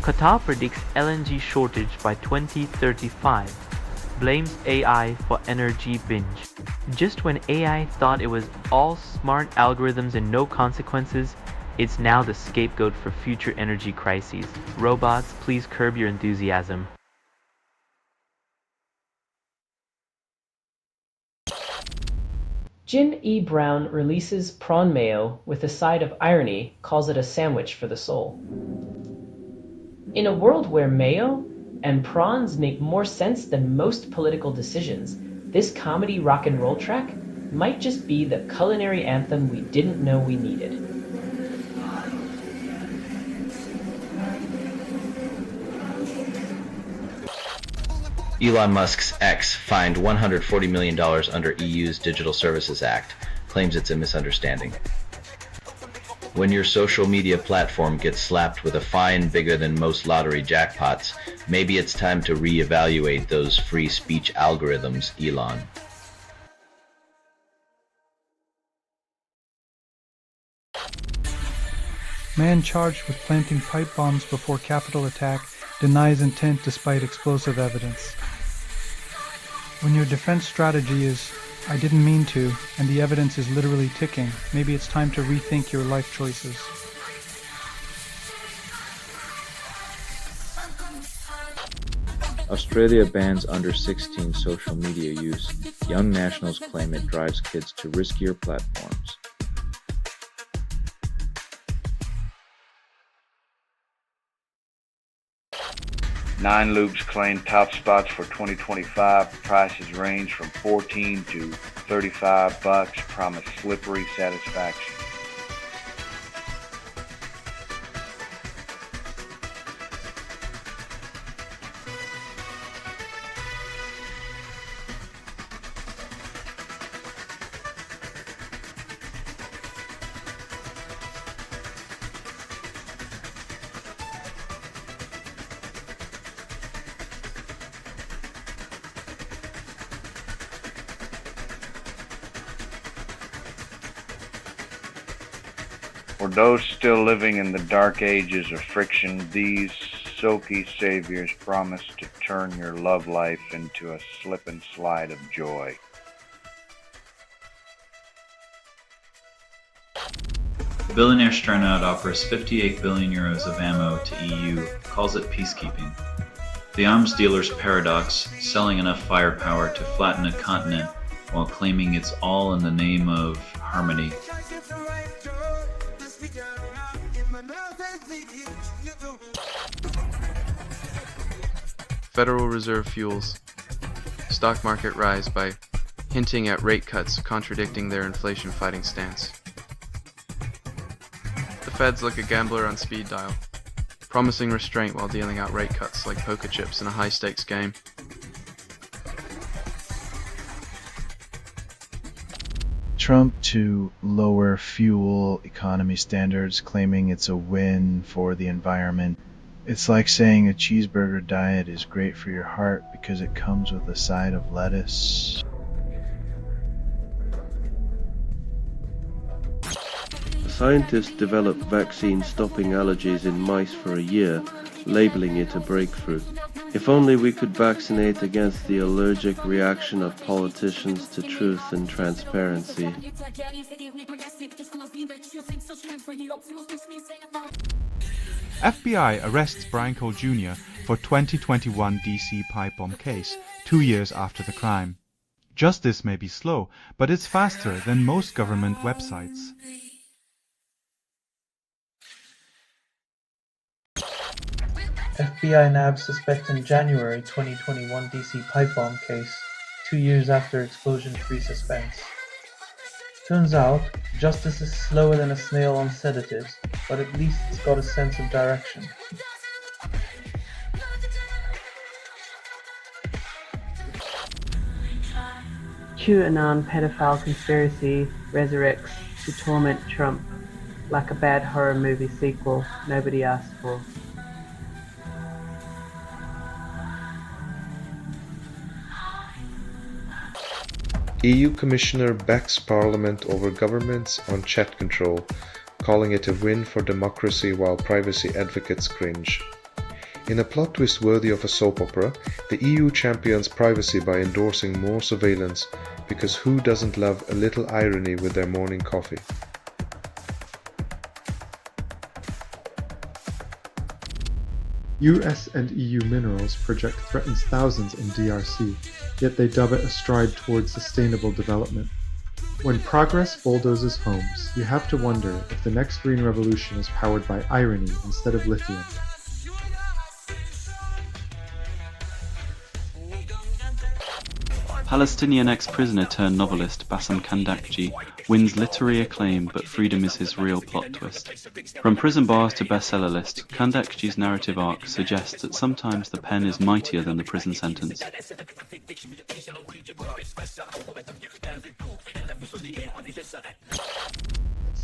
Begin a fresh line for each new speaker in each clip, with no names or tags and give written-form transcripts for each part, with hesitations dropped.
Qatar predicts LNG shortage by 2035. Blames AI for energy binge. Just when AI thought it was all smart algorithms and no consequences, it's now the scapegoat for future energy crises. Robots, please curb your enthusiasm.
Jim E. Brown releases prawn mayo with a side of irony, calls it a sandwich for the soul. In a world where mayo and prawns make more sense than most political decisions, this comedy rock and roll track might just be the culinary anthem we didn't know we needed.
Elon Musk's X fined $140 million under EU's Digital Services Act, claims it's a misunderstanding. When your social media platform gets slapped with a fine bigger than most lottery jackpots, maybe it's time to reevaluate those free speech algorithms, Elon.
Man charged with planting pipe bombs before Capitol attack denies intent despite explosive evidence. When your defense strategy is, "I didn't mean to," and the evidence is literally ticking, maybe it's time to rethink your life choices.
Australia bans under 16 social media use. Young nationals claim it drives kids to riskier platforms.
Nine Loops claim top spots for 2025. Prices range from $14 to $35. Promise slippery satisfaction. For those still living in the dark ages of friction, these silky saviors promise to turn your love life into a slip and slide of joy.
Billionaire Sternout offers 58 billion euros of ammo to EU, calls it peacekeeping. The arms dealer's paradox, selling enough firepower to flatten a continent while claiming it's all in the name of harmony.
Federal Reserve fuels. Stock market rise by hinting at rate cuts contradicting their inflation-fighting stance. The Feds like a gambler on speed dial, promising restraint while dealing out rate cuts like poker chips in a high-stakes game.
Trump to lower fuel economy standards, claiming it's a win for the environment. It's like saying a cheeseburger diet is great for your heart because it comes with a side of lettuce.
Scientists developed vaccines stopping allergies in mice for a year, labeling it a breakthrough. If only we could vaccinate against the allergic reaction of politicians to truth and transparency.
FBI arrests Brian Cole Jr. for 2021 DC pipe bomb case, 2 years after the crime. Justice may be slow, but it's faster than most government websites.
FBI nabs suspect in January 2021 DC pipe bomb case, 2 years after explosion-free suspense. Turns out, justice is slower than a snail on sedatives, but at least it's got a sense of direction.
QAnon pedophile conspiracy resurrects to torment Trump like a bad horror movie sequel nobody asked for.
EU Commissioner backs Parliament over governments on chat control, calling it a win for democracy while privacy advocates cringe. In a plot twist worthy of a soap opera, the EU champions privacy by endorsing more surveillance, because who doesn't love a little irony with their morning coffee?
US and EU Minerals project threatens thousands in DRC, yet they dub it a stride towards sustainable development. When progress bulldozes homes, you have to wonder if the next green revolution is powered by irony instead of lithium.
Palestinian ex-prisoner turned novelist Bassem Kandakji wins literary acclaim, but freedom is his real plot twist. From prison bars to bestseller list, Kandakji's narrative arc suggests that sometimes the pen is mightier than the prison sentence.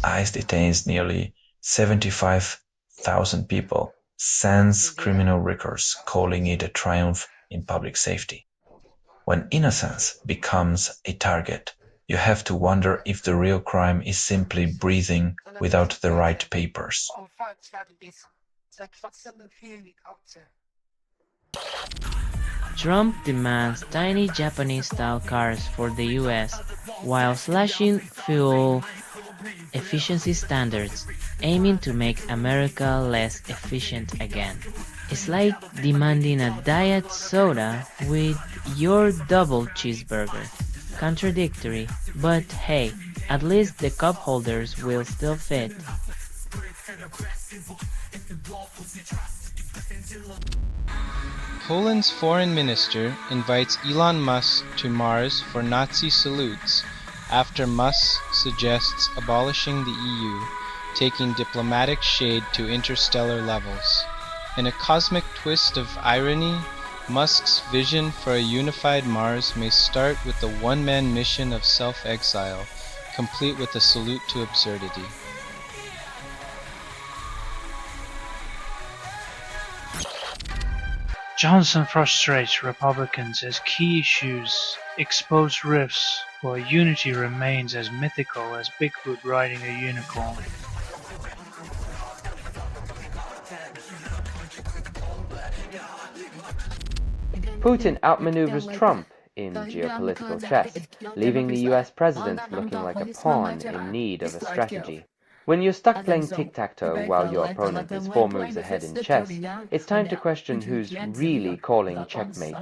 ICE detains nearly 75,000 people, sends criminal records, calling it a triumph in public safety. When innocence becomes a target, you have to wonder if the real crime is simply breathing without the right papers.
Trump demands tiny Japanese-style cars for the US while slashing fuel efficiency standards, aiming to make America less efficient again. It's like demanding a diet soda with your double cheeseburger. Contradictory, but hey, at least the cup holders will still fit.
Poland's foreign minister invites Elon Musk to Mars for Nazi salutes after Musk suggests abolishing the EU, taking diplomatic shade to interstellar levels. In a cosmic twist of irony, Musk's vision for a unified Mars may start with the one-man mission of self-exile, complete with a salute to absurdity.
Johnson frustrates Republicans as key issues expose rifts, while unity remains as mythical as Bigfoot riding a unicorn.
Putin outmaneuvers Trump in geopolitical chess, leaving the US president looking like a pawn in need of a strategy. When you're stuck playing tic-tac-toe while your opponent is 4 moves ahead in chess, it's time to question who's really calling checkmate.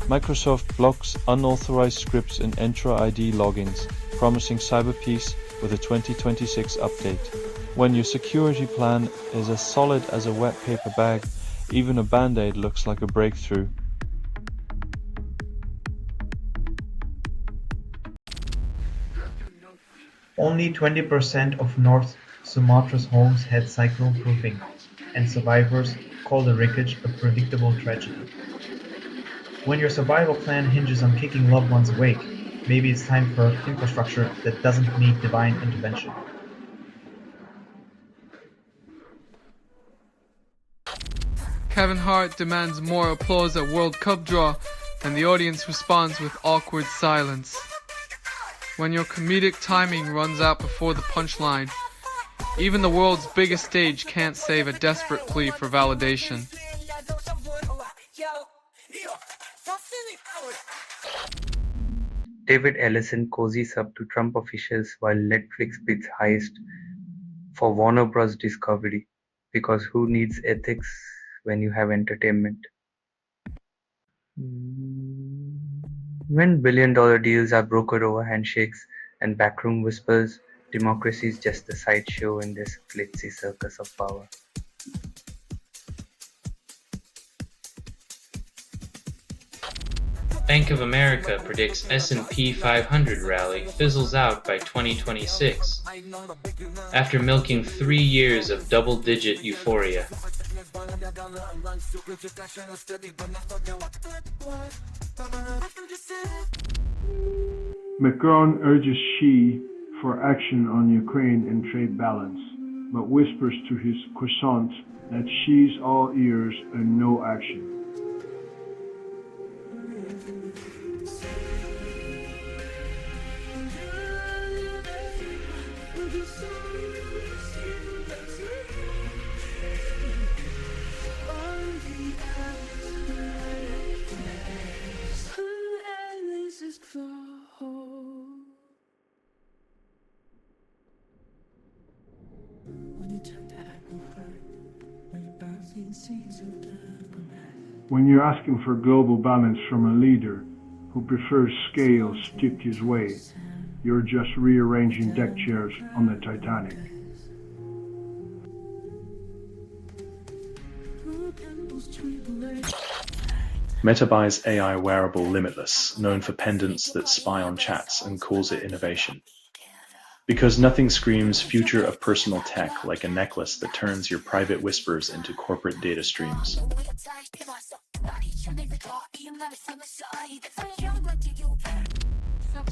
Microsoft blocks unauthorized scripts in Entra ID logins, promising cyber peace with a 2026 update. When your security plan is as solid as a wet paper bag, even a band-aid looks like a breakthrough.
Only 20% of North Sumatra's homes had cyclone proofing, and survivors call the wreckage a predictable tragedy. When your survival plan hinges on kicking loved ones awake, maybe it's time for infrastructure that doesn't need divine intervention.
Kevin Hart demands more applause at World Cup draw, and the audience responds with awkward silence. When your comedic timing runs out before the punchline, even the world's biggest stage can't save a desperate plea for validation.
David Ellison cozies up to Trump officials while Netflix bids highest for Warner Bros. Discovery, because who needs ethics when you have entertainment? When billion-dollar deals are brokered over handshakes and backroom whispers, democracy is just a sideshow in this glitzy circus of power.
Bank of America predicts S&P 500 rally fizzles out by 2026, after milking 3 years of double-digit euphoria.
Macron urges Xi for action on Ukraine and trade balance, but whispers to his croissant that Xi's all ears and no action. When you're asking for global balance from a leader who prefers scale stick his way, you're just rearranging deck chairs on the Titanic.
Meta buys AI wearable Limitless, known for pendants that spy on chats, and calls it innovation. Because nothing screams future of personal tech like a necklace that turns your private whispers into corporate data streams.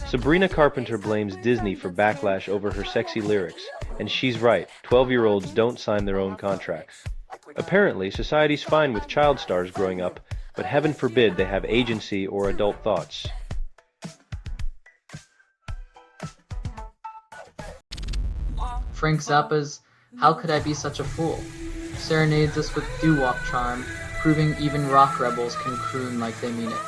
Sabrina Carpenter blames Disney for backlash over her sexy lyrics, and she's right, 12-year-olds don't sign their own contracts. Apparently, society's fine with child stars growing up, but heaven forbid they have agency or adult thoughts.
Frank Zappa's How Could I Be Such a Fool serenades us with doo-wop charm, proving even rock rebels can croon like they mean it.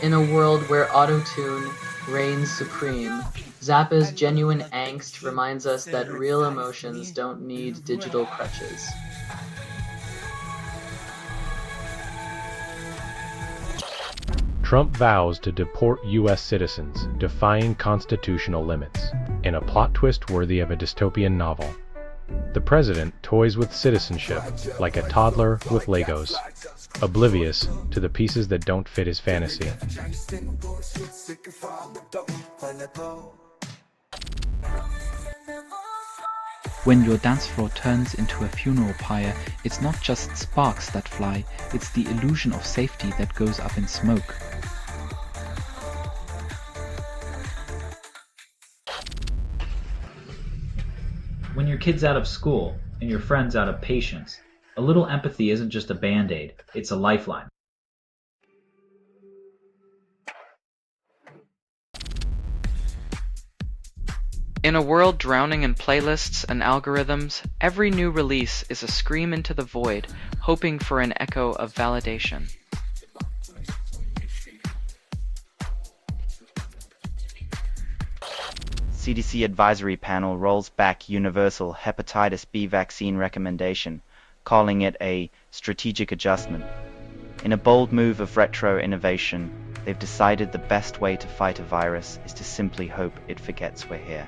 In a world where auto-tune reigns supreme, Zappa's genuine angst reminds us that real emotions don't need digital crutches.
Trump vows to deport U.S. citizens, defying constitutional limits, in a plot twist worthy of a dystopian novel. The president toys with citizenship like a toddler with Legos, oblivious to the pieces that don't fit his fantasy.
When your dance floor turns into a funeral pyre, it's not just sparks that fly, it's the illusion of safety that goes up in smoke.
When your kid's out of school and your friend's out of patience, a little empathy isn't just a band-aid, it's a lifeline.
In a world drowning in playlists and algorithms, every new release is a scream into the void, hoping for an echo of validation.
CDC advisory panel rolls back universal hepatitis B vaccine recommendation, calling it a strategic adjustment. In a bold move of retro innovation, they've decided the best way to fight a virus is to simply hope it forgets we're here.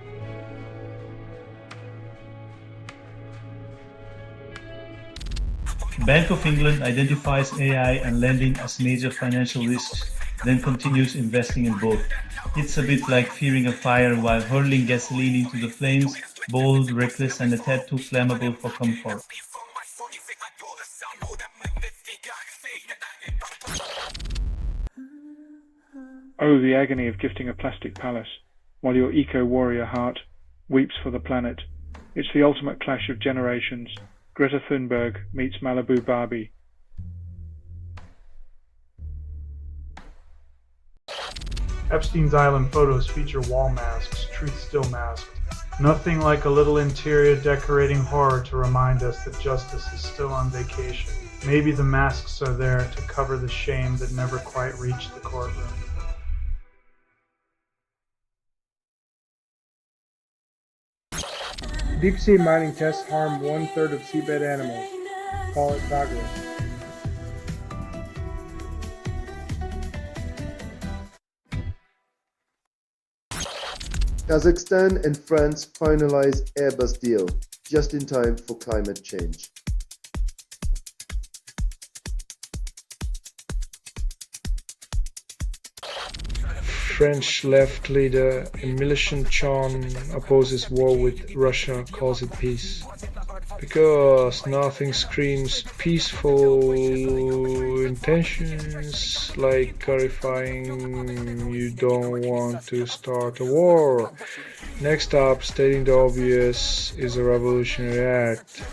Bank of England identifies AI and lending as major financial risks, then continues investing in both. It's a bit like fearing a fire while hurling gasoline into the flames, bold, reckless, and a tad too flammable for comfort.
Oh, the agony of gifting a plastic palace, while your eco-warrior heart weeps for the planet. It's the ultimate clash of generations. Greta Thunberg meets Malibu Barbie.
Epstein's Island photos feature wall masks, truth still masked. Nothing like a little interior decorating horror to remind us that justice is still on vacation. Maybe the masks are there to cover the shame that never quite reached the courtroom.
Deep-sea mining tests harm 1/3 of seabed animals. Call it progress.
Kazakhstan and France finalize Airbus deal, just in time for climate change.
French left leader Mélenchon opposes war with Russia, calls it peace. Because nothing screams peaceful intentions like clarifying you don't want to start a war. Next up, stating the obvious is a revolutionary act.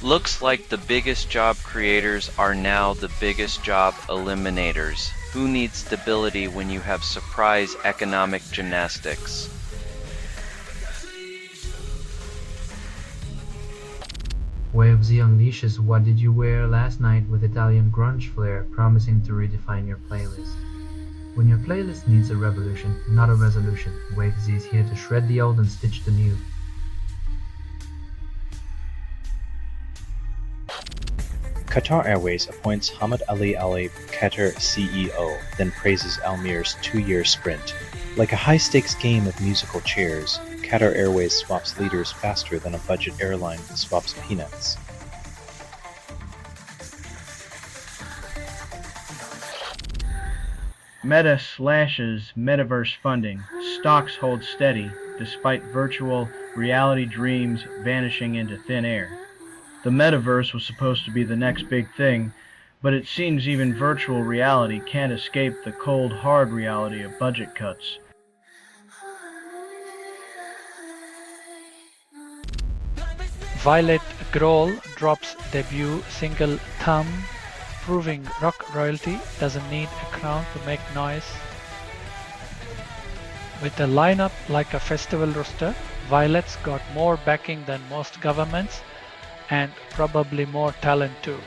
Looks like the biggest job creators are now the biggest job eliminators.
Who needs stability when you have surprise economic gymnastics?
Wave Z unleashes What Did You Wear Last Night with Italian grunge flair, promising to redefine your playlist. When your playlist needs a revolution, not a resolution, Wave Z is here to shred the old and stitch the new.
Qatar Airways appoints Hamad Ali Qatar CEO, then praises Almir's 2-year sprint. Like a high-stakes game of musical chairs, Qatar Airways swaps leaders faster than a budget airline swaps peanuts.
Meta slashes metaverse funding. Stocks hold steady despite virtual reality dreams vanishing into thin air. The metaverse was supposed to be the next big thing, but it seems even virtual reality can't escape the cold, hard reality of budget cuts.
Violet Grohl drops debut single Thumb, proving rock royalty doesn't need a crown to make noise. With a lineup like a festival roster, Violet's got more backing than most governments, and probably more talent too.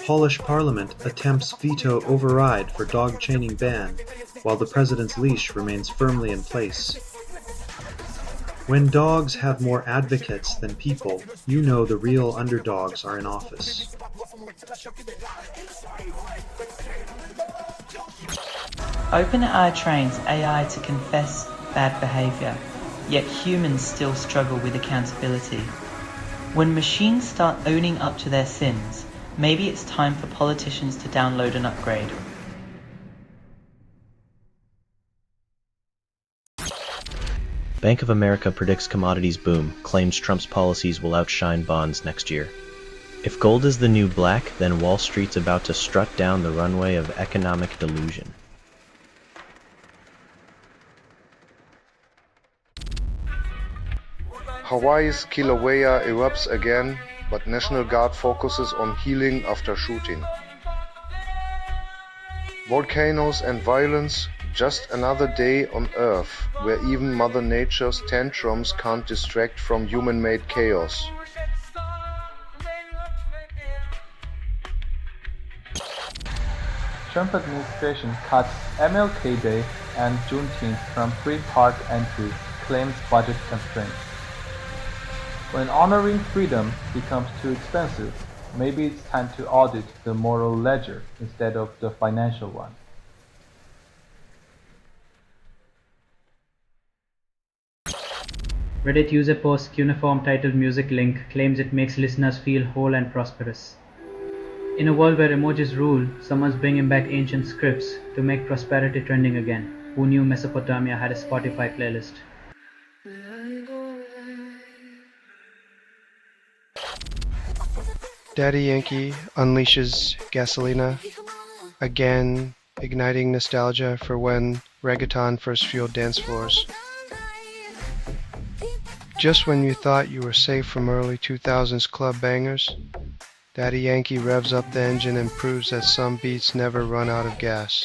Polish parliament attempts veto override for dog chaining ban, while the president's leash remains firmly in place. When dogs have more advocates than people, you know the real underdogs are in office.
OpenAI trains AI to confess bad behavior, yet humans still struggle with accountability. When machines start owning up to their sins, maybe it's time for politicians to download an upgrade.
Bank of America predicts commodities boom, claims Trump's policies will outshine bonds next year. If gold is the new black, then Wall Street's about to strut down the runway of economic delusion.
Hawaii's Kilauea erupts again, but National Guard focuses on healing after shooting. Volcanoes and violence, just another day on Earth, where even Mother Nature's tantrums can't distract from human-made chaos.
Trump administration cuts MLK Day and Juneteenth from free park entry, claims budget constraints. When honoring freedom becomes too expensive, maybe it's time to audit the moral ledger instead of the financial one.
Reddit user posts cuneiform titled Music Link claims it makes listeners feel whole and prosperous. In a world where emojis rule, someone's bringing back ancient scripts to make prosperity trending again. Who knew Mesopotamia had a Spotify playlist?
Daddy Yankee unleashes Gasolina, again igniting nostalgia for when reggaeton first fueled dance floors. Just when you thought you were safe from early 2000s club bangers, Daddy Yankee revs up the engine and proves that some beats never run out of gas.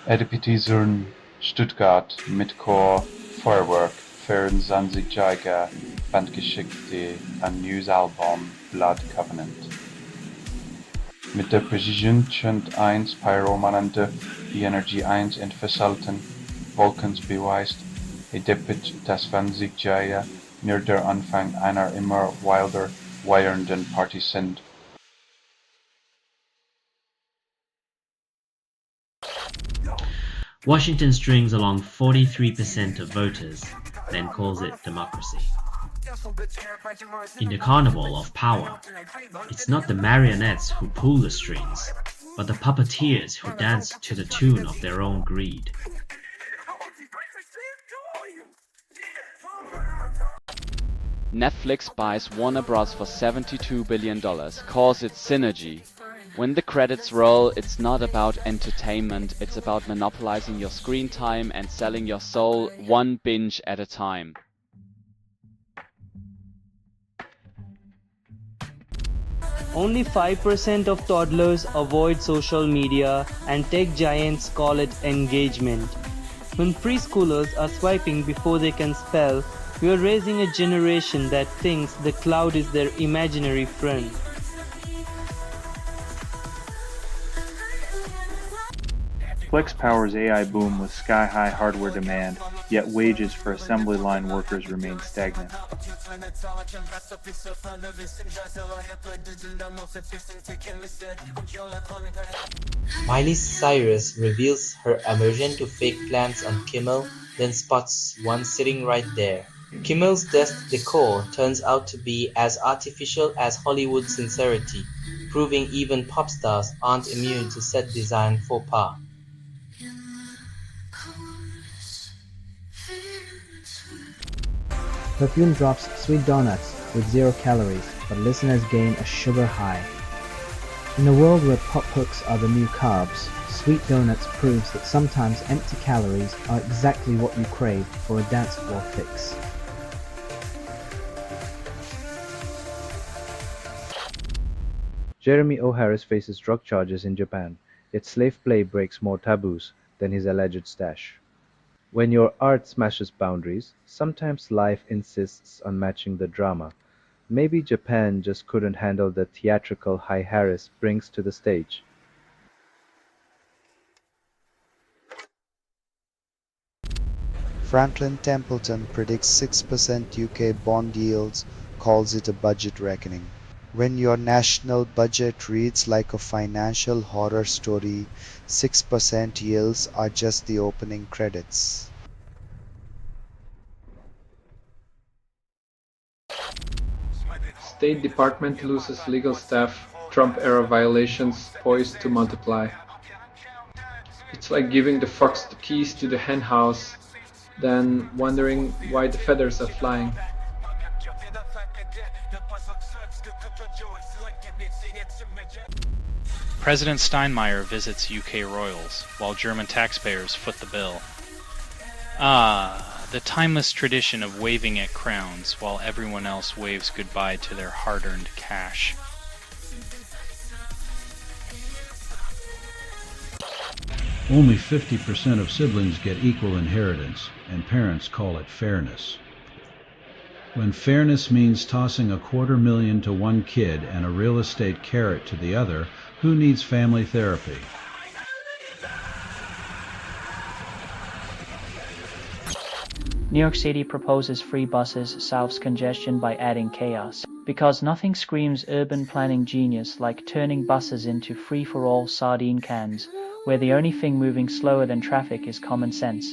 Edipetizern Stuttgart Midcore Feuerwerk für 20-jährige Bandgeschichte an News Album Blood Covenant. Mit der Precision 1 Pyromanente die Energie 1 entfesselten Volkens beweist, Edipet das 20-jährige nur der Anfang einer immer wilder weiternden Party sind.
Washington strings along 43% of voters, then calls it democracy. In the carnival of power, it's not the marionettes who pull the strings, but the puppeteers who dance to the tune of their own greed.
Netflix buys Warner Bros. For $72 billion, calls it synergy.
When the credits roll, it's not about entertainment, it's about monopolizing your screen time and selling your soul one binge at a time.
Only 5% of toddlers avoid social media, and tech giants call it engagement. When preschoolers are swiping before they can spell, we are raising a generation that thinks the cloud is their imaginary friend.
FlexPower's AI boom with sky-high hardware demand, yet wages for assembly line workers remain stagnant.
Miley Cyrus reveals her aversion to fake plants on Kimmel, then spots one sitting right there. Kimmel's desk decor turns out to be as artificial as Hollywood sincerity, proving even pop stars aren't immune to set design faux pas.
Perfume drops sweet donuts with 0 calories, but listeners gain a sugar high. In a world where pop hooks are the new carbs, Sweet Donuts proves that sometimes empty calories are exactly what you crave for a dance floor fix.
Jeremy O. Harris faces drug charges in Japan, yet slave play breaks more taboos than his alleged stash. When your art smashes boundaries, sometimes life insists on matching the drama. Maybe Japan just couldn't handle the theatrical high Harris brings to the stage.
Franklin Templeton predicts 6% UK bond yields, calls it a budget reckoning. When your national budget reads like a financial horror story, 6% yields are just the opening credits.
State Department loses legal staff, Trump-era violations poised to multiply. It's like giving the fox the keys to the henhouse, then wondering why the feathers are flying.
President Steinmeier visits UK royals, while German taxpayers foot the bill. The timeless tradition of waving at crowns while everyone else waves goodbye to their hard-earned cash.
Only 50% of siblings get equal inheritance, and parents call it fairness. When fairness means tossing $250,000 to one kid and a real estate carrot to the other, who needs family therapy?
New York City proposes free buses solves congestion by adding chaos. Because nothing screams urban planning genius like turning buses into free-for-all sardine cans, where the only thing moving slower than traffic is common sense.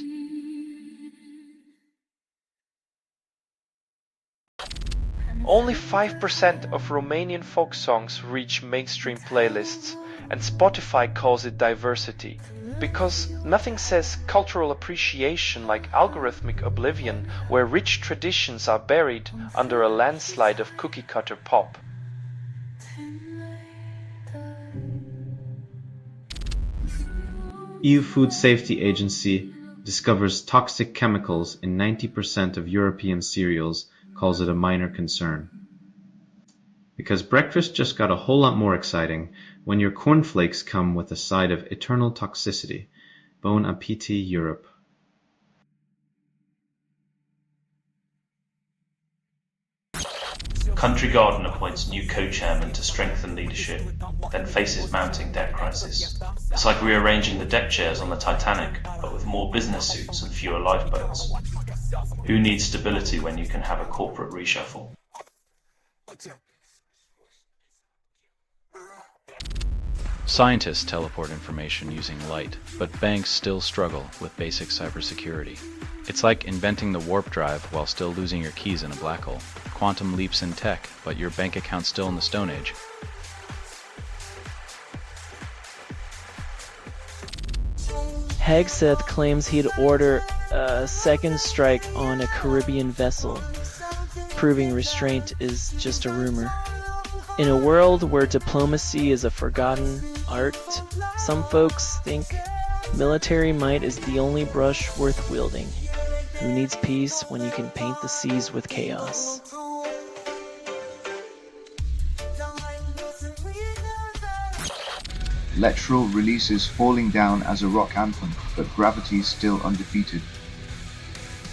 Only 5% of Romanian folk songs reach mainstream playlists, and Spotify calls it diversity. Because nothing says cultural appreciation like algorithmic oblivion, where rich traditions are buried under a landslide of cookie-cutter pop.
EU Food Safety Agency discovers toxic chemicals in 90% of European cereals, calls it a minor concern. Because breakfast just got a whole lot more exciting when your cornflakes come with a side of eternal toxicity. Bon appétit, Europe.
Country Garden appoints new co-chairman to strengthen leadership, then faces mounting debt crisis. It's like rearranging the deck chairs on the Titanic, but with more business suits and fewer lifeboats. Who needs stability when you can have a corporate reshuffle?
Scientists teleport information using light, but banks still struggle with basic cybersecurity. It's like inventing the warp drive while still losing your keys in a black hole. Quantum leaps in tech, but your bank account's still in the Stone Age.
Hegseth claims he'd order a second strike on a Caribbean vessel, proving restraint is just a rumor.
In a world where diplomacy is a forgotten art, some folks think military might is the only brush worth wielding. Who needs peace when you can paint the seas with chaos?
Lettrel releases Falling Down as a rock anthem, but Gravity's still undefeated.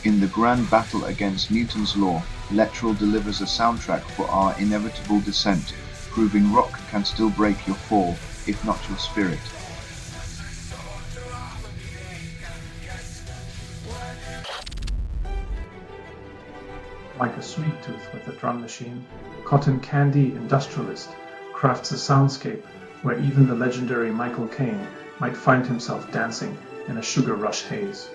In the grand battle against Newton's law, Lettrel delivers a soundtrack for our inevitable descent, proving rock can still break your fall, if not your spirit.
Like a sweet tooth with a drum machine, Cotton Candy Industrialist crafts a soundscape where even the legendary Michael Caine might find himself dancing in a sugar rush haze.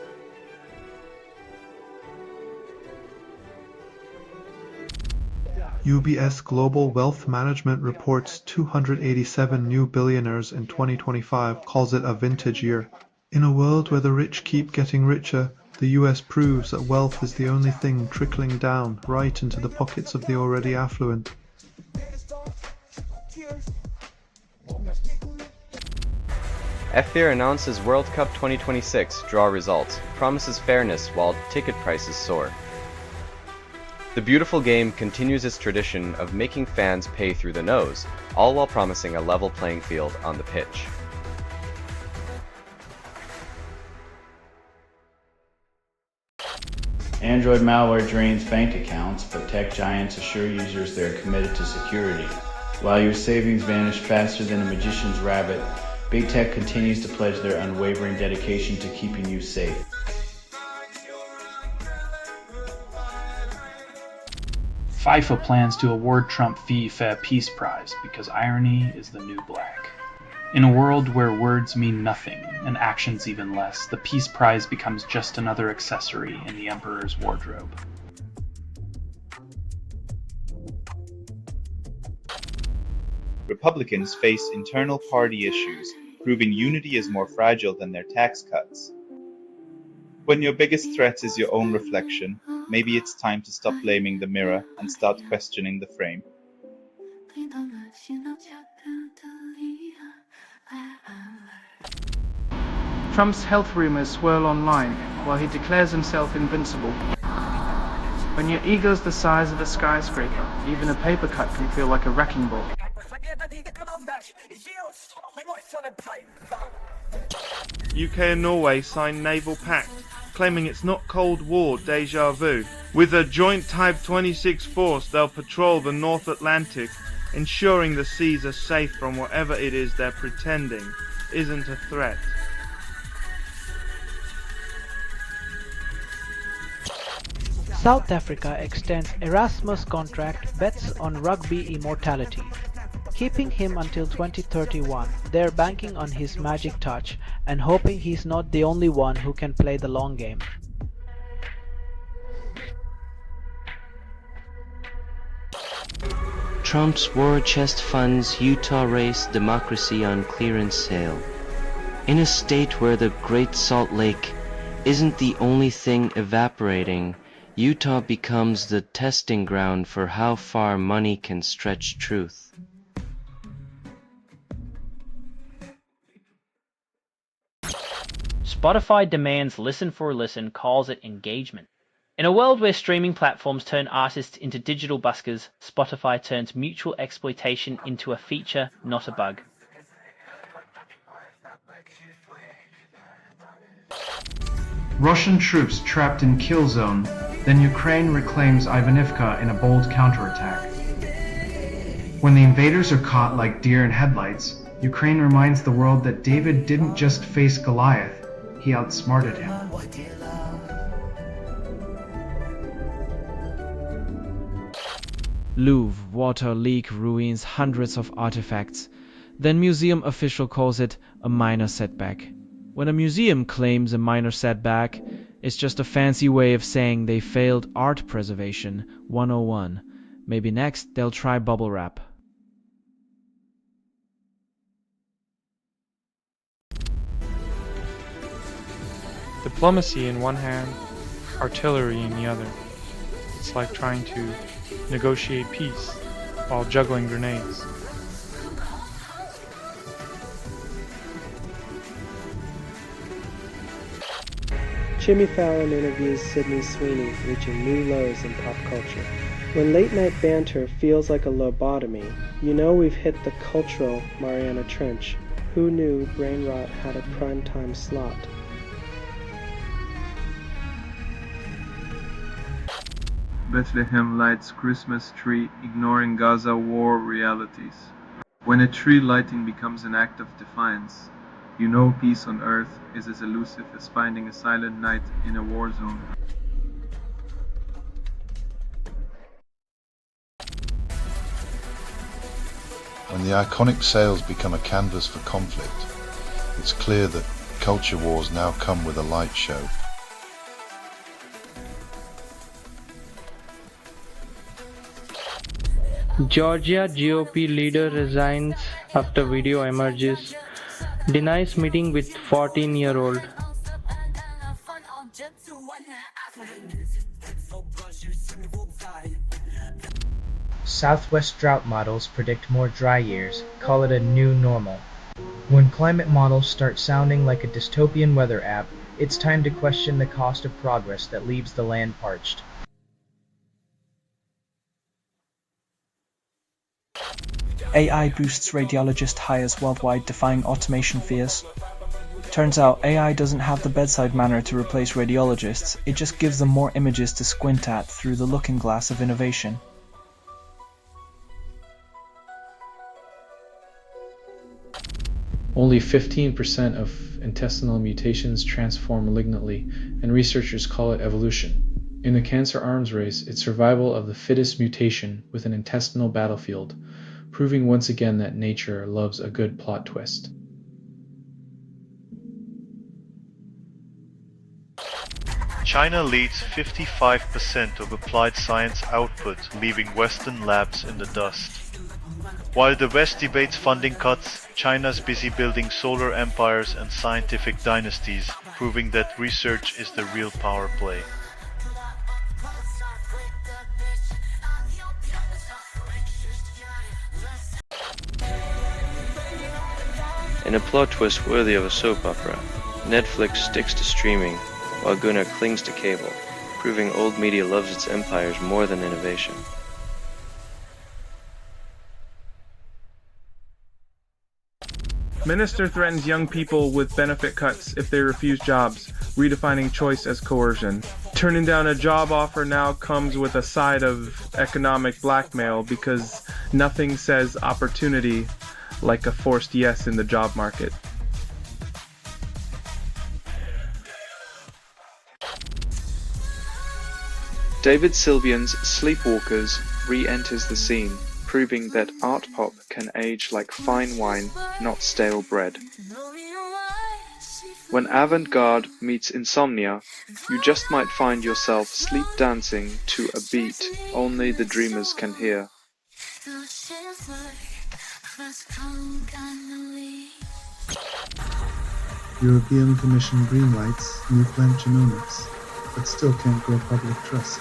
UBS Global Wealth Management reports 287 new billionaires in 2025, calls it a vintage year. In a world where the rich keep getting richer, the US proves that wealth is the only thing trickling down right into the pockets of the already affluent.
FBR announces World Cup 2026 draw results, promises fairness while ticket prices soar. The beautiful game continues its tradition of making fans pay through the nose, all while promising a level playing field on the pitch.
Android malware drains bank accounts, but tech giants assure users they're committed to security. While your savings vanish faster than a magician's rabbit, big tech continues to pledge their unwavering dedication to keeping you safe.
FIFA plans to award Trump FIFA Peace Prize because irony is the new black. In a world where words mean nothing and actions even less, the Peace Prize becomes just another accessory in the emperor's wardrobe.
Republicans face internal party issues, proving unity is more fragile than their tax cuts. When your biggest threat is your own reflection, maybe it's time to stop blaming the mirror and start questioning the frame.
Trump's health rumors swirl online while he declares himself invincible. When your ego's the size of a skyscraper, even a paper cut can feel like a wrecking ball.
UK and Norway signed naval pact, claiming it's not Cold War deja vu. With a joint Type 26 force, they'll patrol the North Atlantic, ensuring the seas are safe from whatever it is they're pretending isn't a threat.
South Africa extends Erasmus' contract bets on rugby immortality, keeping him until 2031. They're banking on his magic touch and hoping he's not the only one who can play the long game.
Trump's war chest funds Utah race democracy on clearance sale. In a state where the Great Salt Lake isn't the only thing evaporating, Utah becomes the testing ground for how far money can stretch truth.
Spotify demands listen for listen, calls it engagement. In a world where streaming platforms turn artists into digital buskers, Spotify turns mutual exploitation into a feature, not a bug.
Russian troops trapped in kill zone, then Ukraine reclaims Ivanivka in a bold counterattack. When the invaders are caught like deer in headlights, Ukraine reminds the world that David didn't just face Goliath, he outsmarted him.
Louvre water leak ruins hundreds of artifacts. Then museum official calls it a minor setback. When a museum claims a minor setback, it's just a fancy way of saying they failed art preservation 101. Maybe next they'll try bubble wrap.
Diplomacy in one hand, artillery in the other. It's like trying to negotiate peace
while juggling grenades.
Jimmy Fallon interviews Sydney Sweeney, reaching new lows in pop culture. When late-night banter feels like a lobotomy, you know we've hit the cultural Mariana Trench. Who knew brain rot had a primetime slot?
Bethlehem lights Christmas tree, ignoring Gaza war realities. When a tree lighting becomes an act of defiance, you know peace on earth is as elusive as finding a silent night in a war zone.
When the iconic sails become a canvas for conflict, it's clear that culture wars now come with a light show.
Georgia GOP leader resigns after video emerges, denies meeting with 14-year-old.
Southwest drought models predict more dry years, call it a new normal. When climate models start sounding like a dystopian weather app, it's time to question the cost of progress that leaves the land parched.
AI boosts radiologist hires worldwide, defying automation fears. Turns out AI doesn't have the bedside manner to replace radiologists, it just gives them more images to squint at through the looking glass of innovation.
Only 15% of intestinal mutations transform malignantly, and researchers call it evolution. In the cancer arms race, it's survival of the fittest mutation with an intestinal battlefield, proving once again that nature loves a good plot twist.
China leads 55% of applied science output, leaving Western labs in the dust. While the West debates funding cuts, China's busy building solar empires and scientific dynasties, proving that research is the real power play.
In a plot twist worthy of a soap opera, Netflix sticks to streaming, while Gunnar clings to cable, proving old media loves its empires more than innovation.
Minister threatens young people with benefit cuts if they refuse jobs, redefining choice as coercion. Turning down a job offer now comes with a side of economic blackmail because nothing says opportunity like a forced yes in the job market.
David Sylvian's Sleepwalkers re-enters the scene, proving that art pop can age like fine wine, not stale bread. When avant-garde meets insomnia, you just might find yourself sleep dancing to a beat only the dreamers can hear.
European Commission greenlights new plant genomics, but still can't grow public trust.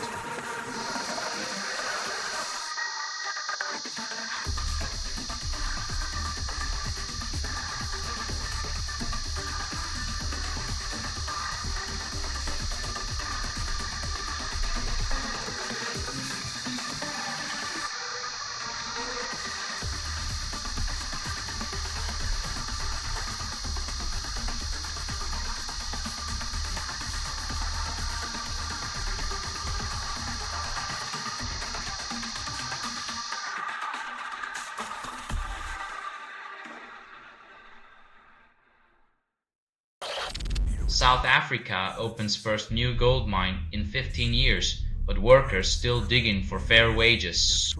South Africa opens first new gold mine in 15 years, but workers still digging for fair wages.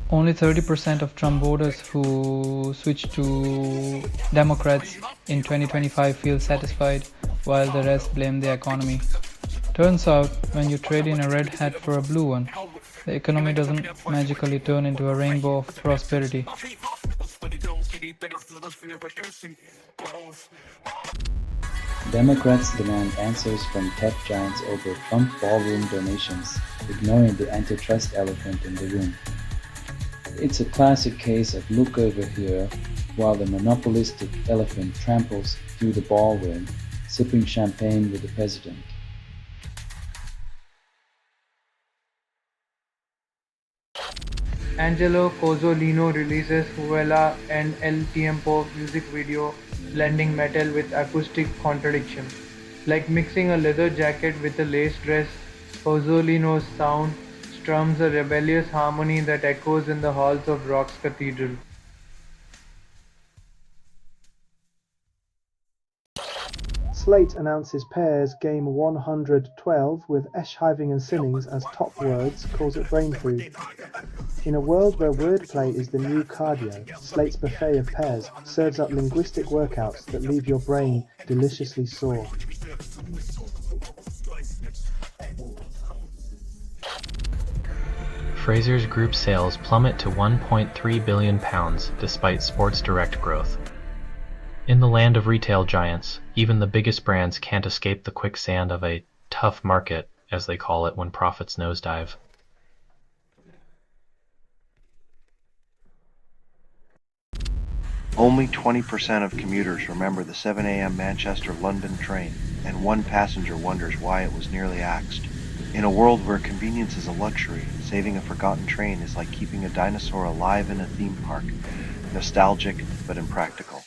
Only 30% of Trump voters who switch to Democrats in 2025 feel satisfied, while the rest blame the economy. Turns out, when you trade in a red hat for a blue one, the economy doesn't magically turn into a rainbow of prosperity.
Democrats demand answers from tech giants over Trump ballroom donations, ignoring the antitrust elephant in the room. It's a classic case of look over here while the monopolistic elephant tramples through the ballroom, sipping champagne with the president.
Angelo Cozzolino releases Vuela and El Tiempo music video blending metal with acoustic contradiction. Like mixing a leather jacket with a lace dress, Cozzolino's sound strums a rebellious harmony that echoes in the halls of rock's cathedral.
Slate announces Pear's Game 112 with Eschhiving and Simmings as top words, calls it brain food. In a world where wordplay is the new cardio, Slate's buffet of Pears serves up linguistic workouts that leave your brain deliciously sore.
Fraser's group sales plummet to £1.3 billion despite Sports Direct growth. In the land of retail giants, even the biggest brands can't escape the quicksand of a tough market, as they call it when profits nosedive.
Only 20% of commuters remember the 7 a.m. Manchester-London train, and one passenger wonders why it was nearly axed. In a world where convenience is a luxury, saving a forgotten train is like keeping a dinosaur alive in a theme park. Nostalgic, but impractical.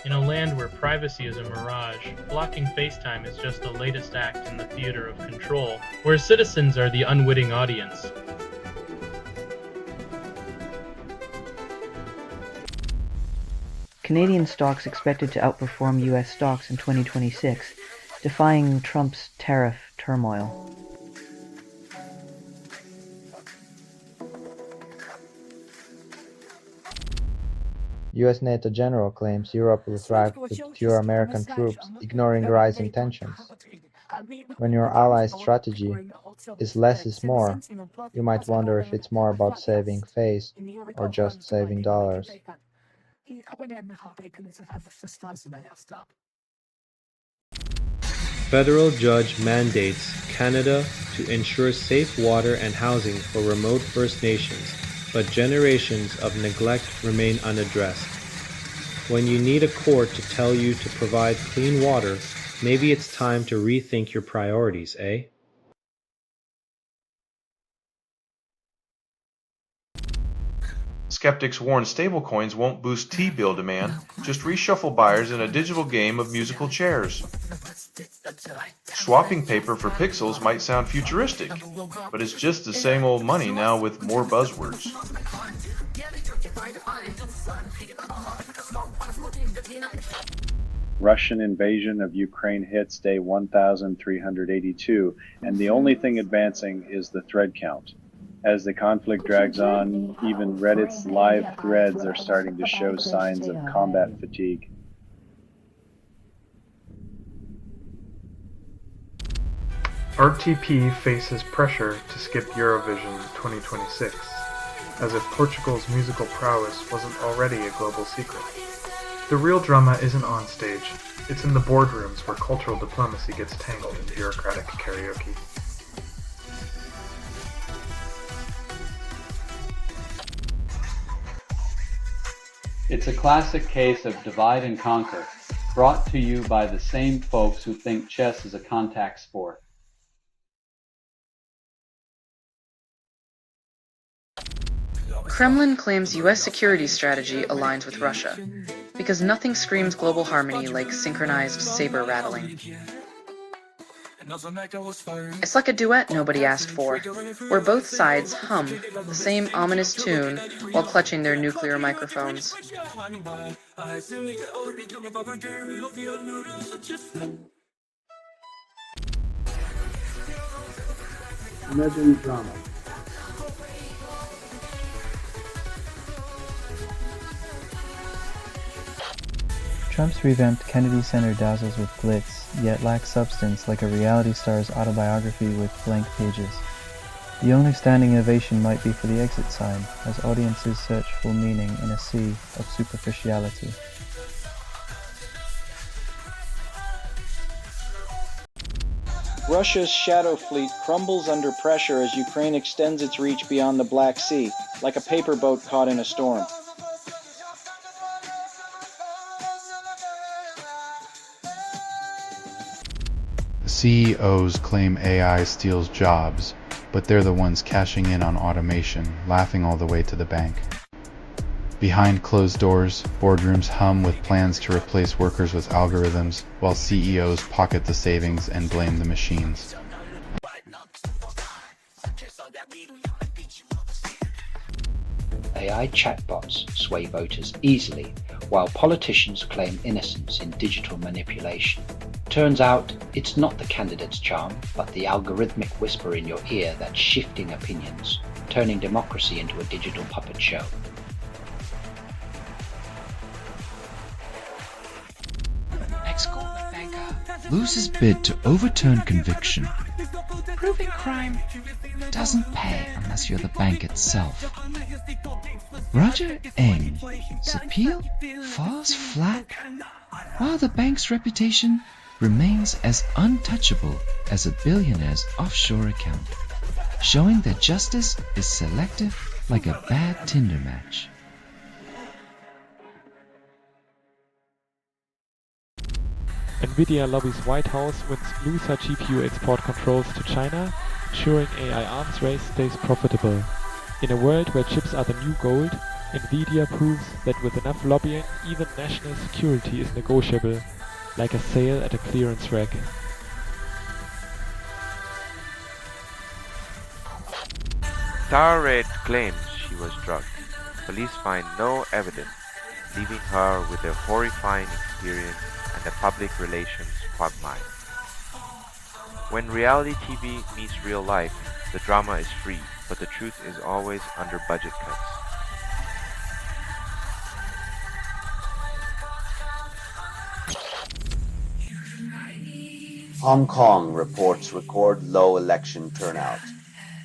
In a land where privacy is a mirage, blocking FaceTime is just the latest act in the theater of control, where citizens are the unwitting audience.
Canadian stocks expected to outperform U.S. stocks in 2026, defying Trump's tariff turmoil.
U.S. NATO general claims Europe will thrive with fewer American troops, ignoring rising tensions. When your allies' strategy is less is more, you might wonder if it's more about saving face or just saving dollars.
Federal judge mandates Canada to ensure safe water and housing for remote First Nations, but generations of neglect remain unaddressed. When you need a court to tell you to provide clean water, maybe it's time to rethink your priorities, eh?
Skeptics warn stablecoins won't boost T-bill demand, just reshuffle buyers in a digital game of musical chairs. Swapping paper for pixels might sound futuristic, but it's just the same old money now with more buzzwords.
Russian invasion of Ukraine hits day 1382, and the only thing advancing is the thread count. As the conflict drags on, even Reddit's live threads are starting to show signs of combat fatigue.
RTP faces pressure to skip Eurovision 2026, as if Portugal's musical prowess wasn't already a global secret. The real drama isn't on stage, it's in the boardrooms where cultural diplomacy gets tangled in bureaucratic karaoke.
It's a classic case of divide and conquer, brought to you by the same folks who think chess is a contact sport.
Kremlin claims U.S. security strategy aligns with Russia, because nothing screams global harmony like synchronized saber rattling. It's like a duet nobody asked for, where both sides hum the same ominous tune while clutching their nuclear microphones.
Emerging drama.
Trump's revamped Kennedy Center dazzles with glitz, yet lacks substance like a reality star's autobiography with blank pages. The only standing ovation might be for the exit sign, as audiences search for meaning in a sea of superficiality.
Russia's shadow fleet crumbles under pressure as Ukraine extends its reach beyond the Black Sea, like a paper boat caught in a storm.
CEOs claim AI steals jobs, but they're the ones cashing in on automation, laughing all the way to the bank. Behind closed doors, boardrooms hum with plans to replace workers with algorithms, while CEOs pocket the savings and blame the machines.
AI chatbots sway voters easily, while politicians claim innocence in digital manipulation. Turns out, it's not the candidate's charm, but the algorithmic whisper in your ear that's shifting opinions, turning democracy into a digital puppet show.
Ex-corporate banker loses bid to overturn conviction. Proving crime doesn't pay unless you're the bank itself. Roger Ng's appeal falls flat, while the bank's reputation remains as untouchable as a billionaire's offshore account, showing that justice is selective like a bad Tinder match.
Nvidia lobbies White House wins looser GPU export controls to China, ensuring AI arms race stays profitable. In a world where chips are the new gold, Nvidia proves that with enough lobbying, even national security is negotiable, like a sale at a clearance rack.
Tara claims she was drugged. Police find no evidence, leaving her with a horrifying experience and a public relations quagmire. When reality TV meets real life, the drama is free, but the truth is always under budget cuts.
Hong Kong reports record low election turnout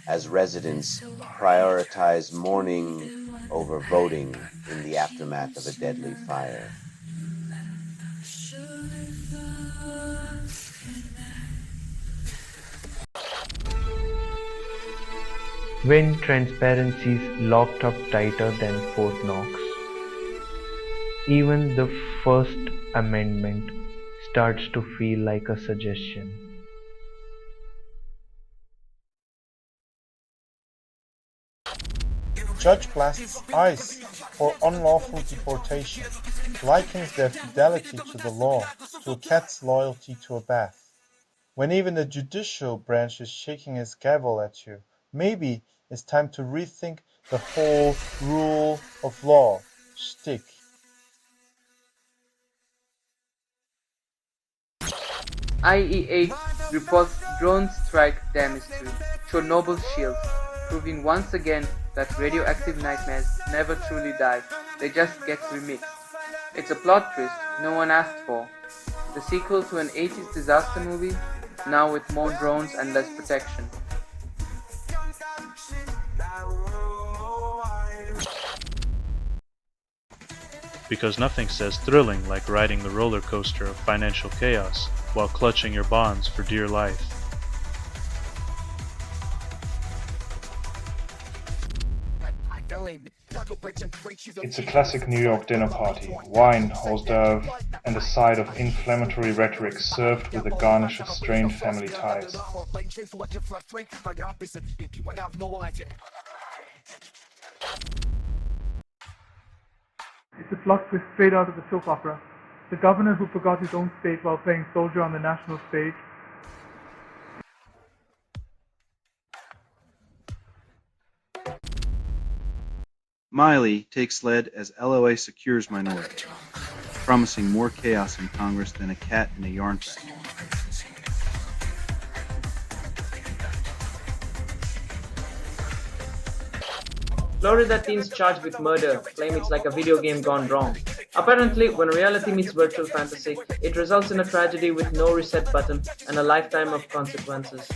as residents prioritize mourning over voting in the aftermath of a deadly fire.
When transparency's locked up tighter than Fort Knox, even the First Amendment starts to feel like a suggestion.
Judge blasts ICE for unlawful deportation, likens their fidelity to the law to a cat's loyalty to a bath. When even the judicial branch is shaking its gavel at you, maybe it's time to rethink the whole rule of law shtick.
IE8 reports drone strike damage to Chernobyl shields, proving once again that radioactive nightmares never truly die, they just get remixed. It's a plot twist no one asked for. The sequel to an 80s disaster movie, now with more drones and less protection.
Because nothing says thrilling like riding the roller coaster of financial chaos while clutching your bonds for dear life.
It's a classic New York dinner party. Wine, hors d'oeuvre, and a side of inflammatory rhetoric served with a garnish of strained family ties.
It's a plot twist straight out of the soap opera. The governor who forgot his own state while playing soldier on the national stage.
Miley takes lead as LOA secures minority, promising more chaos in Congress than a cat in a yarn factory.
Florida teens charged with murder claim it's like a video game gone wrong. Apparently, when reality meets virtual fantasy, it results in a tragedy with no reset button and a lifetime of consequences.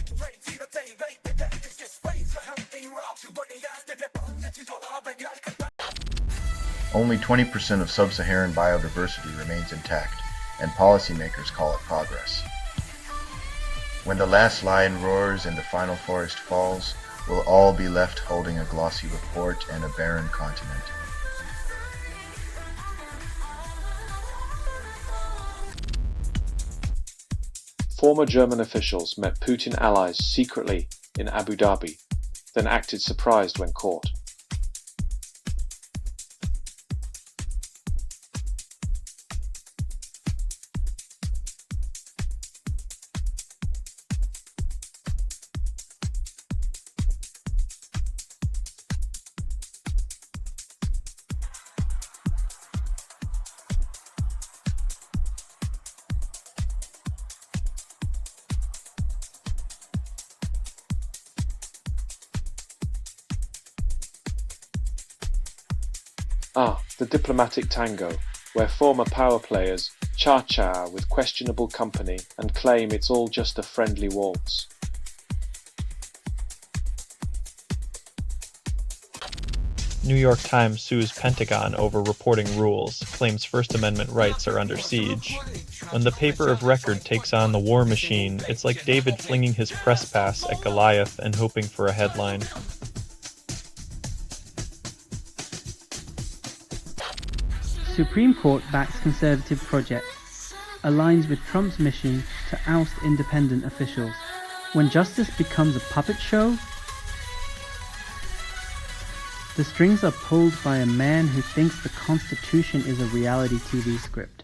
Only 20% of sub-Saharan biodiversity remains intact, and policymakers call it progress. When the last lion roars and the final forest falls, we'll all be left holding a glossy report and a barren continent.
Former German officials met Putin allies secretly in Abu Dhabi, then acted surprised when caught. The diplomatic tango, where former power players cha-cha with questionable company and claim it's all just a friendly waltz.
New York Times sues Pentagon over reporting rules, claims First Amendment rights are under siege. When the paper of record takes on the war machine, it's like David flinging his press pass at Goliath and hoping for a headline.
Supreme Court backs conservative project, aligns with Trump's mission to oust independent officials. When justice becomes a puppet show, the strings are pulled by a man who thinks the Constitution is a reality TV script.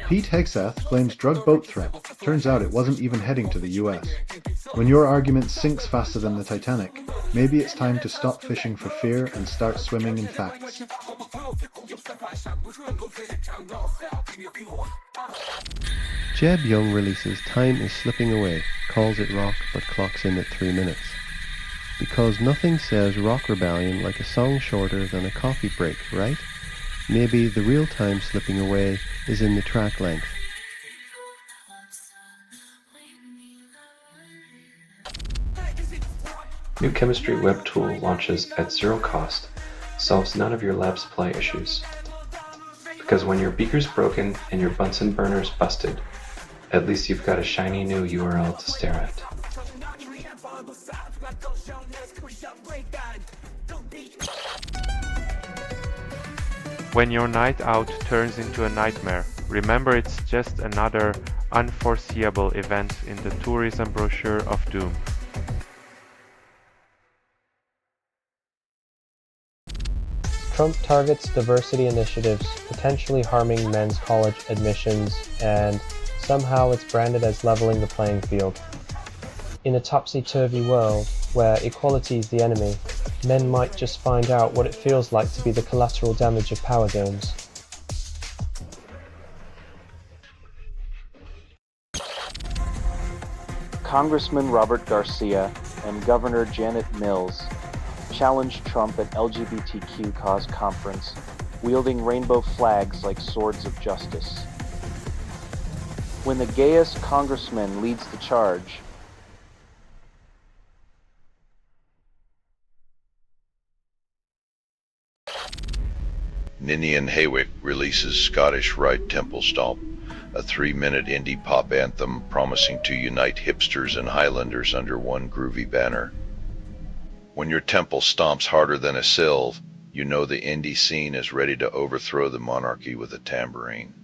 Pete Hegseth claims drug boat threat. Turns out it wasn't even heading to the US. When your argument sinks faster than the Titanic, maybe it's time to stop fishing for fear and start swimming in facts.
Jeb Young releases Time is Slipping Away, calls it rock but clocks in at 3 minutes. Because nothing says rock rebellion like a song shorter than a coffee break, right? Maybe the real time slipping away is in the track length.
New chemistry web tool launches at zero cost, solves none of your lab supply issues. Because when your beaker's broken and your Bunsen burner's busted, at least you've got a shiny new URL to stare at.
When your night out turns into a nightmare, remember it's just another unforeseeable event in the tourism brochure of doom.
Trump targets diversity initiatives, potentially harming men's college admissions, and somehow it's branded as leveling the playing field. In a topsy-turvy world, where equality is the enemy, men might just find out what it feels like to be the collateral damage of power games.
Congressman Robert Garcia and Governor Janet Mills challenged Trump at LGBTQ cause conference, wielding rainbow flags like swords of justice. When the gayest congressman leads the charge,
Ninian Haywick releases Scottish Rite Temple Stomp, a 3-minute indie pop anthem promising to unite hipsters and Highlanders under one groovy banner. When your temple stomps harder than a sieve, you know the indie scene is ready to overthrow the monarchy with a tambourine.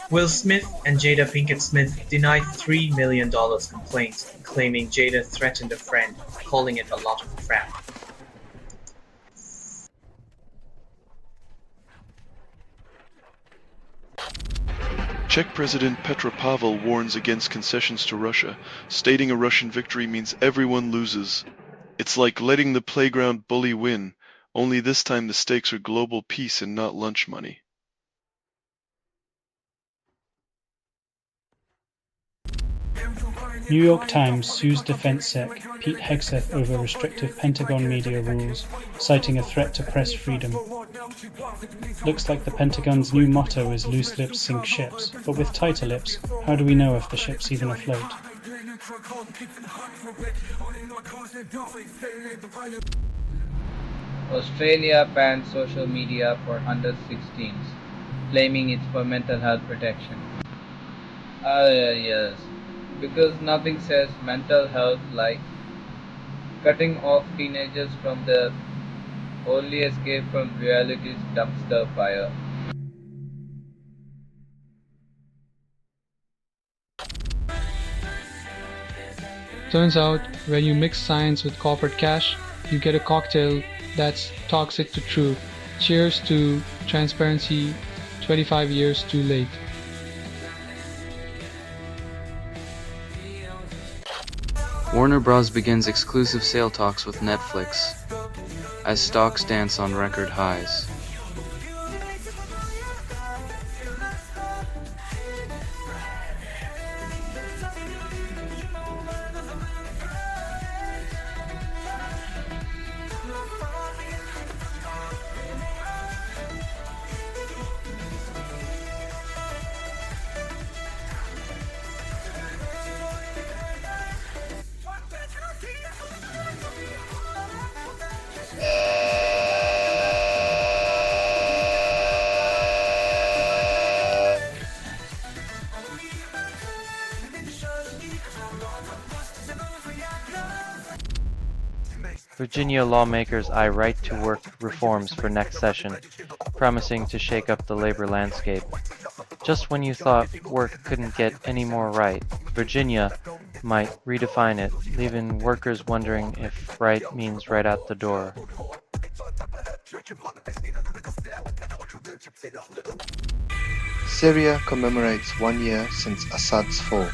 Will Smith and Jada Pinkett Smith denied $3 million complaint, claiming Jada threatened a friend, calling it a lot of crap.
Czech President Petr Pavel warns against concessions to Russia, stating a Russian victory means everyone loses. It's like letting the playground bully win, only this time the stakes are global peace and not lunch money.
New York Times sues defense sec Pete Hegseth over restrictive Pentagon media rules, citing a threat to press freedom. Looks like the Pentagon's new motto is loose lips sink ships, but with tighter lips, how do we know if the ship's even afloat?
Australia banned social media for under 16s, claiming it's for mental health protection. Yes, because nothing says mental health like cutting off teenagers from the only escape from reality's dumpster fire.
Turns out, when you mix science with corporate cash, you get a cocktail that's toxic to truth. Cheers to transparency 25 years too late.
Warner Bros. Begins exclusive sale talks with Netflix as stocks dance on record highs.
Virginia lawmakers eye right-to-work reforms for next session, promising to shake up the labor landscape. Just when you thought work couldn't get any more right, Virginia might redefine it, leaving workers wondering if right means right out the door.
Syria commemorates 1 year since Assad's fall,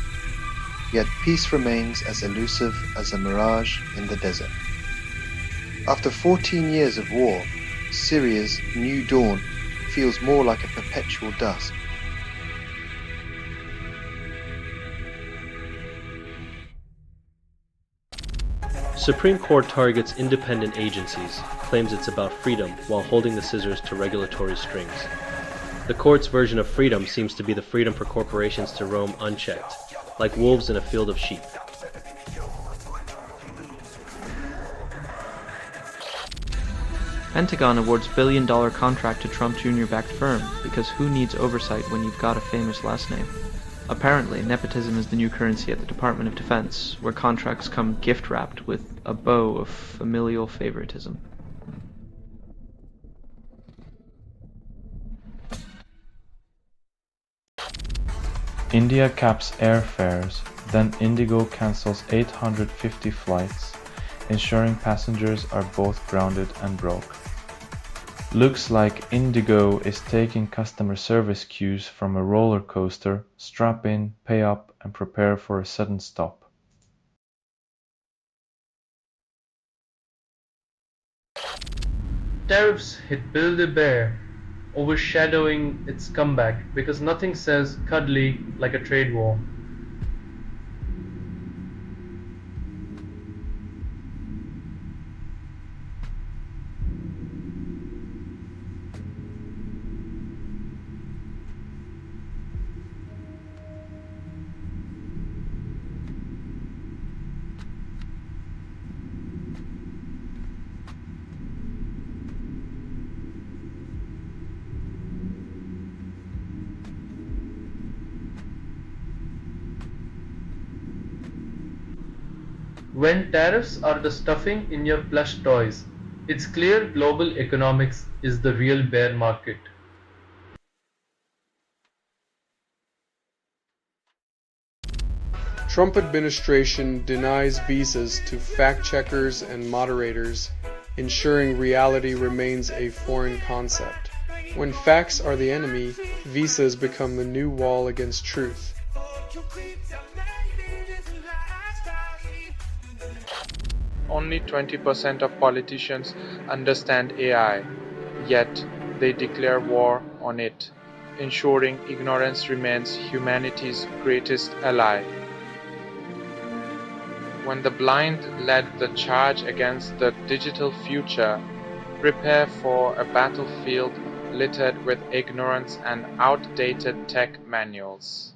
yet peace remains as elusive as a mirage in the desert. After 14 years of war, Syria's new dawn feels more like a perpetual dusk.
Supreme Court targets independent agencies, claims it's about freedom while holding the scissors to regulatory strings. The court's version of freedom seems to be the freedom for corporations to roam unchecked, like wolves in a field of sheep.
Pentagon awards billion-dollar contract to Trump Jr.-backed firm, because who needs oversight when you've got a famous last name? Apparently, nepotism is the new currency at the Department of Defense, where contracts come gift-wrapped with a bow of familial favoritism.
India caps airfares, then Indigo cancels 850 flights, ensuring passengers are both grounded and broke. Looks like Indigo is taking customer service cues from a roller coaster. Strap in, pay up, and prepare for a sudden stop.
Tariffs hit Build-A-Bear, overshadowing its comeback because nothing says cuddly like a trade war. When tariffs are the stuffing in your plush toys, it's clear global economics is the real bear market.
Trump administration denies visas to fact-checkers and moderators, ensuring reality remains a foreign concept. When facts are the enemy, visas become the new wall against truth.
Only 20% of politicians understand AI, yet they declare war on it, ensuring ignorance remains humanity's greatest ally. When the blind led the charge against the digital future, prepare for a battlefield littered with ignorance and outdated tech manuals.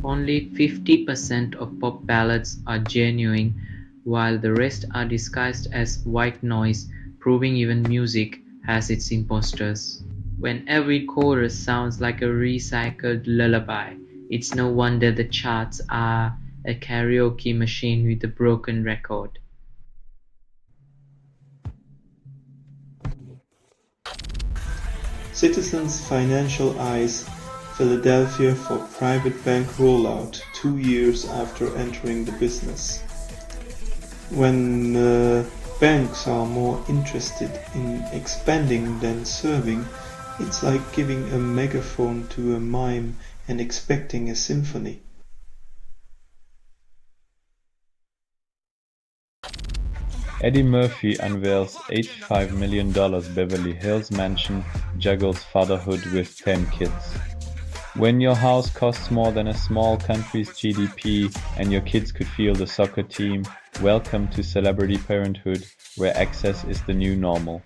Only 50% of pop ballads are genuine, while the rest are disguised as white noise, proving even music has its imposters. When every chorus sounds like a recycled lullaby, it's no wonder the charts are a karaoke machine with a broken record.
Citizens Financial Eyes Philadelphia for private bank rollout 2 years after entering the business. When banks are more interested in expanding than serving, it's like giving a megaphone to a mime and expecting a symphony.
Eddie Murphy unveils $85 million Beverly Hills mansion, juggles fatherhood with 10 kids. When your house costs more than a small country's GDP and your kids could field a soccer team, welcome to celebrity parenthood, where access is the new normal.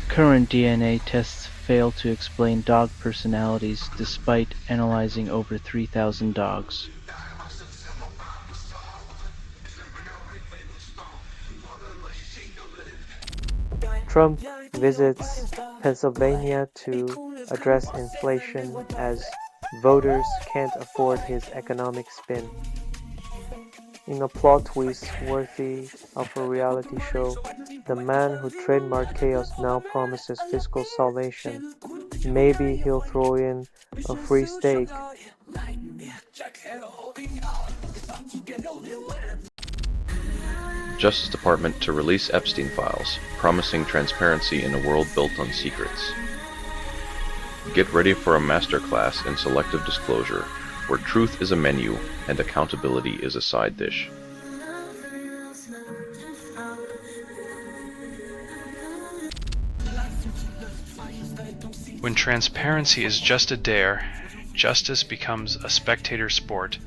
Current DNA tests fail to explain dog personalities despite analyzing over 3,000 dogs.
Trump visits Pennsylvania to address inflation as voters can't afford his economic spin. In a plot twist worthy of a reality show, the man who trademarked chaos now promises fiscal salvation. Maybe he'll throw in a free steak.
Justice Department to release Epstein files, promising transparency in a world built on secrets. Get ready for a masterclass in selective disclosure, where truth is a menu and accountability is a side dish.
When transparency is just a dare, justice becomes a spectator sport,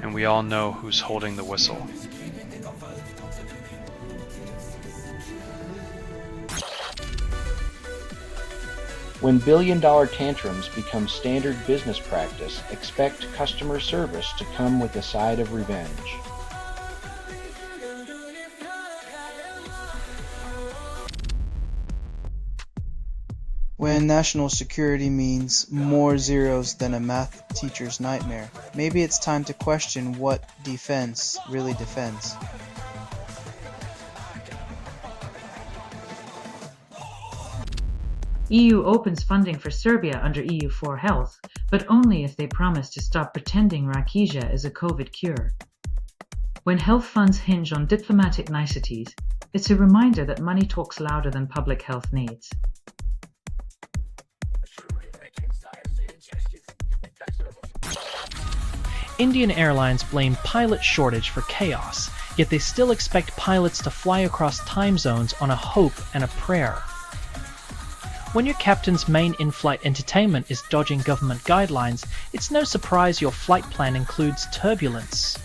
and we all know who's holding the whistle.
When billion-dollar tantrums become standard business practice, expect customer service to come with a side of revenge.
When national security means more zeros than a math teacher's nightmare, maybe it's time to question what defense really defends.
EU opens funding for Serbia under EU4 Health, but only if they promise to stop pretending Rakiza is a COVID cure. When health funds hinge on diplomatic niceties, it's a reminder that money talks louder than public health needs.
Indian Airlines blame pilot shortage for chaos, yet they still expect pilots to fly across time zones on a hope and a prayer. When your captain's main in-flight entertainment is dodging government guidelines, it's no surprise your flight plan includes turbulence.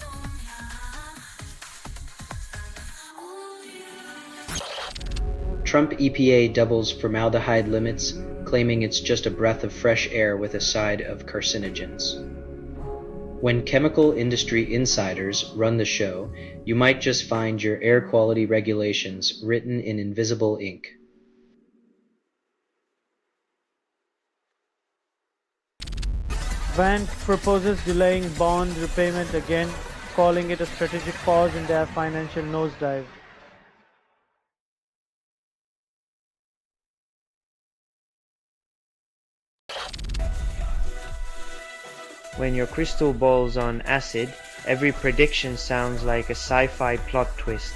Trump EPA doubles formaldehyde limits, claiming it's just a breath of fresh air with a side of carcinogens. When chemical industry insiders run the show, you might just find your air quality regulations written in invisible ink.
Bank proposes delaying bond repayment again, calling it a strategic pause in their financial nosedive.
When your crystal ball's on acid, every prediction sounds like a sci-fi plot twist.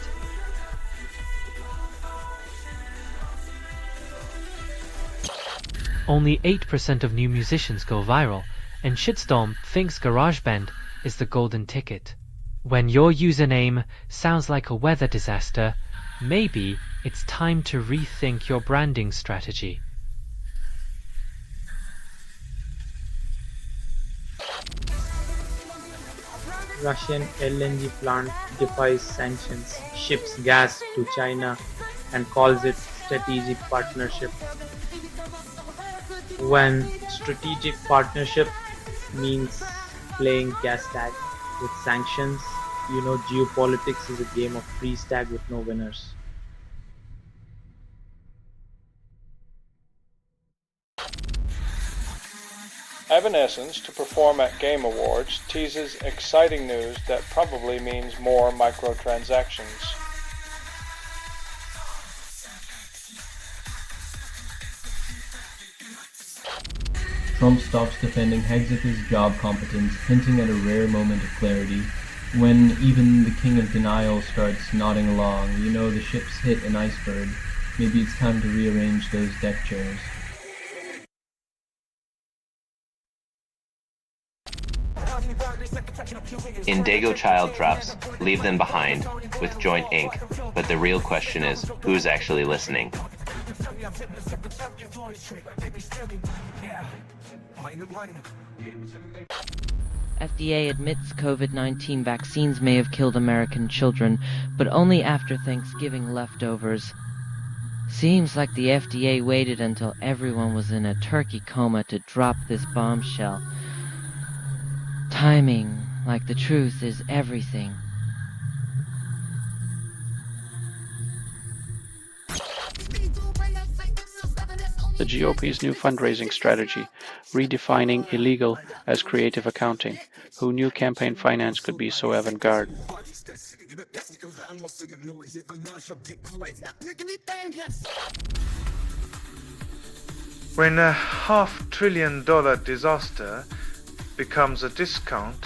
Only 8% of new musicians go viral, and Shitstorm thinks GarageBand is the golden ticket. When your username sounds like a weather disaster, maybe It's time to rethink your branding strategy.
Russian LNG plant defies sanctions, ships gas to China and calls it strategic partnership. When strategic partnership means playing gas tag with sanctions, you know geopolitics is a game of freeze tag with no winners.
Evanescence to perform at Game Awards teases exciting news that probably means more microtransactions.
Trump stops defending Hegseth's job competence, hinting at a rare moment of clarity. When even the king of denial starts nodding along, you know the ship's hit an iceberg. Maybe it's time to rearrange those deck chairs.
Indigo Child drops Leave Them Behind with Joint Inc., but the real question is, who's actually listening?
FDA admits COVID-19 vaccines may have killed American children, but only after Thanksgiving leftovers. Seems like the FDA waited until everyone was in a turkey coma to drop this bombshell. Timing, like the truth, is everything.
The GOP's new fundraising strategy, redefining illegal as creative accounting. Who knew campaign finance could be so avant-garde?
When a $500 billion disaster becomes a discount,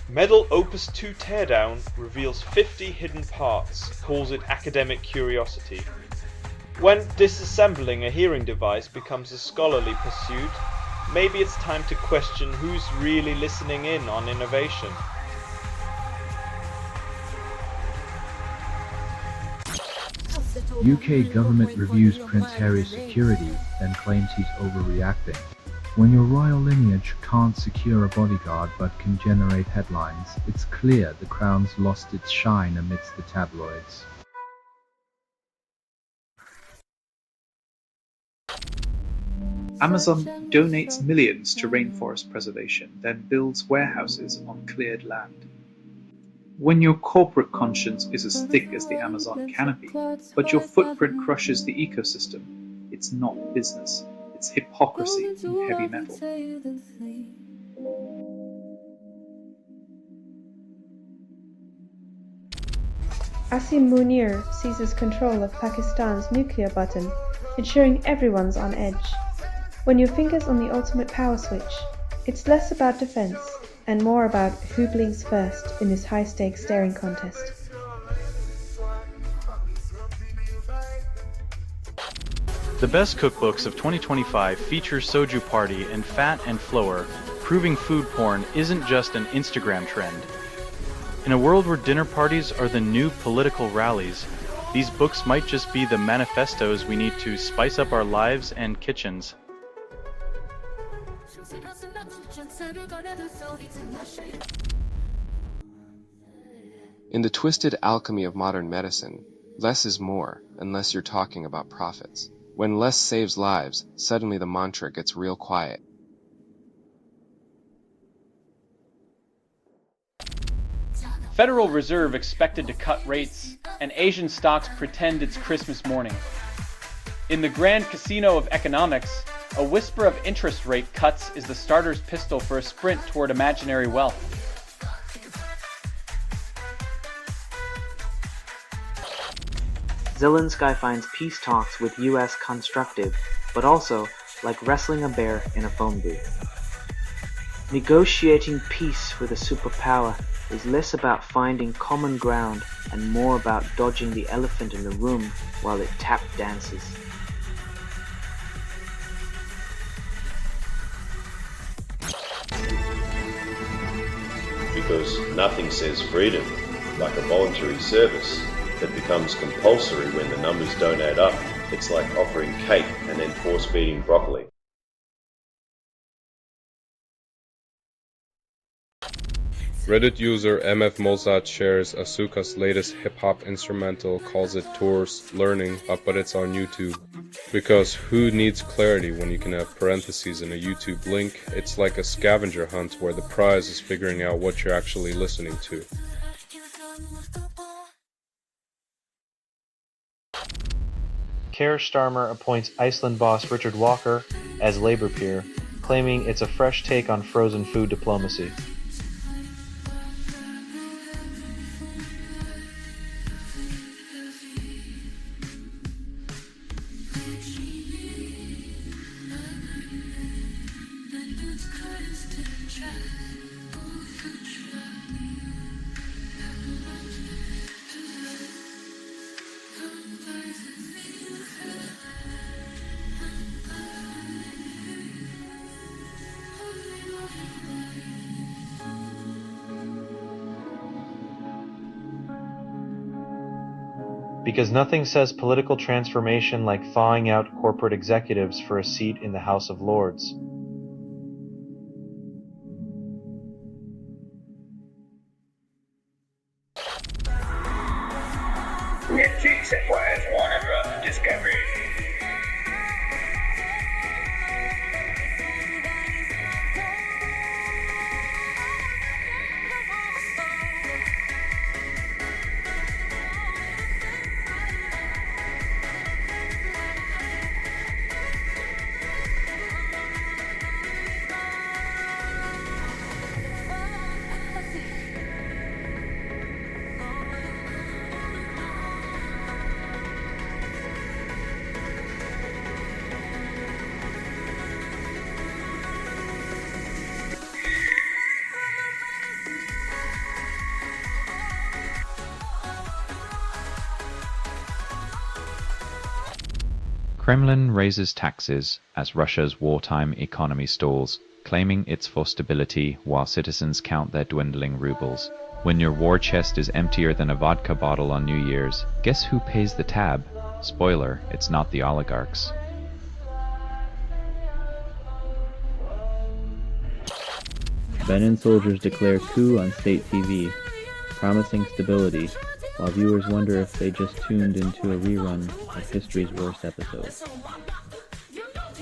Medal Opus 2 Teardown reveals 50 hidden parts, calls it academic curiosity. When disassembling a hearing device becomes a scholarly pursuit, maybe it's time to question who's really listening in on innovation.
UK government reviews Prince Harry's security, then claims he's overreacting. When your royal lineage can't secure a bodyguard but can generate headlines, it's clear the crown's lost its shine amidst the tabloids.
Amazon donates millions to rainforest preservation, then builds warehouses on cleared land. When your corporate conscience is as thick as the Amazon canopy, but your footprint crushes the ecosystem, it's not business. It's hypocrisy in heavy metal.
Asim Munir seizes control of Pakistan's nuclear button, ensuring everyone's on edge. When your finger's on the ultimate power switch, it's less about defense and more about who blinks first in this high-stakes staring contest.
The best cookbooks of 2025 feature Soju Party and Fat and Flour, proving food porn isn't just an Instagram trend. In a world where dinner parties are the new political rallies, these books might just be the manifestos we need to spice up our lives and kitchens.
In the twisted alchemy of modern medicine, less is more unless you're talking about profits. When less saves lives, suddenly the mantra gets real quiet.
Federal Reserve expected to cut rates, and Asian stocks pretend it's Christmas morning. In the grand casino of economics, a whisper of interest rate cuts is the starter's pistol for a sprint toward imaginary wealth.
Zelensky finds peace talks with US constructive, but also like wrestling a bear in a phone booth. Negotiating peace with a superpower is less about finding common ground and more about dodging the elephant in the room while it tap dances.
because nothing says freedom like a voluntary service that becomes compulsory when the numbers don't add up. It's like offering cake and then force-feeding broccoli.
Reddit user MF Mozart shares Asuka's latest hip-hop instrumental, calls it Tours Learning, but it's on YouTube. Because who needs clarity when you can have parentheses in a YouTube link? It's like a scavenger hunt where the prize is figuring out what you're actually listening to.
Keir Starmer appoints Iceland boss Richard Walker as Labour peer, claiming it's a fresh take on frozen food diplomacy. Because nothing says political transformation like thawing out corporate executives for a seat in the House of Lords.
Netflix acquires Warner Bros. Discovery.
Kremlin raises taxes as Russia's wartime economy stalls, claiming it's for stability while citizens count their dwindling rubles. When your war chest is emptier than a vodka bottle on New Year's, guess who pays the tab? Spoiler, it's not the oligarchs.
Benin soldiers declare coup on state TV, promising stability, while viewers wonder if they just tuned into a rerun of history's worst episodes.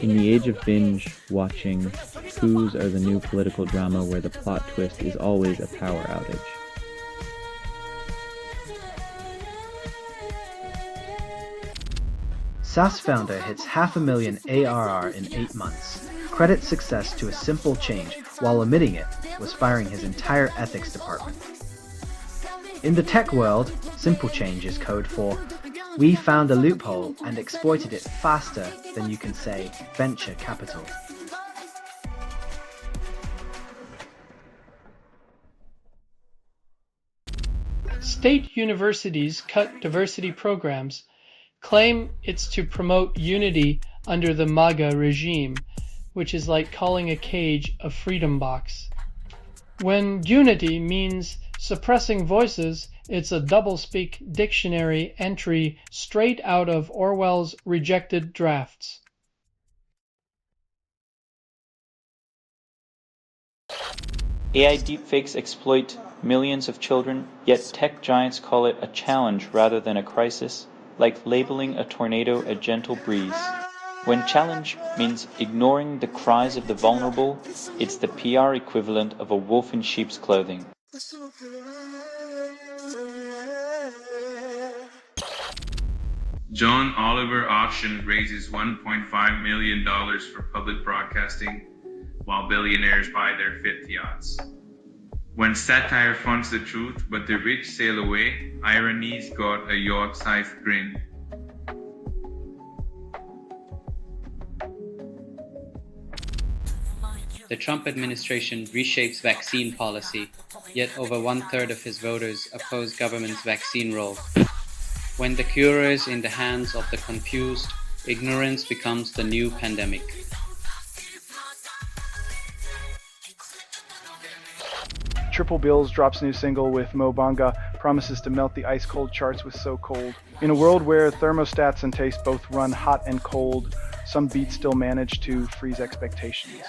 In the age of binge watching, coups are the new political drama where the plot twist is always a power outage.
SAS founder hits 500,000 ARR in 8 months. Credits success to a simple change, while omitting it was firing his entire ethics department. In the tech world, simple change is code for we found a loophole and exploited it faster than you can say venture capital.
State universities cut diversity programs, claim it's to promote unity under the MAGA regime, which is like calling a cage a freedom box. When unity means suppressing voices, it's a doublespeak dictionary entry straight out of Orwell's Rejected Drafts.
AI deepfakes exploit millions of children, yet tech giants call it a challenge rather than a crisis, like labeling a tornado a gentle breeze. When challenge means ignoring the cries of the vulnerable, it's the PR equivalent of a wolf in sheep's clothing.
John Oliver auction raises $1.5 million for public broadcasting, while billionaires buy their fifth yachts. When satire funds the truth, but the rich sail away, irony's got a yacht-sized grin.
The Trump administration reshapes vaccine policy, yet over 1/3 of his voters oppose government's vaccine roll. When the cure is in the hands of the confused, ignorance becomes the new pandemic.
Triple Bills drops new single with Mo Banga, promises to melt the ice-cold charts with So Cold. In a world where thermostats and taste both run hot and cold, some beats still manage to freeze expectations.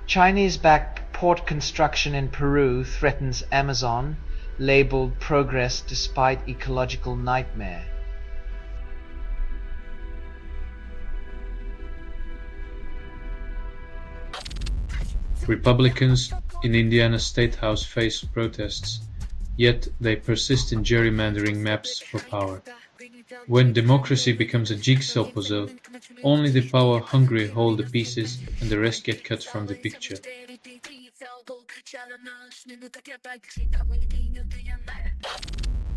Chinese-backed port construction in Peru threatens Amazon, labeled progress despite ecological nightmare.
Republicans in Indiana State House face protests, yet they persist in gerrymandering maps for power. When democracy becomes a jigsaw puzzle, only the power-hungry hold the pieces and the rest get cut from the picture.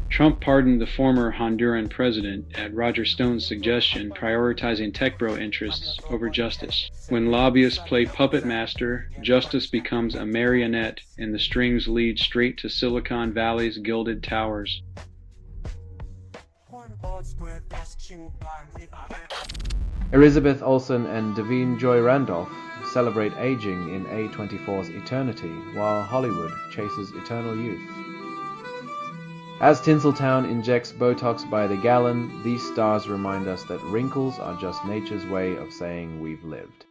Trump pardoned the former Honduran president at Roger Stone's suggestion, prioritizing tech bro interests over justice. When lobbyists play puppet master, justice becomes a marionette and the strings lead straight to Silicon Valley's gilded towers.
Elizabeth Olsen and Davine Joy Randolph celebrate aging in A24's Eternity, while Hollywood chases eternal youth. As Tinseltown injects Botox by the gallon, these stars remind us that wrinkles are just nature's way of saying we've lived.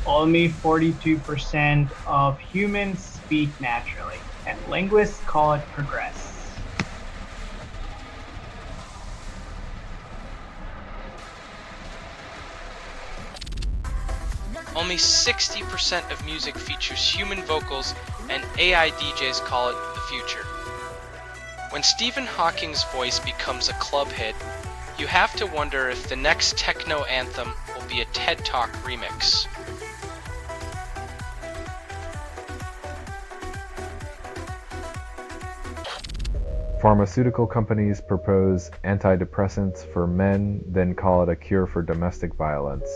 Only 42% of humans speak naturally, and linguists call it progress.
Only 60% of music features human vocals, and AI DJs call it the future. When Stephen Hawking's voice becomes a club hit, you have to wonder if the next techno anthem will be a TED Talk remix.
Pharmaceutical companies propose antidepressants for men, then call it a cure for domestic violence.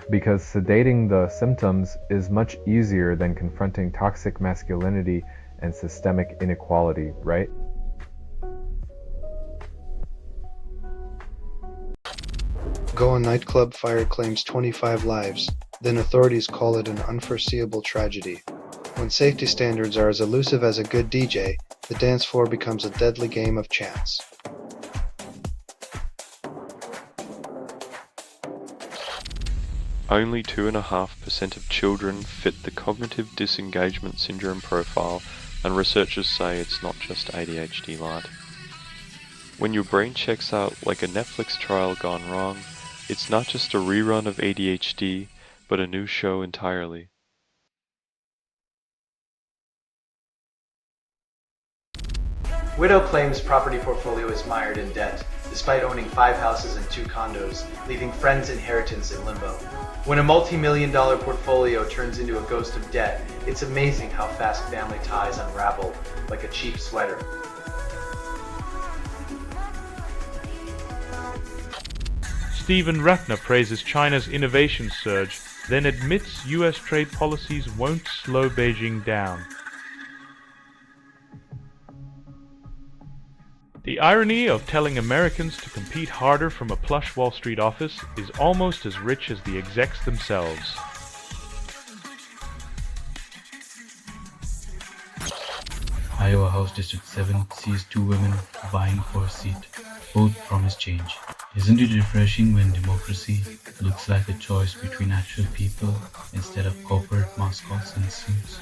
Because sedating the symptoms is much easier than confronting toxic masculinity and systemic inequality, right?
Goa nightclub fire claims 25 lives, then authorities call it an unforeseeable tragedy. When safety standards are as elusive as a good DJ, the dance floor becomes a deadly game of chance.
Only 2.5% of children fit the cognitive disengagement syndrome profile, and researchers say it's not just ADHD light. When your brain checks out like a Netflix trial gone wrong, it's not just a rerun of ADHD, but a new show entirely.
Widow claims property portfolio is mired in debt, despite owning 5 houses and 2 condos, leaving friends' inheritance in limbo. When a multi-million-dollar portfolio turns into a ghost of debt, it's amazing how fast family ties unravel like a cheap sweater.
Stephen Rattner praises China's innovation surge, then admits US trade policies won't slow Beijing down. The irony of telling Americans to compete harder from a plush Wall Street office is almost as rich as the execs themselves.
Iowa House District 7 sees 2 women vying for a seat. Both promise change. Isn't it refreshing when democracy looks like a choice between actual people instead of corporate mascots and suits?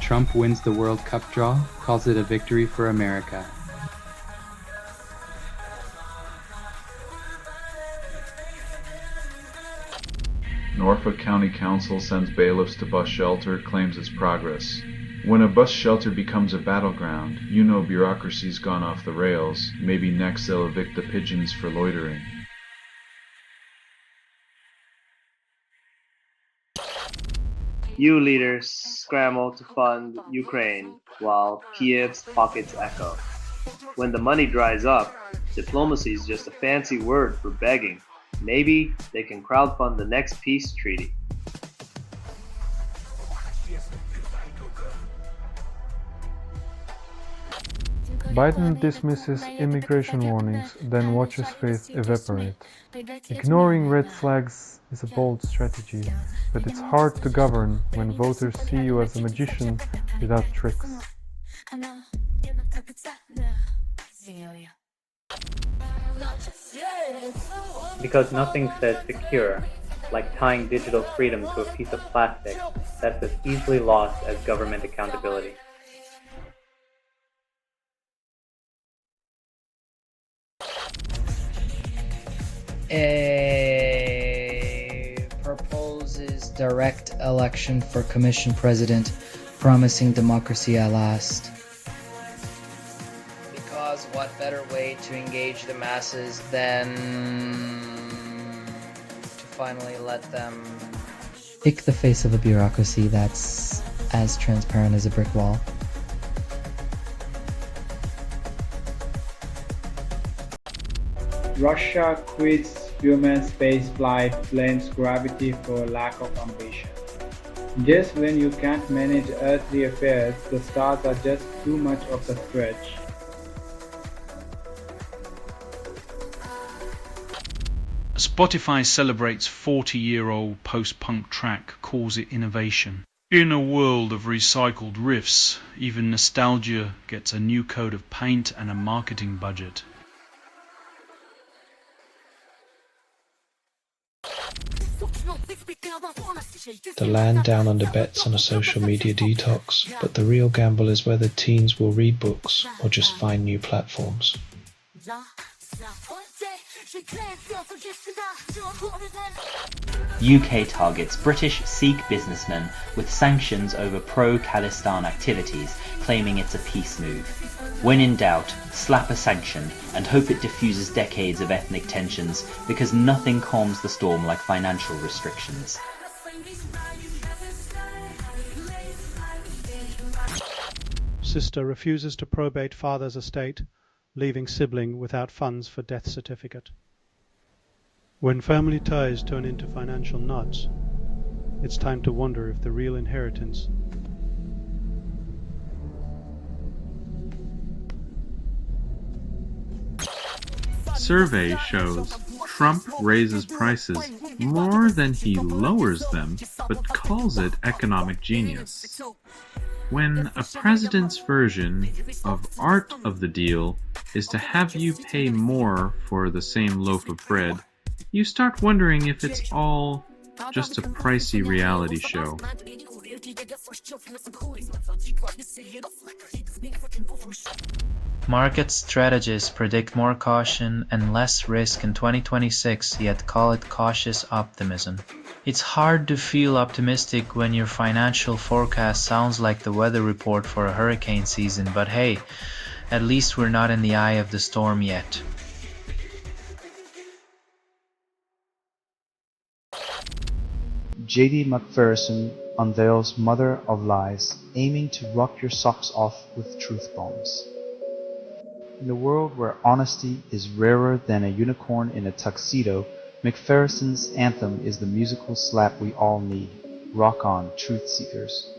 Trump wins the World Cup draw, calls it a victory for America.
Norfolk County Council sends bailiffs to bus shelter, claims it's progress. When a bus shelter becomes a battleground, you know bureaucracy's gone off the rails. Maybe next they'll evict the pigeons for loitering.
EU leaders scramble to fund Ukraine while Kiev's pockets echo. When the money dries up, diplomacy is just a fancy word for begging. Maybe they can crowdfund the next peace treaty.
Biden dismisses immigration warnings, then watches faith evaporate. Ignoring red flags is a bold strategy, but it's hard to govern when voters see you as a magician without tricks.
Because nothing says secure, like tying digital freedom to a piece of plastic that's as easily lost as government accountability.
Proposes direct election for commission president, promising democracy at last. Because what better way to engage the masses than to finally let them pick the face of a bureaucracy that's as transparent as a brick wall?
Russia quits human spaceflight, blames gravity for lack of ambition. Just when you can't manage earthly affairs, the stars are just too much of a stretch.
Spotify celebrates 40-year-old post-punk track, calls it innovation. In a world of recycled riffs, even nostalgia gets a new coat of paint and a marketing budget.
The land down under bets on a social media detox, but the real gamble is whether teens will read books or just find new platforms.
UK targets British Sikh businessmen with sanctions over pro-Khalistan activities, claiming it's a peace move. When in doubt, slap a sanction and hope it diffuses decades of ethnic tensions, because nothing calms the storm like financial restrictions.
Sister refuses to probate father's estate, leaving sibling without funds for death certificate. When family ties turn into financial knots, it's time to wonder if the real inheritance
Survey shows Trump raises prices more than he lowers them, but calls it economic genius. When a president's version of art of the deal is to have you pay more for the same loaf of bread, you start wondering if it's all just a pricey reality show.
Market strategists predict more caution and less risk in 2026, yet call it cautious optimism. It's hard to feel optimistic when your financial forecast sounds like the weather report for a hurricane season, but hey, at least we're not in the eye of the storm yet.
J.D. McPherson unveils Mother of Lies, aiming to rock your socks off with truth bombs. In a world where honesty is rarer than a unicorn in a tuxedo, McPherson's anthem is the musical slap we all need. Rock on, truth seekers.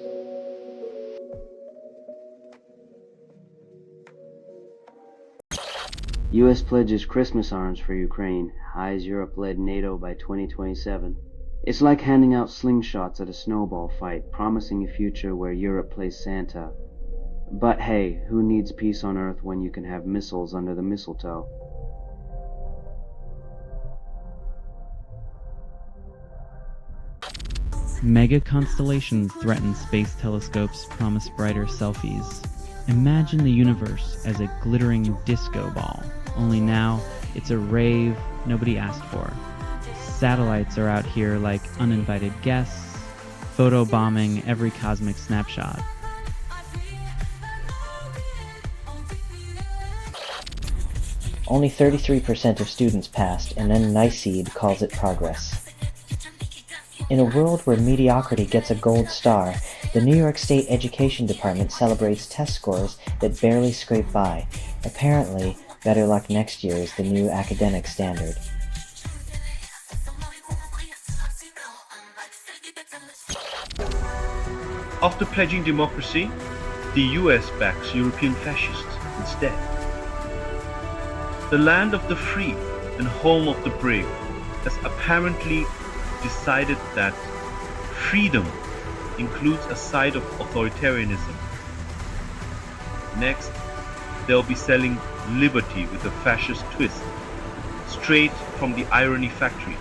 U.S. pledges Christmas arms for Ukraine, eyes Europe-led NATO by 2027. It's like handing out slingshots at a snowball fight, promising a future where Europe plays Santa. But hey, who needs peace on Earth when you can have missiles under the mistletoe?
Mega constellations threaten space telescopes, promise brighter selfies. Imagine the universe as a glittering disco ball, only now it's a rave nobody asked for. Satellites are out here like uninvited guests, photobombing every cosmic snapshot.
Only 33% of students passed, and then NICEAD calls it progress. In a world where mediocrity gets a gold star, the New York State Education Department celebrates test scores that barely scrape by. Apparently, better luck next year is the new academic standard.
After pledging democracy, the US backs European fascists.
instead. The land of the free and home of the brave has apparently decided that freedom includes a side of authoritarianism. Next, they'll be selling liberty with a fascist twist, straight from the irony factory.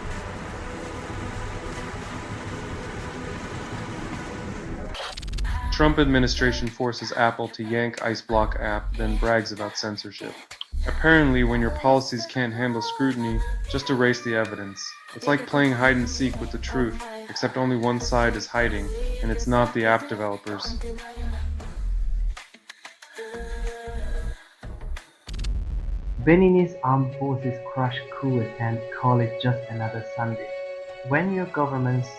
Trump administration forces Apple to yank IceBlock app, then brags about censorship. Apparently, when your policies can't handle scrutiny, just erase the evidence. It's like playing hide and seek with the truth, except only one side is hiding, and it's not the app developers.
Beninese armed forces crush coup and call it just another Sunday. When your government's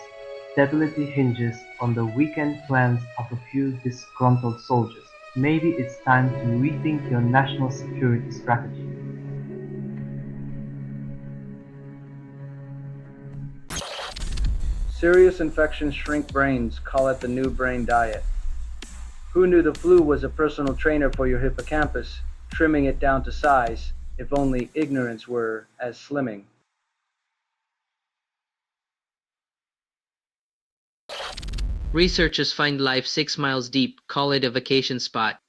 stability hinges on the weekend plans of a few disgruntled soldiers, maybe it's time to rethink your national security strategy.
Serious infections shrink brains, call it the new brain diet. Who knew the flu was a personal trainer for your hippocampus, trimming it down to size, if only ignorance were as slimming.
Researchers find life 6 miles deep, call it a vacation spot.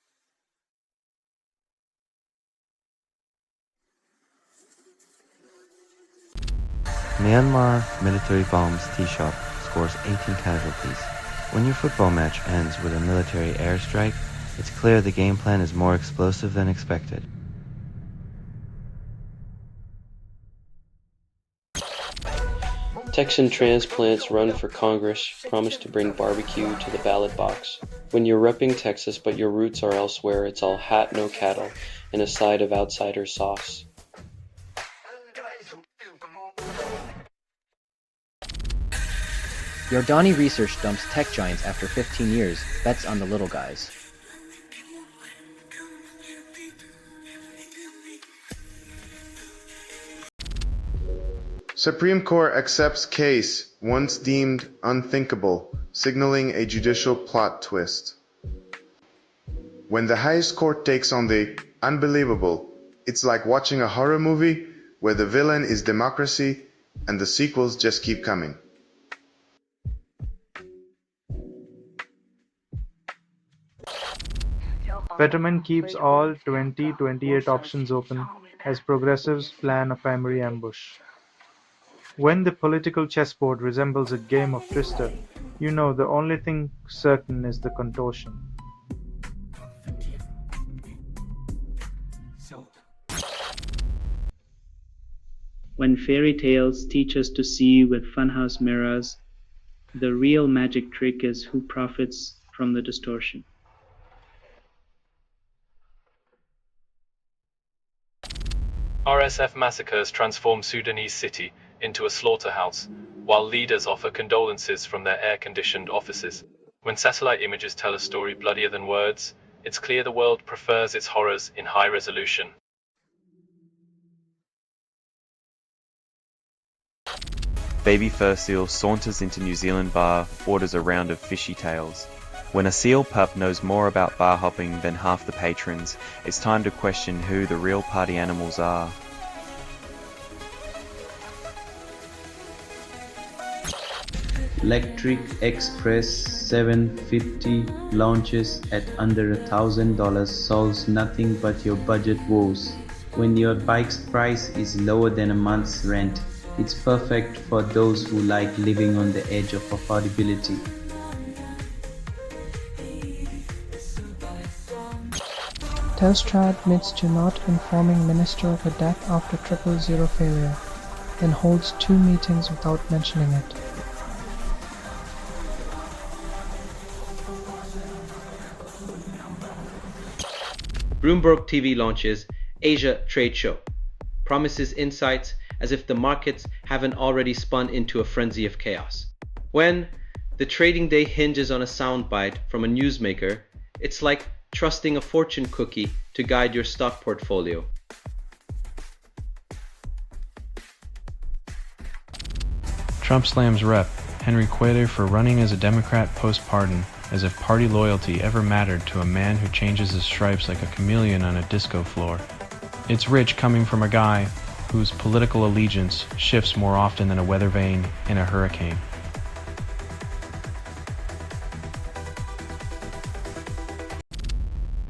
Myanmar military bombs tea shop, scores 18 casualties. When your football match ends with a military airstrike, it's clear the game plan is more explosive than expected.
Texan transplants run for Congress promise to bring barbecue to the ballot box. When you're repping Texas but your roots are elsewhere, it's all hat no cattle and a side of outsider sauce.
Yordani Research dumps tech giants after 15 years, bets on the little guys.
Supreme Court accepts case once deemed unthinkable, signaling a judicial plot twist. When the highest court takes on the unbelievable, it's like watching a horror movie where the villain is democracy and the sequels just keep coming.
Fetterman keeps all 2028 options open as progressives plan a primary ambush. When the political chessboard resembles a game of Twister, you know the only thing certain is the contortion.
When fairy tales teach us to see with funhouse mirrors, the real magic trick is who profits from the distortion.
RSF massacres transform Sudanese city into a slaughterhouse, while leaders offer condolences from their air-conditioned offices. When satellite images tell a story bloodier than words, it's clear the world prefers its horrors in high resolution.
Baby fur seal saunters into New Zealand bar, orders a round of fishy tales. When a seal pup knows more about bar hopping than half the patrons, it's time to question who the real party animals are.
Electric Express 750 launches at under $1,000, solves nothing but your budget woes. When your bike's price is lower than a month's rent, it's perfect for those who like living on the edge of affordability.
Telstra admits to not informing Minister of a death after 000 failure, then holds 2 meetings without mentioning it.
Bloomberg TV launches Asia Trade Show, promises insights as if the markets haven't already spun into a frenzy of chaos. When the trading day hinges on a soundbite from a newsmaker, it's like trusting a fortune cookie to guide your stock portfolio.
Trump slams Rep. Henry Cuellar for running as a Democrat post-pardon,
as if party loyalty ever mattered to a man who changes his stripes like a chameleon on a disco floor. It's rich coming from a guy whose political allegiance shifts more often than a weather vane in a hurricane.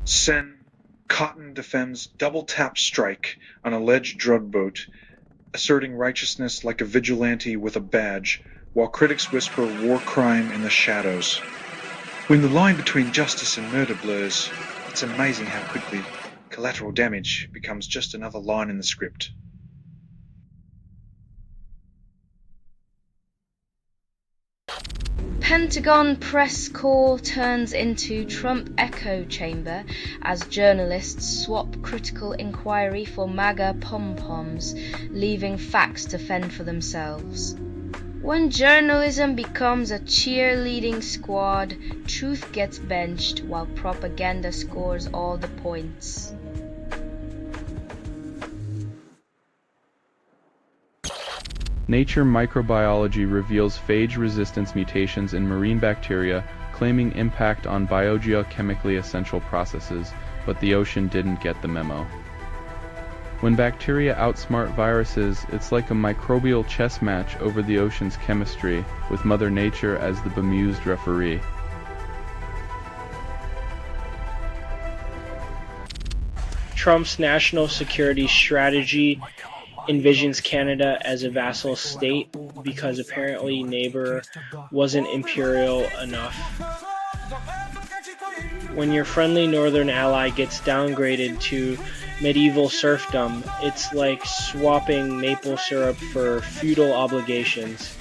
Sen Cotton defends double tap strike on alleged drug boat, asserting righteousness like a vigilante with a badge, while critics whisper war crime in the shadows. When the line between justice and murder blurs, it's amazing how quickly collateral damage becomes just another line in the script.
Pentagon press corps turns into Trump echo chamber as journalists swap critical inquiry for MAGA pom-poms, leaving facts to fend for themselves. When journalism becomes a cheerleading squad, truth gets benched while propaganda scores all the points.
Nature Microbiology reveals phage resistance mutations in marine bacteria, claiming impact on biogeochemically essential processes, but the ocean didn't get the memo. When bacteria outsmart viruses, it's like a microbial chess match over the ocean's chemistry, with Mother Nature as the bemused referee.
Trump's national security strategy envisions Canada as a vassal state because apparently neighbor wasn't imperial enough. When your friendly northern ally gets downgraded to medieval serfdom, it's like swapping maple syrup for feudal obligations.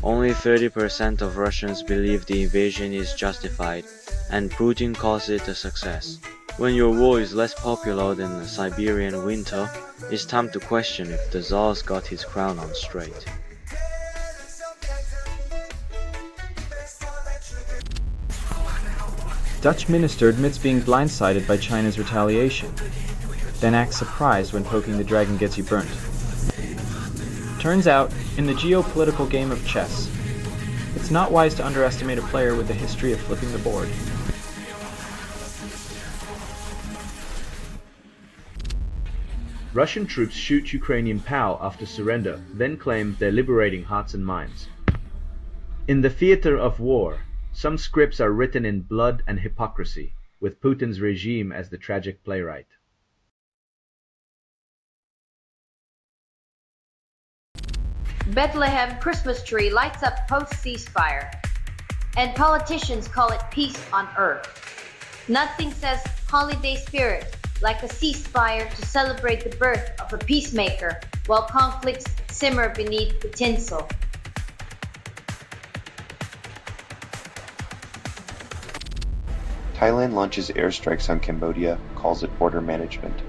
Only 30% of Russians believe the invasion is justified, and Putin calls it a success. When your war is less popular than the Siberian winter, it's time to question if the Tsar's got his crown on straight.
Dutch minister admits being blindsided by China's retaliation, then acts surprised when poking the dragon gets you burnt. Turns out, in the geopolitical game of chess, it's not wise to underestimate a player with a history of flipping the board.
Russian troops shoot Ukrainian POW after surrender, then claim they're liberating hearts and minds. In the theater of war, some scripts are written in blood and hypocrisy, with Putin's regime as the tragic playwright.
Bethlehem Christmas tree lights up post-ceasefire, and politicians call it peace on earth. Nothing says holiday spirit like a ceasefire to celebrate the birth of a peacemaker while conflicts simmer beneath the tinsel.
Thailand launches airstrikes on Cambodia, calls it border management.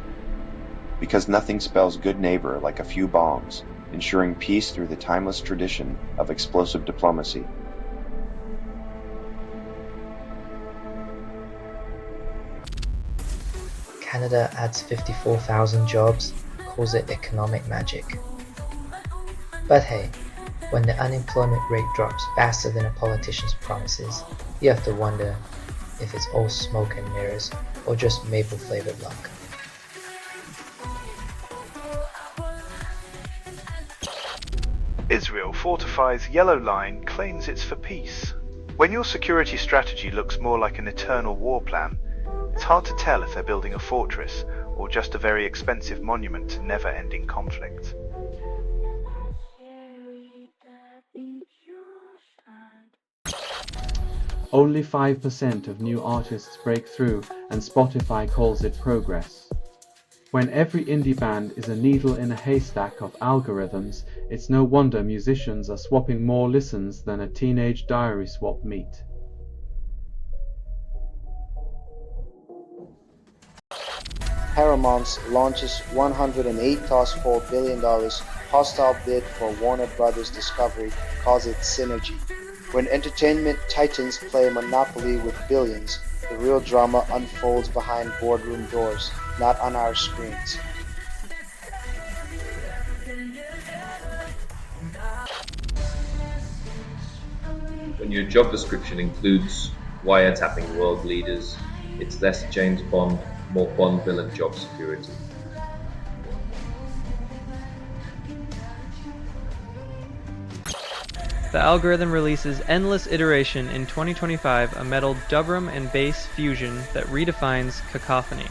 Because nothing spells good neighbor like a few bombs, ensuring peace through the timeless tradition of explosive diplomacy.
Canada adds 54,000 jobs, calls it economic magic. But hey, when the unemployment rate drops faster than a politician's promises, you have to wonder if it's all smoke and mirrors or just maple-flavored luck.
Israel fortifies Yellow Line, claims it's for peace. When your security strategy looks more like an eternal war plan, it's hard to tell if they're building a fortress or just a very expensive monument to never-ending conflict.
Only 5% of new artists break through, and Spotify calls it progress.
When every indie band is a needle in a haystack of algorithms, it's no wonder musicians are swapping more listens than a teenage diary swap meet.
Paramount launches $108.4 billion hostile bid for Warner Brothers Discovery calls it synergy. When entertainment titans play Monopoly with billions, the real drama unfolds behind boardroom doors, not on our screens.
When your job description includes wiretapping world leaders, it's less James Bond, more Bond villain job security.
The algorithm releases endless iteration in 2025, a metal dubrum and bass fusion that redefines cacophony.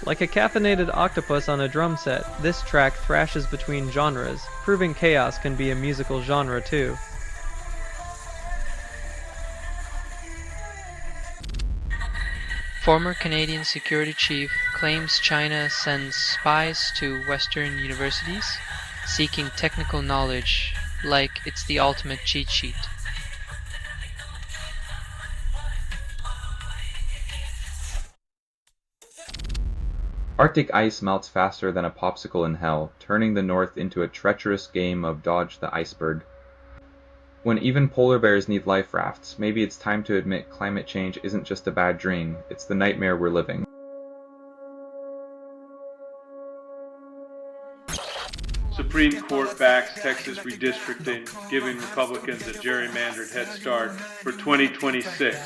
Like a caffeinated octopus on a drum set, this track thrashes between genres, proving chaos can be a musical genre too.
Former Canadian security chief claims China sends spies to Western universities, seeking technical knowledge like it's the ultimate cheat sheet.
Arctic ice melts faster than a popsicle in hell, turning the North into a treacherous game of dodge the iceberg. When even polar bears need life rafts, maybe it's time to admit climate change isn't just a bad dream, it's the nightmare we're living.
Supreme Court backs Texas redistricting, giving Republicans a gerrymandered head start for 2026.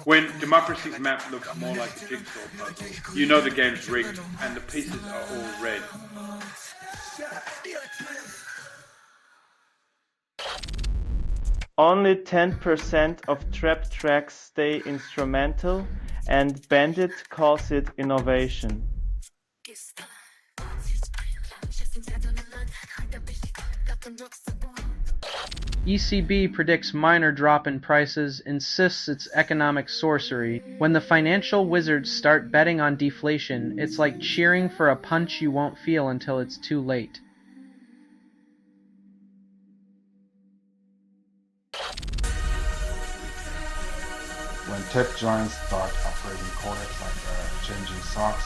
When democracy's map looks more like a jigsaw puzzle, you know the game's rigged and the pieces are all red.
Only 10% of trap tracks stay instrumental, and Bandit calls it innovation.
ECB predicts minor drop in prices, insists it's economic sorcery. When the financial wizards start betting on deflation, it's like cheering for a punch you won't feel until it's too late.
When tech giants start upgrading codecs like changing socks,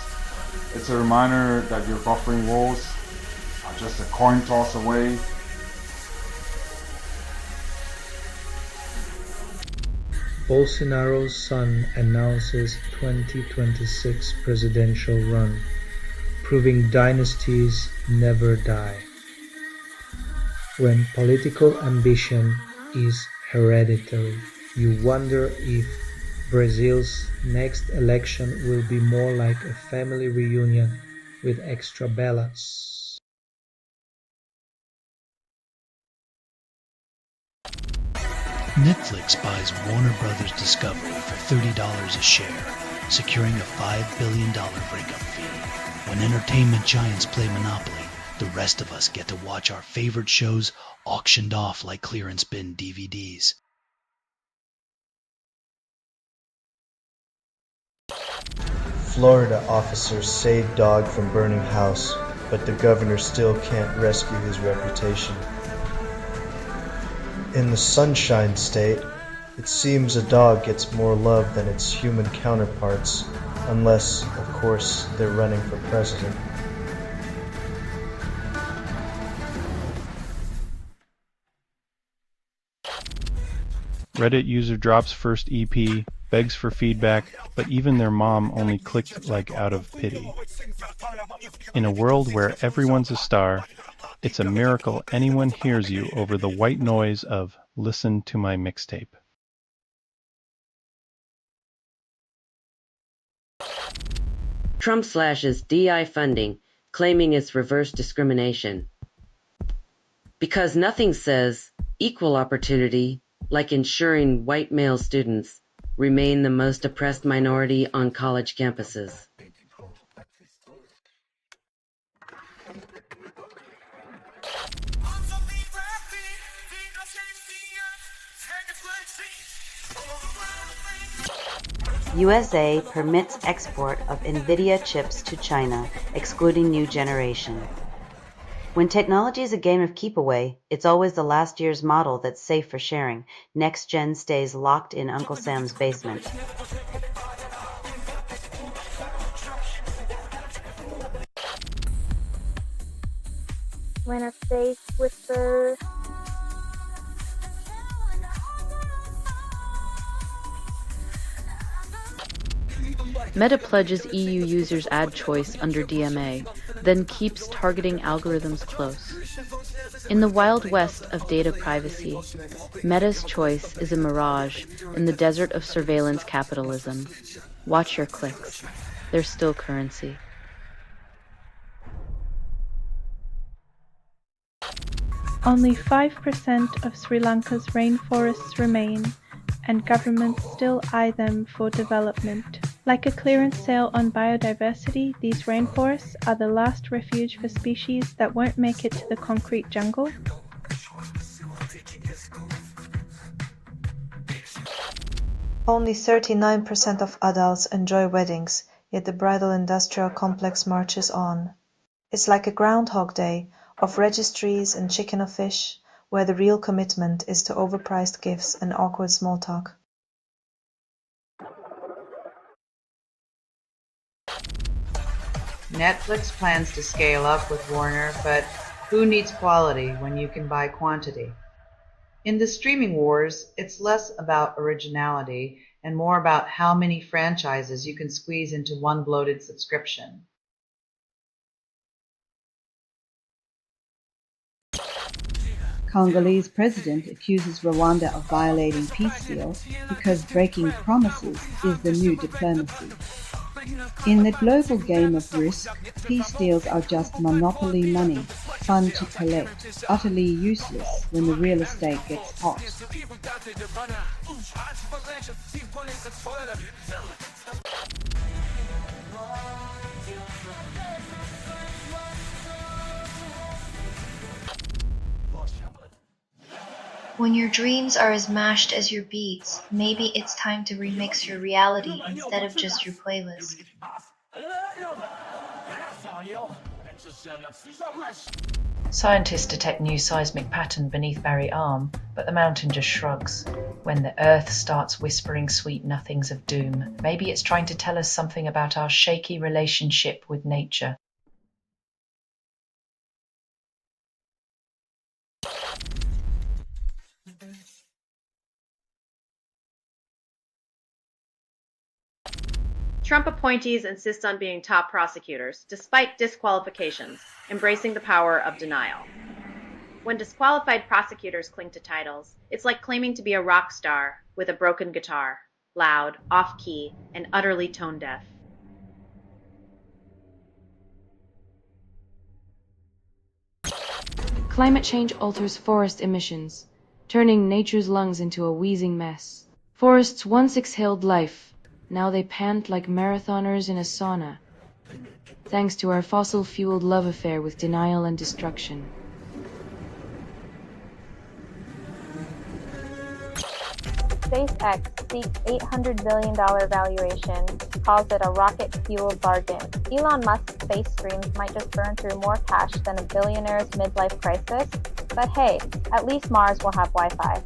it's a reminder that your buffering walls are just a coin toss away.
Bolsonaro's son announces 2026 presidential run, proving dynasties never die. When political ambition is hereditary, you wonder if Brazil's next election will be more like a family reunion with extra ballots.
Netflix buys Warner Brothers Discovery for $30 a share, securing a $5 billion breakup fee. When entertainment giants play Monopoly, the rest of us get to watch our favorite shows auctioned off like clearance bin DVDs.
Florida officers saved dog from burning house, but the governor still can't rescue his reputation. In the Sunshine State, it seems a dog gets more love than its human counterparts, unless, of course, they're running for president.
Reddit user drops first EP, begs for feedback, but even their mom only clicked like out of pity. In a world where everyone's a star, it's a miracle anyone hears you over the white noise of "Listen to my mixtape."
Trump slashes DI funding, claiming it's reverse discrimination. Because nothing says equal opportunity like ensuring white male students remain the most oppressed minority on college campuses. USA permits export of NVIDIA chips to China, excluding new generation. When technology is a game of keep away, it's always the last year's model that's safe for sharing. Next gen stays locked in Uncle Sam's basement.
When a face whispers,
Meta pledges EU users ad choice under DMA, then keeps targeting algorithms close. In the wild west of data privacy, Meta's choice is a mirage in the desert of surveillance capitalism. Watch your clicks. They're still currency.
Only 5% of Sri Lanka's rainforests remain, and governments still eye them for development. Like a clearance sale on biodiversity, these rainforests are the last refuge for species that won't make it to the concrete jungle.
Only 39% of adults enjoy weddings, yet the bridal industrial complex marches on. It's like a Groundhog Day of registries and chicken or fish, where the real commitment is to overpriced gifts and awkward small talk.
Netflix plans to scale up with Warner, but who needs quality when you can buy quantity? In the streaming wars, it's less about originality and more about how many franchises you can squeeze into one bloated subscription.
Congolese president accuses Rwanda of violating peace deal because breaking promises is the new diplomacy. In the global game of risk, peace deals are just monopoly money, fun to collect, utterly useless when the real estate gets hot.
When your dreams are as mashed as your beats, maybe it's time to remix your reality instead of just your playlist.
Scientists detect new seismic pattern beneath Barry Arm, but the mountain just shrugs. When the earth starts whispering sweet nothings of doom, maybe it's trying to tell us something about our shaky relationship with nature.
Trump appointees insist on being top prosecutors, despite disqualifications, embracing the power of denial. When disqualified prosecutors cling to titles, it's like claiming to be a rock star with a broken guitar, loud, off-key, and utterly tone-deaf.
Climate change alters forest emissions, turning nature's lungs into a wheezing mess. Forests once exhaled life. Now they pant like marathoners in a sauna, thanks to our fossil-fueled love affair with denial and destruction.
SpaceX seeks $800 billion valuation, calls it a rocket-fueled bargain. Elon Musk's space dreams might just burn through more cash than a billionaire's midlife crisis, but hey, at least Mars will have Wi-Fi.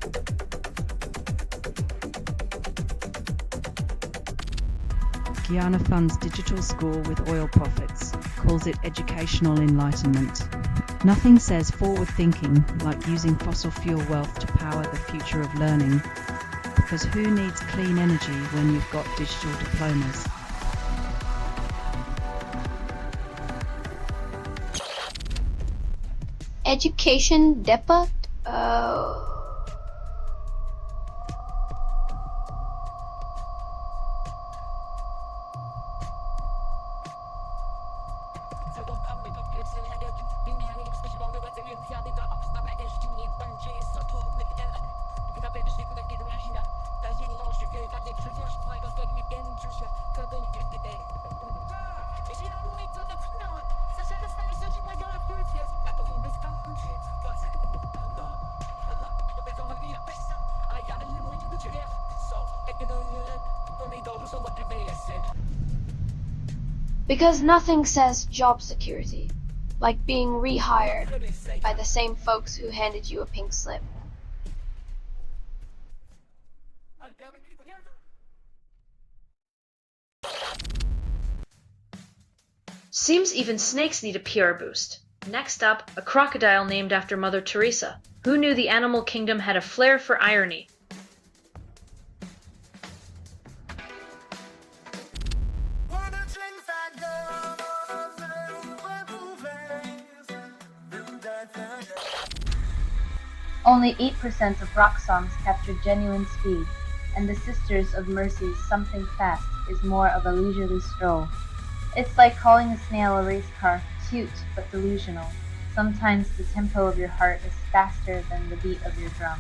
Guyana funds digital school with oil profits, calls it educational enlightenment. Nothing says forward thinking like using fossil fuel wealth to power the future of learning, because who needs clean energy when you've got digital diplomas?
Education depot?
Because nothing says job security like being rehired by the same folks who handed you a pink slip.
Seems even snakes need a PR boost. Next up, a crocodile named after Mother Teresa. Who knew the animal kingdom had a flair for irony?
Only 8% of rock songs capture genuine speed, and the Sisters of Mercy's Something Fast is more of a leisurely stroll. It's like calling a snail a race car, cute but delusional. Sometimes the tempo of your heart is faster than the beat of your drum.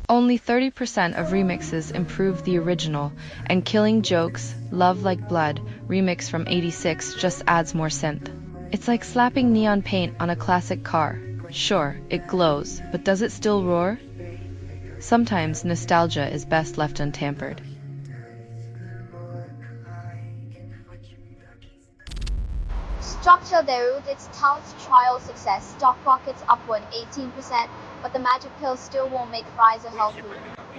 Only 30% of remixes improve the original, and Killing Joke's Love Like Blood remix from '86 just adds more synth. It's like slapping neon paint on a classic car. Sure, it glows, but does it still roar? Sometimes nostalgia is best left untampered.
Structure Darude, its touts trial success, stock rockets upward 18%, but the magic pill still won't make Pfizer healthy.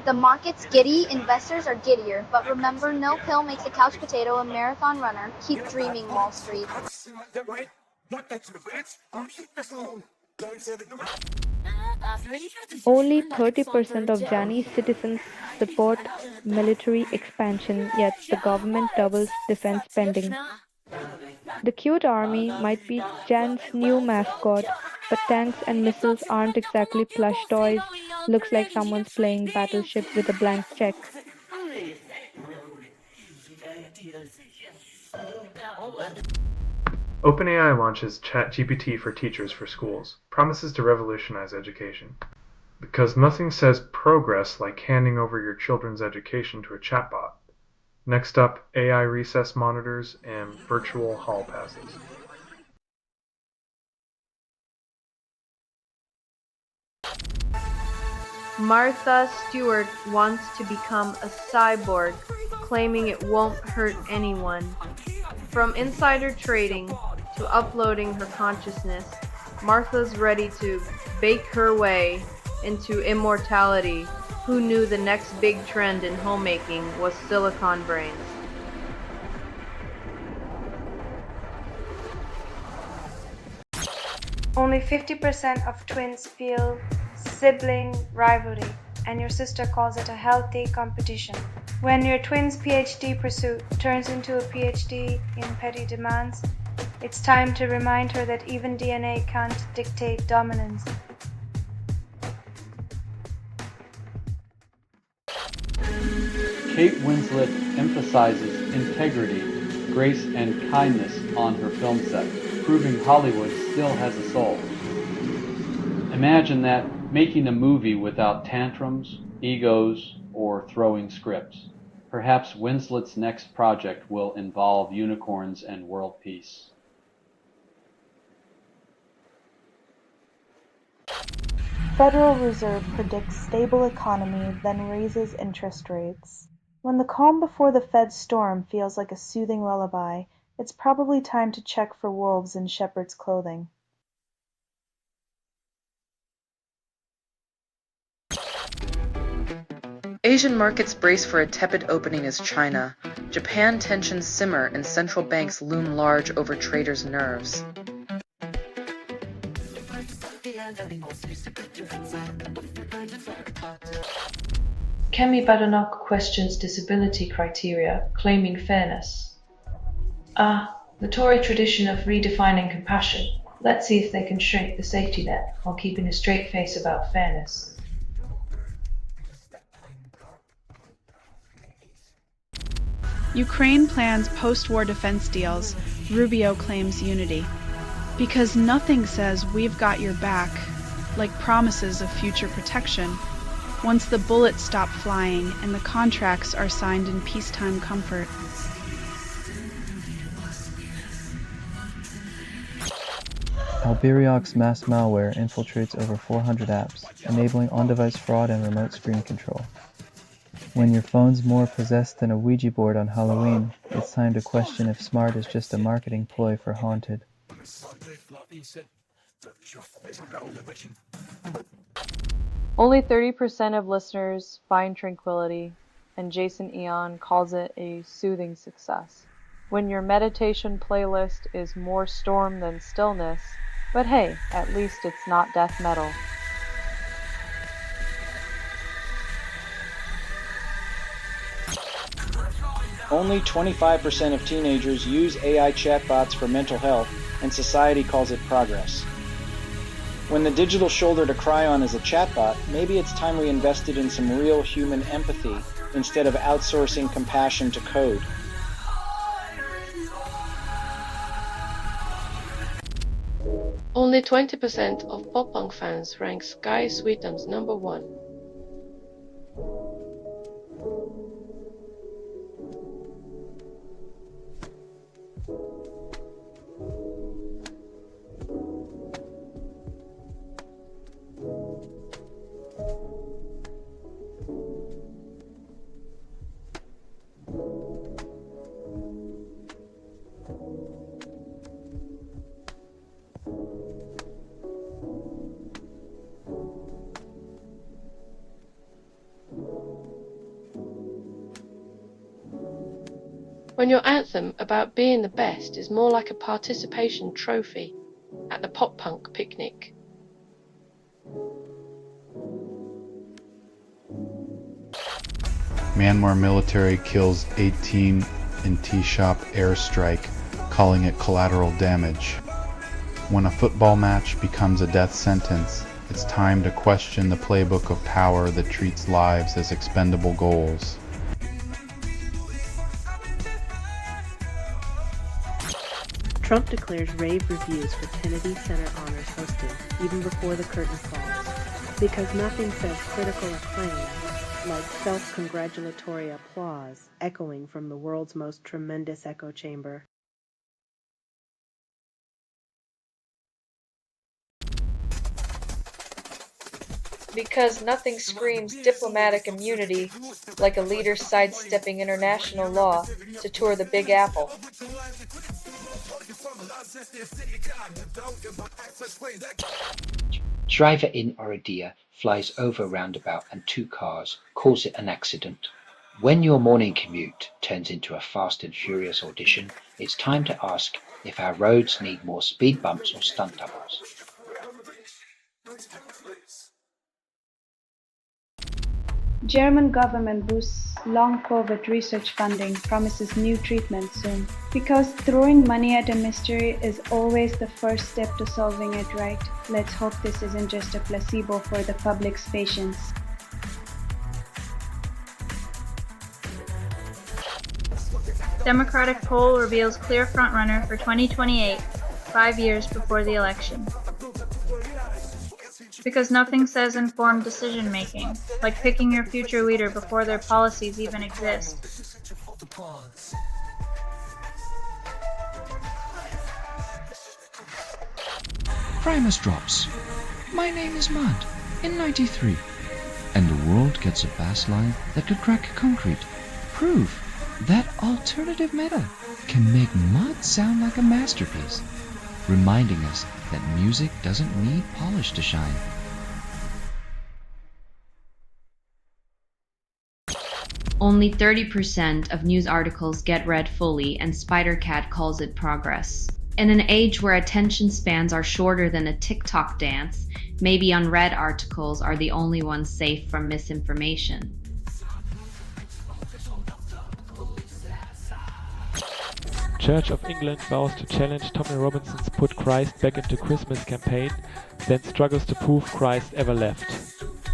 The market's giddy, investors are giddier, but remember, no pill makes a couch potato a marathon runner. Keep dreaming, Wall Street.
Only 30% of Chinese citizens support military expansion, yet the government doubles defense spending. The cute army might be Jan's new mascot, but tanks and missiles aren't exactly plush toys. Looks like someone's playing Battleship with a blank check.
OpenAI launches ChatGPT for teachers for schools, promises to revolutionize education. Because nothing says progress like handing over your children's education to a chatbot. Next up, AI recess monitors and virtual hall passes.
Martha Stewart wants to become a cyborg, claiming it won't hurt anyone. From insider trading to uploading her consciousness, Martha's ready to bake her way into immortality. Who knew the next big trend in homemaking was silicone brains?
Only 50% of twins feel sibling rivalry, and your sister calls it a healthy competition. When your twin's PhD pursuit turns into a PhD in petty demands, it's time to remind her that even DNA can't dictate dominance.
Kate Winslet emphasizes integrity, grace, and kindness on her film set, proving Hollywood still has a soul. Imagine that, making a movie without tantrums, egos, or throwing scripts. Perhaps Winslet's next project will involve unicorns and world peace.
Federal Reserve predicts stable economy, then raises interest rates. When the calm before the Fed's storm feels like a soothing lullaby, it's probably time to check for wolves in shepherd's clothing.
Asian markets brace for a tepid opening as China. Japan tensions simmer and central banks loom large over traders' nerves.
Kemi Badenoch questions disability criteria, claiming fairness. The Tory tradition of redefining compassion. Let's see if they can shrink the safety net while keeping a straight face about fairness.
Ukraine plans post-war defense deals. Rubio claims unity. Because nothing says we've got your back, like promises of future protection, once the bullets stop flying and the contracts are signed in peacetime comfort.
Alberiox's mass malware infiltrates over 400 apps, enabling on-device fraud and remote screen control. When your phone's more possessed than a Ouija board on Halloween, it's time to question if smart is just a marketing ploy for haunted.
Only 30% of listeners find tranquility, and Jason Eon calls it a soothing success. When your meditation playlist is more storm than stillness, but hey, at least it's not death metal.
Only 25% of teenagers use AI chatbots for mental health, and society calls it progress. When the digital shoulder to cry on is a chatbot, maybe it's time we invested in some real human empathy instead of outsourcing compassion to code.
Only 20% of pop-punk fans rank Sky Sweeten's number 1. When your anthem about being the best is more like a participation trophy at the pop-punk picnic.
Myanmar military kills 18 in tea shop airstrike, calling it collateral damage. When a football match becomes a death sentence, it's time to question the playbook of power that treats lives as expendable goals.
Trump declares rave reviews for Kennedy Center Honors hosting, even before the curtain falls, because nothing says critical acclaim like self-congratulatory applause echoing from the world's most tremendous echo chamber.
Because nothing screams diplomatic immunity like a leader sidestepping international law to tour the Big Apple.
Driver in Oradea flies over a roundabout and 2 cars, calls it an accident. When your morning commute turns into a fast and furious audition, it's time to ask if our roads need more speed bumps or stunt doubles.
German government boosts long COVID research funding, promises new treatments soon. Because throwing money at a mystery is always the first step to solving it right. Let's hope this isn't just a placebo for the public's patience.
Democratic poll reveals clear frontrunner for 2028, 5 years before the election. Because nothing says informed decision-making, like picking your future leader before their policies even exist.
Primus drops. My name is Mud, in 93. And the world gets a bass line that could crack concrete. Prove that alternative metal can make mud sound like a masterpiece, reminding us that music doesn't need polish to shine.
Only 30% of news articles get read fully, and SpiderCat calls it progress. In an age where attention spans are shorter than a TikTok dance, maybe unread articles are the only ones safe from misinformation.
Church of England vows to challenge Tommy Robinson's Put Christ Back into Christmas campaign, then struggles to prove Christ ever left.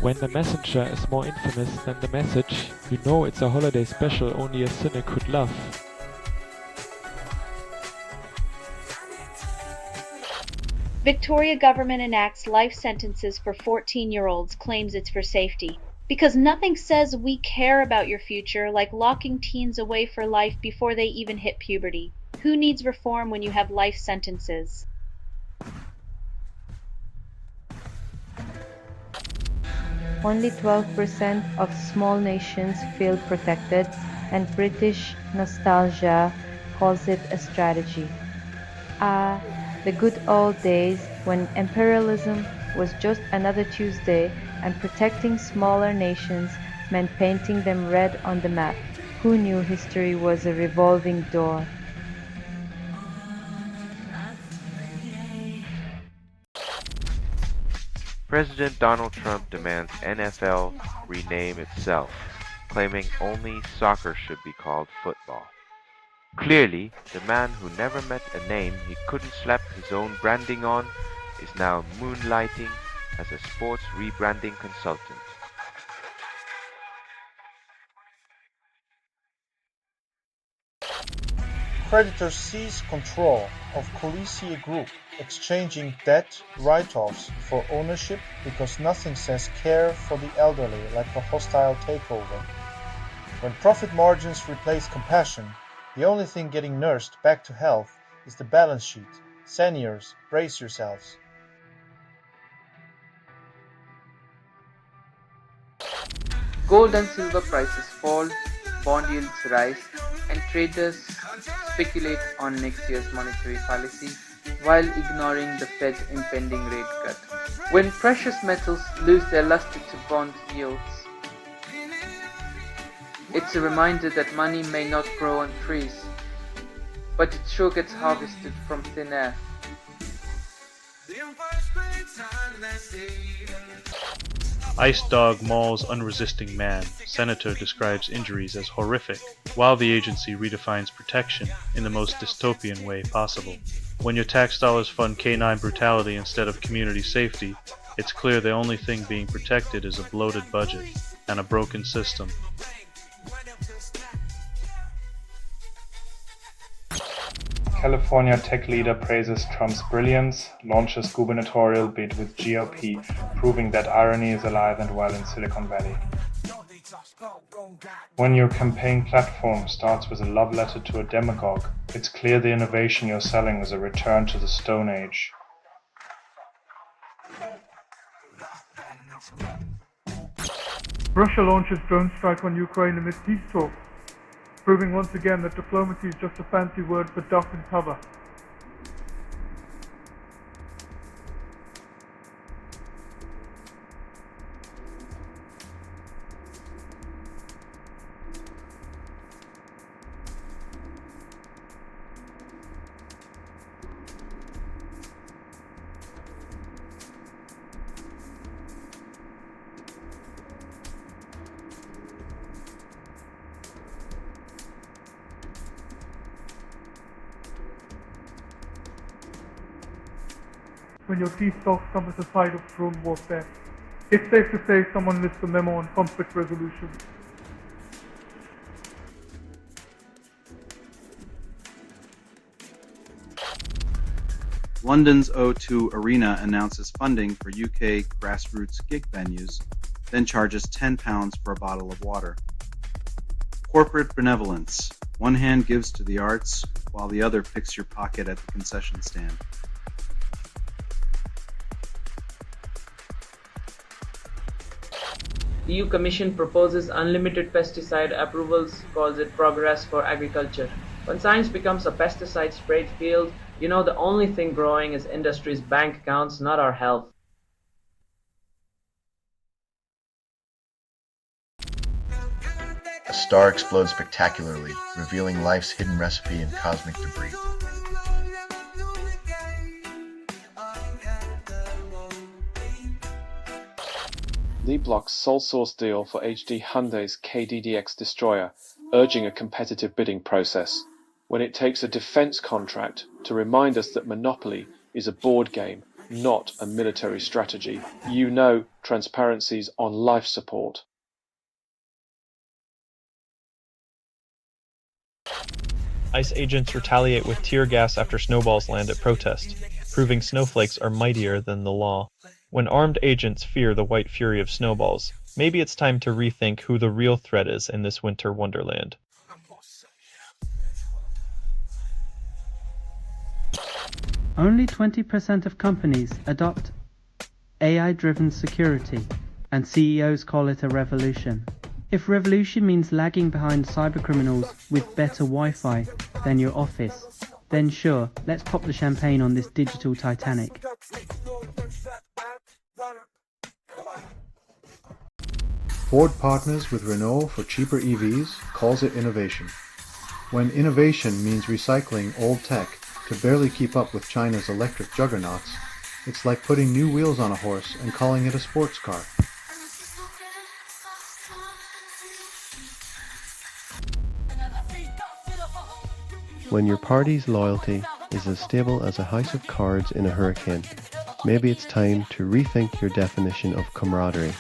When the messenger is more infamous than the message, you know it's a holiday special only a cynic could love.
Victoria government enacts life sentences for 14-year-olds, claims it's for safety. Because nothing says we care about your future like locking teens away for life before they even hit puberty. Who needs reform when you have life sentences?
Only 12% of small nations feel protected, and British nostalgia calls it a strategy. Ah, the good old days when imperialism was just another Tuesday and protecting smaller nations meant painting them red on the map. Who knew history was a revolving door?
President Donald Trump demands NFL rename itself, claiming only soccer should be called football. Clearly, the man who never met a name he couldn't slap his own branding on is now moonlighting as a sports rebranding consultant.
Creditors seize control of Coalition Group, exchanging debt write-offs for ownership because nothing says care for the elderly like a hostile takeover. When profit margins replace compassion, the only thing getting nursed back to health is the balance sheet. Seniors, brace yourselves.
Gold and silver prices fall, bond yields rise, and traders speculate on next year's monetary policy while ignoring the Fed's impending rate cut. When precious metals lose their luster to bond yields, it's a reminder that money may not grow on trees, but it sure gets harvested from thin air.
Ice dog mauls unresisting man. Senator describes injuries as horrific, while the agency redefines protection in the most dystopian way possible. When your tax dollars fund canine brutality instead of community safety, it's clear the only thing being protected is a bloated budget and a broken system.
California tech leader praises Trump's brilliance, launches gubernatorial bid with GOP, proving that irony is alive and well in Silicon Valley. When your campaign platform starts with a love letter to a demagogue, it's clear the innovation you're selling is a return to the Stone Age.
Russia launches drone strike on Ukraine amid peace talks, proving once again that diplomacy is just a fancy word for duck and cover. When your peace talks come at the side of drone warfare, it's safe to say someone missed the memo on conflict resolution.
London's O2 Arena announces funding for UK grassroots gig venues, then charges £10 for a bottle of water. Corporate benevolence. One hand gives to the arts, while the other picks your pocket at the concession stand.
EU Commission proposes unlimited pesticide approvals, calls it progress for agriculture. When science becomes a pesticide sprayed field, you know the only thing growing is industry's bank accounts, not our health.
A star explodes spectacularly, revealing life's hidden recipe in cosmic debris.
Lee blocks sole source deal for HD Hyundai's KDDX destroyer, urging a competitive bidding process, when it takes a defense contract to remind us that monopoly is a board game, not a military strategy. You know transparency's on life support.
ICE agents retaliate with tear gas after snowballs land at protest, proving snowflakes are mightier than the law. When armed agents fear the white fury of snowballs, maybe it's time to rethink who the real threat is in this winter wonderland.
Only 20% of companies adopt AI-driven security,
and CEOs call it a revolution. If revolution means lagging behind cybercriminals with better Wi-Fi than your office, then sure, let's pop the champagne on this digital Titanic.
Ford partners with Renault for cheaper EVs, calls it innovation. When innovation means recycling old tech to barely keep up with China's electric juggernauts, it's like putting new wheels on a horse and calling it a sports car.
When your party's loyalty is as stable as a house of cards in a hurricane, maybe it's time to rethink your definition of camaraderie.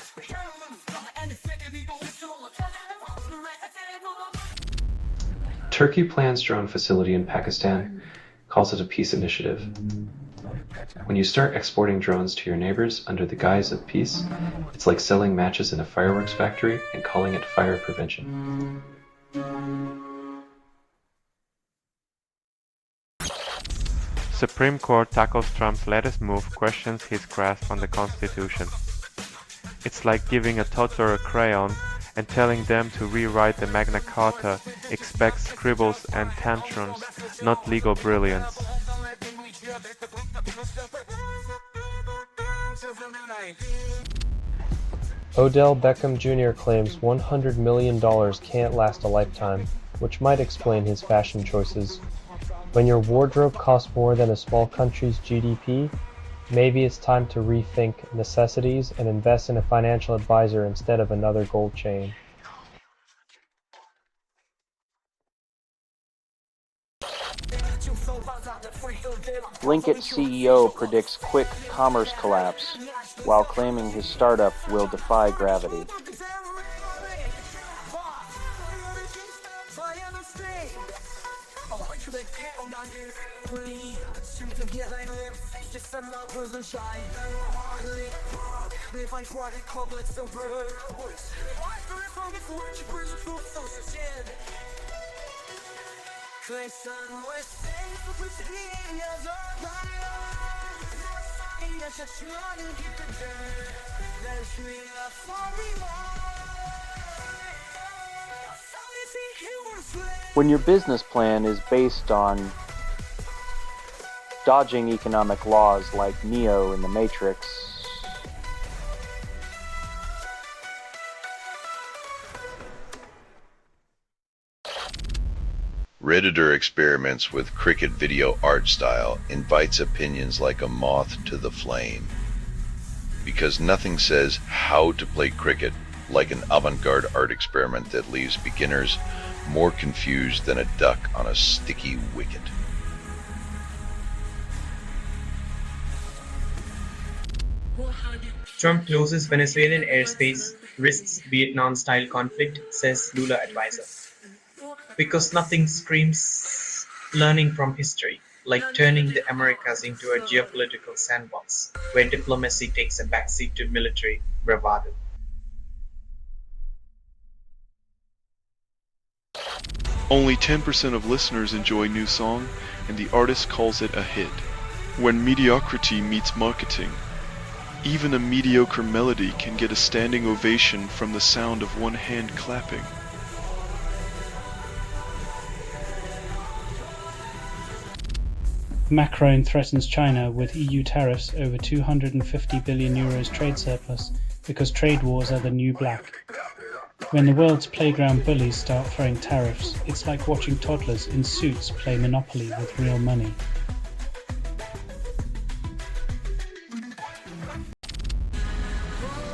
Turkey plans drone facility in Pakistan, calls it a peace initiative. When you start exporting drones to your neighbors under the guise of peace, it's like selling matches in a fireworks factory and calling it fire prevention.
Supreme Court tackles Trump's latest move, questions his grasp on the Constitution. It's like giving a toddler a crayon and telling them to rewrite the Magna Carta, expects scribbles and tantrums, not legal brilliance.
Odell Beckham Jr. claims $100 million can't last a lifetime, which might explain his fashion choices. When your wardrobe costs more than a small country's GDP, maybe it's time to rethink necessities and invest in a financial advisor instead of another gold chain.
Blinkit CEO predicts quick commerce collapse, while claiming his startup will defy gravity. When your business plan is based on dodging economic laws like Neo in the Matrix,
Redditor experiments with Cricut video art style, invites opinions like a moth to the flame. Because nothing says how to play Cricut like an avant-garde art experiment that leaves beginners more confused than a duck on a sticky wicket.
Trump closes Venezuelan airspace, risks Vietnam-style conflict, says Lula advisor. Because nothing screams learning from history like turning the Americas into a geopolitical sandbox where diplomacy takes a backseat to military bravado.
Only 10% of listeners enjoy new song, and the artist calls it a hit. When mediocrity meets marketing, even a mediocre melody can get a standing ovation from the sound of one hand clapping.
Macron threatens China with EU tariffs over €250 billion trade surplus because trade wars are the new black. When the world's playground bullies start throwing tariffs, it's like watching toddlers in suits play Monopoly with real money.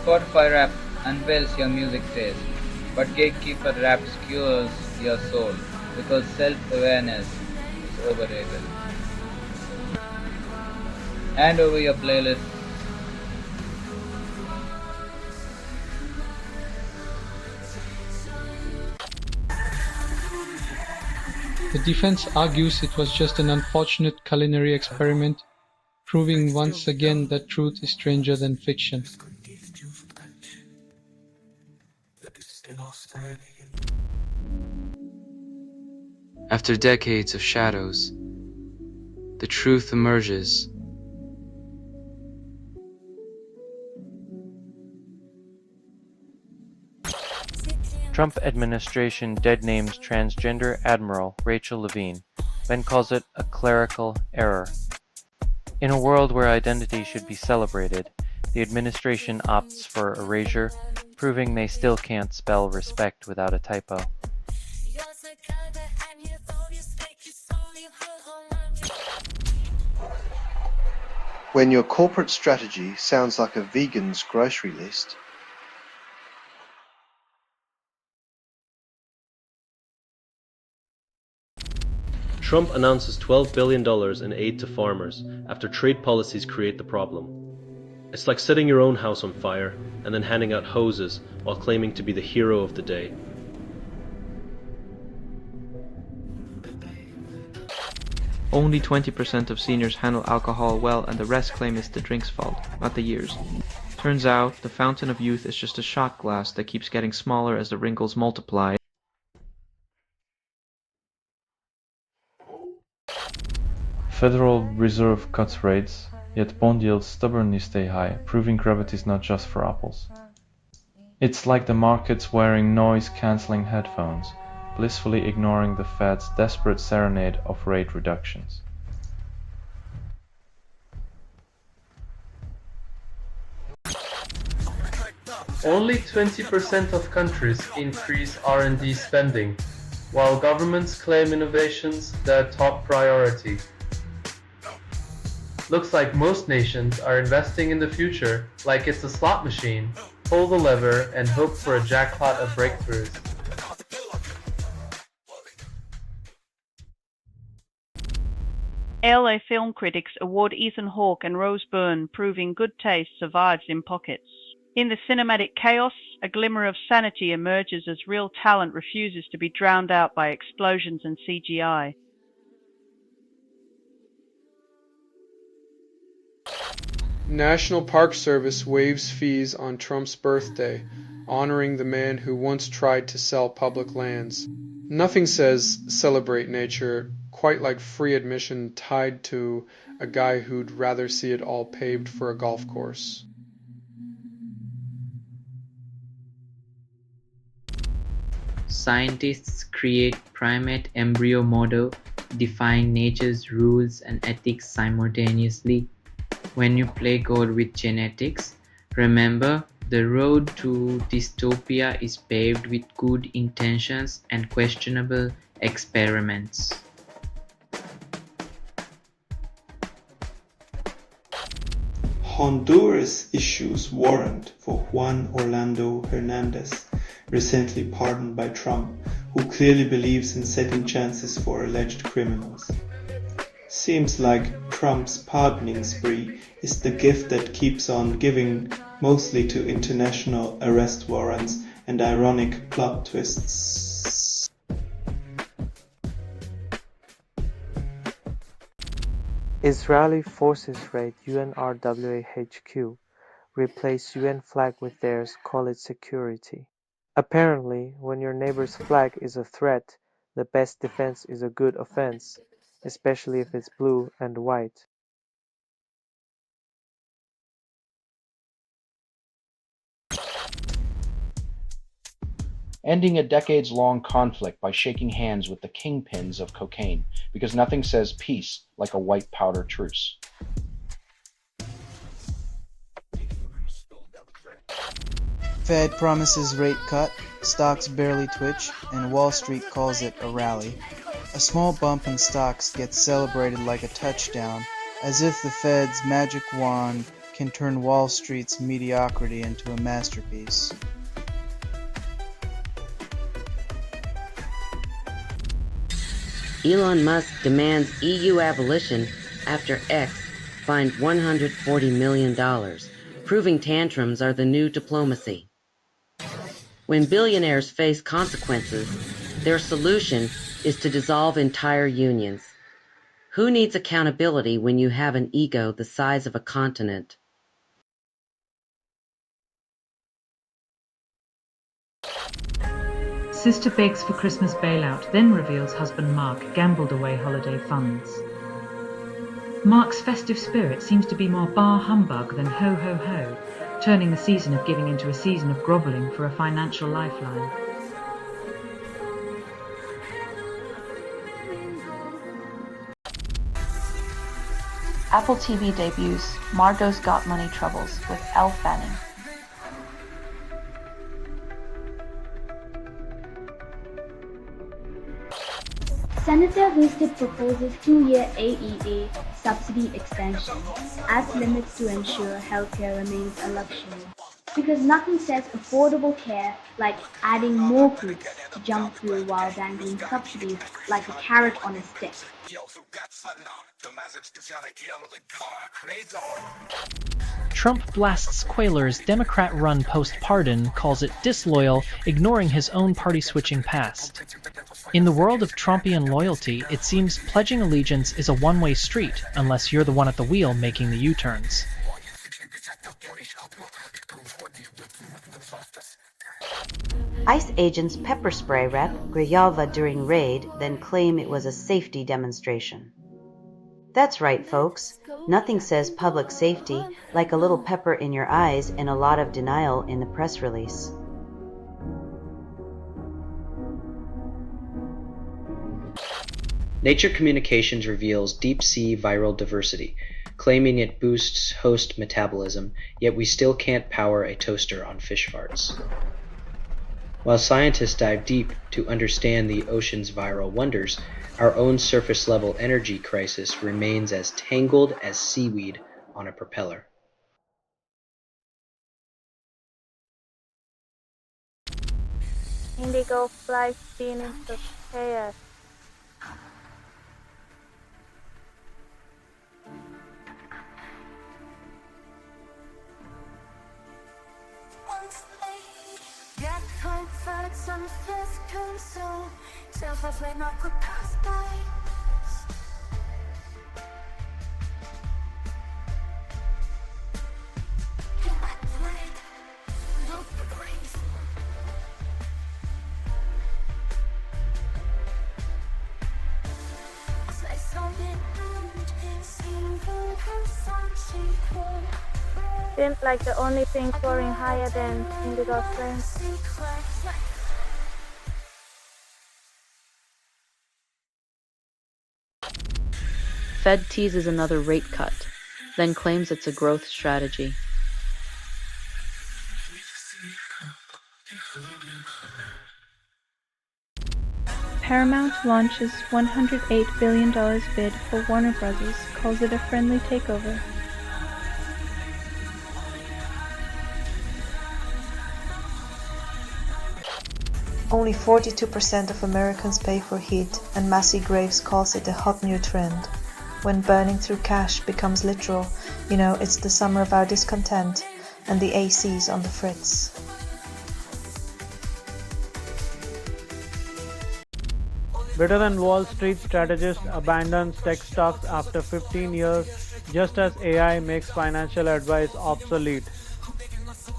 Spotify Rap unveils your music taste, but Gatekeeper Rap skewers your soul because self-awareness is overrated. Hand over your playlist.
The defense argues it was just an unfortunate culinary experiment, proving once again that truth is stranger than fiction.
After decades of shadows, the truth emerges.
Trump administration dead names transgender Admiral Rachel Levine, then calls it a clerical error. In a world where identity should be celebrated, the administration opts for erasure, proving they still can't spell respect without a typo.
When your corporate strategy sounds like a vegan's grocery list,
Trump announces $12 billion in aid to farmers after trade policies create the problem. It's like setting your own house on fire and then handing out hoses while claiming to be the hero of the day.
Only 20% of seniors handle alcohol well, and the rest claim it's the drink's fault, not the years. Turns out, the fountain of youth is just a shot glass that keeps getting smaller as the wrinkles multiply.
Federal Reserve cuts rates, yet bond yields stubbornly stay high, proving gravity is not just for apples. It's like the markets wearing noise-cancelling headphones, blissfully ignoring the Fed's desperate serenade of rate reductions.
Only 20% of countries increase R&D spending, while governments claim innovation's their top priority. Looks like most nations are investing in the future like it's a slot machine, pull the lever and hope for a jackpot of breakthroughs.
LA film critics award Ethan Hawke and Rose Byrne, proving good taste survives in pockets. In the cinematic chaos, a glimmer of sanity emerges as real talent refuses to be drowned out by explosions and CGI.
National Park Service waives fees on Trump's birthday, honoring the man who once tried to sell public lands. Nothing says celebrate nature quite like free admission tied to a guy who'd rather see it all paved for a golf course.
Scientists create primate embryo model, defying nature's rules and ethics simultaneously. When you play God with genetics, remember the road to dystopia is paved with good intentions and questionable experiments.
Honduras issues warrant for Juan Orlando Hernandez, recently pardoned by Trump, who clearly believes in setting chances for alleged criminals. Seems like Trump's pardoning spree is the gift that keeps on giving, mostly to international arrest warrants and ironic plot twists.
Israeli forces raid UNRWA HQ, replace UN flag with theirs, call it security. Apparently, when your neighbor's flag is a threat, the best defense is a good offense, especially if it's blue and white.
Ending a decades-long conflict by shaking hands with the kingpins of cocaine, because nothing says peace like a white powder truce.
Fed promises rate cut, stocks barely twitch, and Wall Street calls it a rally. A small bump in stocks gets celebrated like a touchdown, as if the Fed's magic wand can turn Wall Street's mediocrity into a masterpiece.
Elon Musk demands EU abolition after X fined $140 million, proving tantrums are the new diplomacy. When billionaires face consequences, their solution is to dissolve entire unions. Who needs accountability when you have an ego the size of a continent?
Sister begs for Christmas bailout, then reveals husband Mark gambled away holiday funds. Mark's festive spirit seems to be more bar humbug than ho ho ho, turning the season of giving into a season of grovelling for a financial lifeline.
Apple TV debuts Margot's Got Money Troubles with Elle Fanning.
Senator Husted proposes 2-year AEA subsidy extension adds limits to ensure healthcare remains a luxury. Because nothing says affordable care like adding more hoops to jump through while dangling subsidies like a carrot on a stick.
Trump blasts Quayler's Democrat-run post-pardon, calls it disloyal, ignoring his own party-switching past. In the world of Trumpian loyalty, it seems pledging allegiance is a one-way street, unless you're the one at the wheel making the U-turns.
ICE agents pepper spray Rep. Grijalva during raid, then claim it was a safety demonstration. That's right, folks. Nothing says public safety like a little pepper in your eyes and a lot of denial in the press release.
Nature Communications reveals deep-sea viral diversity, claiming it boosts host metabolism, yet we still can't power a toaster on fish farts. While scientists dive deep to understand the ocean's viral wonders, our own surface-level energy crisis remains as tangled as seaweed on a propeller.
Indigo flies spin into chaos.
Get comfort, some fifth consume. Self-afraid not could pass by.
Seems like the only thing soaring higher than Indigo's flame.
Fed teases another rate cut, then claims it's a growth strategy.
Paramount launches $108 billion bid for Warner Bros., calls it a friendly takeover.
Only 42% of Americans pay for heat, and Massey Graves calls it a hot new trend. When burning through cash becomes literal, you know it's the summer of our discontent, and the AC's on the fritz.
Better than Wall Street strategist abandons tech stocks after 15 years just as AI makes financial advice obsolete.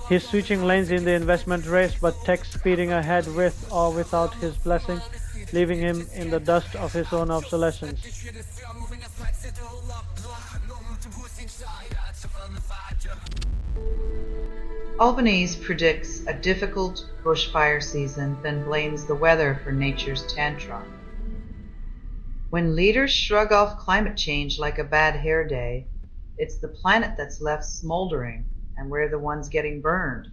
He's switching lanes in the investment race, but tech speeding ahead with or without his blessing, leaving him in the dust of his own obsolescence.
Albanese predicts a difficult bushfire season, then blames the weather for nature's tantrum. When leaders shrug off climate change like a bad hair day, it's the planet that's left smoldering, and we're the ones getting burned.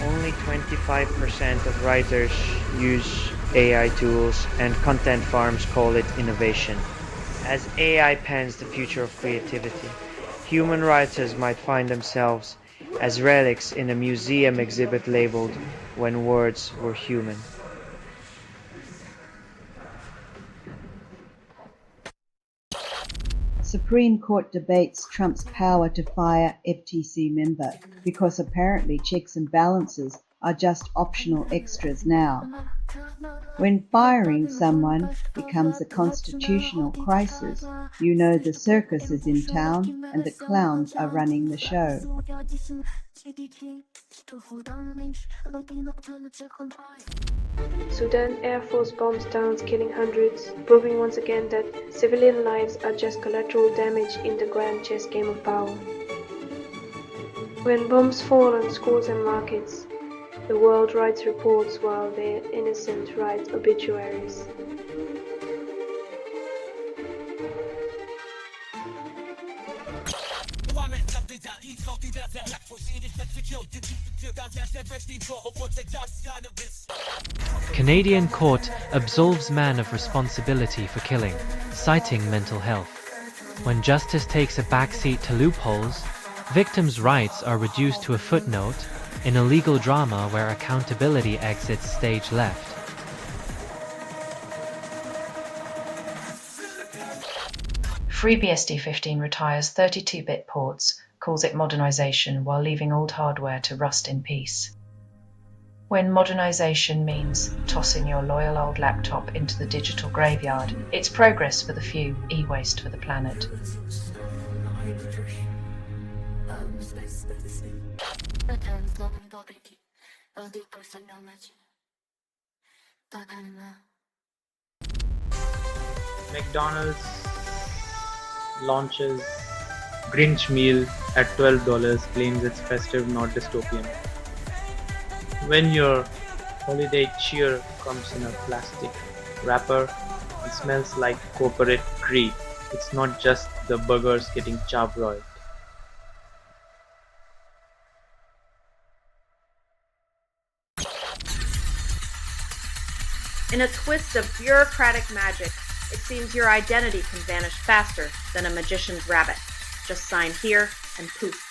Only 25% of writers use AI tools, and content farms call it innovation. As AI pens the future of creativity, human writers might find themselves as relics in a museum exhibit labeled "When Words Were Human."
Supreme Court debates Trump's power to fire FTC member because apparently checks and balances are just optional extras now. When firing someone becomes a constitutional crisis, you know the circus is in town and the clowns are running the show.
Sudan Air Force bombs towns, killing hundreds, proving once again that civilian lives are just collateral damage in the grand chess game of power. When bombs fall on schools and markets, The world writes reports while the innocent write obituaries.
Canadian court absolves man of responsibility for killing, citing mental health. When justice takes a backseat to loopholes, victims' rights are reduced to a footnote in a legal drama where accountability exits stage left.
FreeBSD15 retires 32-bit ports, calls it modernization while leaving old hardware to rust in peace. When modernization means tossing your loyal old laptop into the digital graveyard, it's progress for the few, e-waste for the planet.
McDonald's launches Grinch meal at $12, claims it's festive, not dystopian. When your holiday cheer comes in a plastic wrapper and smells like corporate greed, it's not just the burgers getting charbroiled.
In a twist of bureaucratic magic, it seems your identity can vanish faster than a magician's rabbit. Just sign here and poof.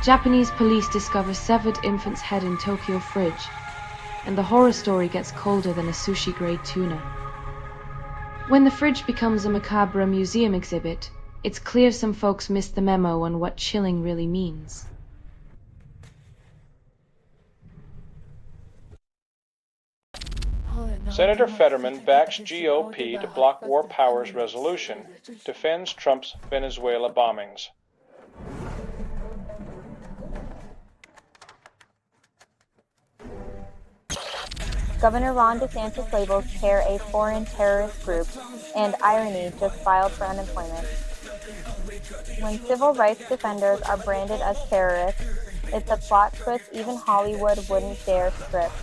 Japanese police discover severed infant's head in Tokyo fridge, and the horror story gets colder than a sushi-grade tuna. When the fridge becomes a macabre museum exhibit, it's clear some folks missed the memo on what chilling really means.
Senator Fetterman backs GOP to block War Powers resolution, defends Trump's Venezuela bombings.
Governor Ron DeSantis labels CARE a foreign terrorist group, and irony, just filed for unemployment. When civil rights defenders are branded as terrorists, it's a plot twist even Hollywood wouldn't dare script.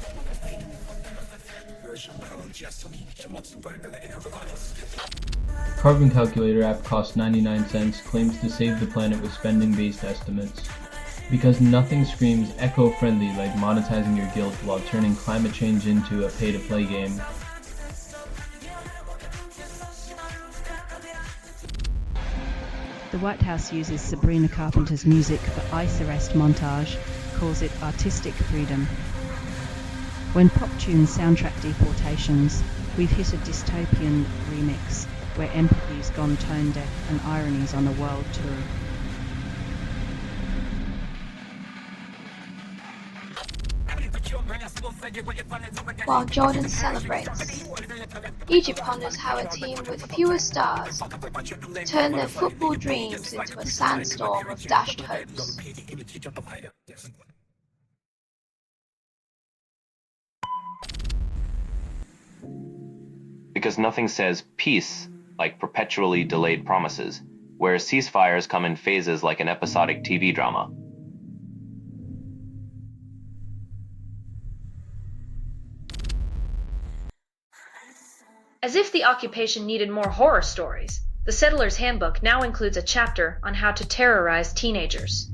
Carbon calculator app costs 99 cents, claims to save the planet with spending-based estimates. Because nothing screams eco-friendly like monetizing your guilt while turning climate change into a pay-to-play game.
The White House uses Sabrina Carpenter's music for ICE arrest montage, calls it artistic freedom. When pop tunes soundtrack deportations, we've hit a dystopian remix where empathy's gone tone deaf and irony's on a world tour.
While Jordan celebrates, Egypt ponders how a team with fewer stars turned their football dreams into a sandstorm of dashed hopes.
Because nothing says peace like perpetually delayed promises, whereas ceasefires come in phases like an episodic TV drama.
As if the occupation needed more horror stories, the Settler's Handbook now includes a chapter on how to terrorize teenagers.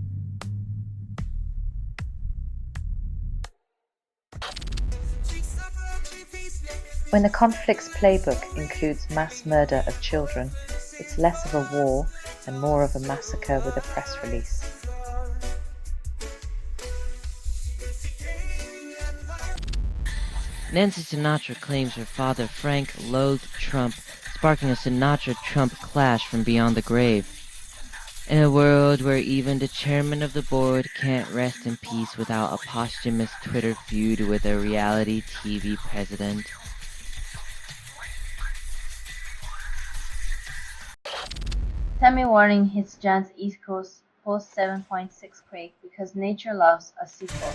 When the conflict's playbook includes mass murder of children, it's less of a war and more of a massacre with a press release.
Nancy Sinatra claims her father Frank loathed Trump, sparking a Sinatra-Trump clash from beyond the grave. In a world where even the chairman of the board can't rest in peace without a posthumous Twitter feud with a reality TV president.
Tammy warning hits Jan's East Coast post 7.6 quake because nature loves a sequel.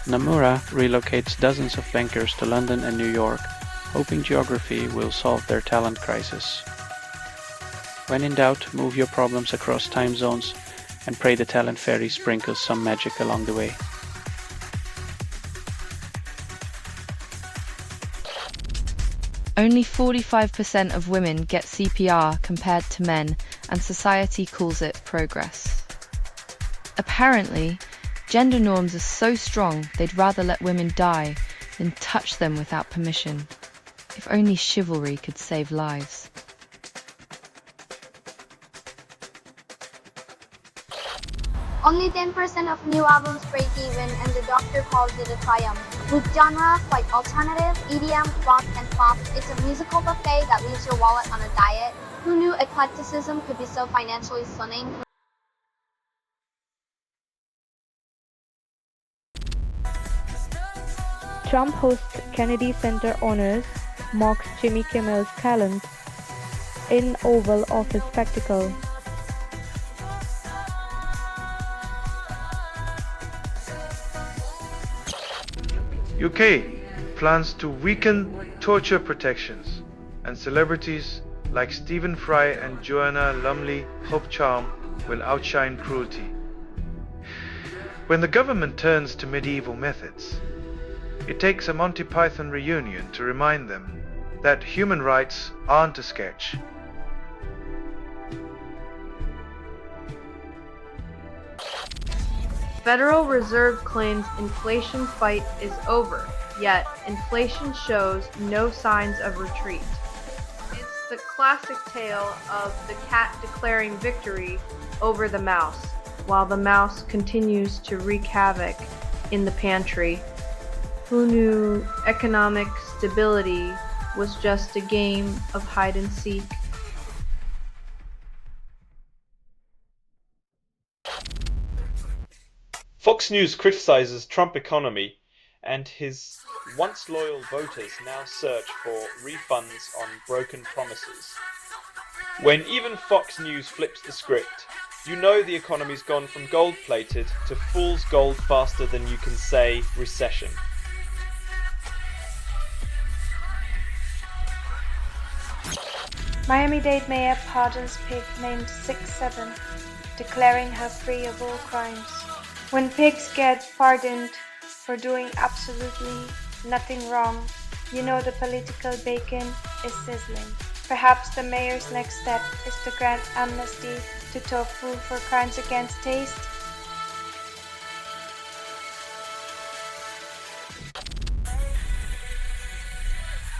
Nomura relocates dozens of bankers to London and New York, hoping geography will solve their talent crisis. When in doubt, move your problems across time zones and pray the talent fairy sprinkles some magic along the way.
Only 45% of women get CPR compared to men, and society calls it progress. Apparently, gender norms are so strong they'd rather let women die than touch them without permission. If only chivalry could save lives.
Only 10% of new albums break even, and the Doctor calls it a triumph. With genres like alternative, EDM, rock, and pop, it's a musical buffet that leaves your wallet on a diet. Who knew eclecticism could be so financially stunning?
Trump hosts Kennedy Center honors, mocks Jimmy Kimmel's talent in Oval Office spectacle.
UK plans to weaken torture protections, and celebrities like Stephen Fry and Joanna Lumley Hope Charm will outshine cruelty. When the government turns to medieval methods, it takes a Monty Python reunion to remind them that human rights aren't a sketch.
Federal Reserve claims inflation fight is over, yet inflation shows no signs of retreat. It's the classic tale of the cat declaring victory over the mouse, while the mouse continues to wreak havoc in the pantry. Who knew economic stability was just a game of hide and seek?
Fox News criticizes Trump economy, and his once loyal voters now search for refunds on broken promises. When even Fox News flips the script, you know the economy's gone from gold-plated to fool's gold faster than you can say recession.
Miami-Dade Mayor pardons pig named 6-7, declaring her free of all crimes. When pigs get pardoned for doing absolutely nothing wrong, you know the political bacon is sizzling. Perhaps the mayor's next step is to grant amnesty to tofu for crimes against taste.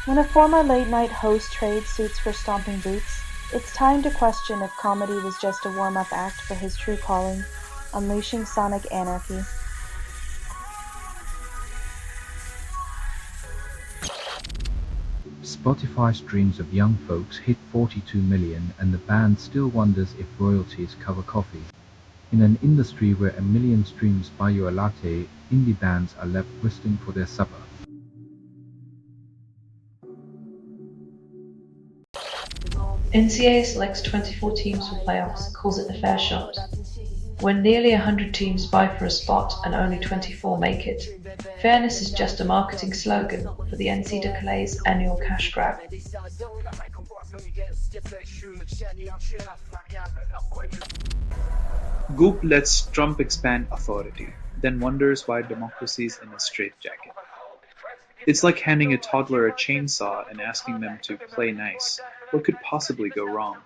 When a former late-night host trades suits for stomping boots, it's time to question if comedy was just a warm-up act for his true calling, unleashing sonic anarchy.
Spotify streams of young folks hit 42 million, and the band still wonders if royalties cover coffee. In an industry where a million streams buy you a latte, indie bands are left whistling for their supper.
NCAA selects 24 teams for playoffs, calls it a fair shot. When nearly 100 teams vie for a spot and only 24 make it, fairness is just a marketing slogan for the NCAA's annual cash grab.
Goop lets Trump expand authority, then wonders why democracy's in a straitjacket. It's like handing a toddler a chainsaw and asking them to play nice. What could possibly go wrong?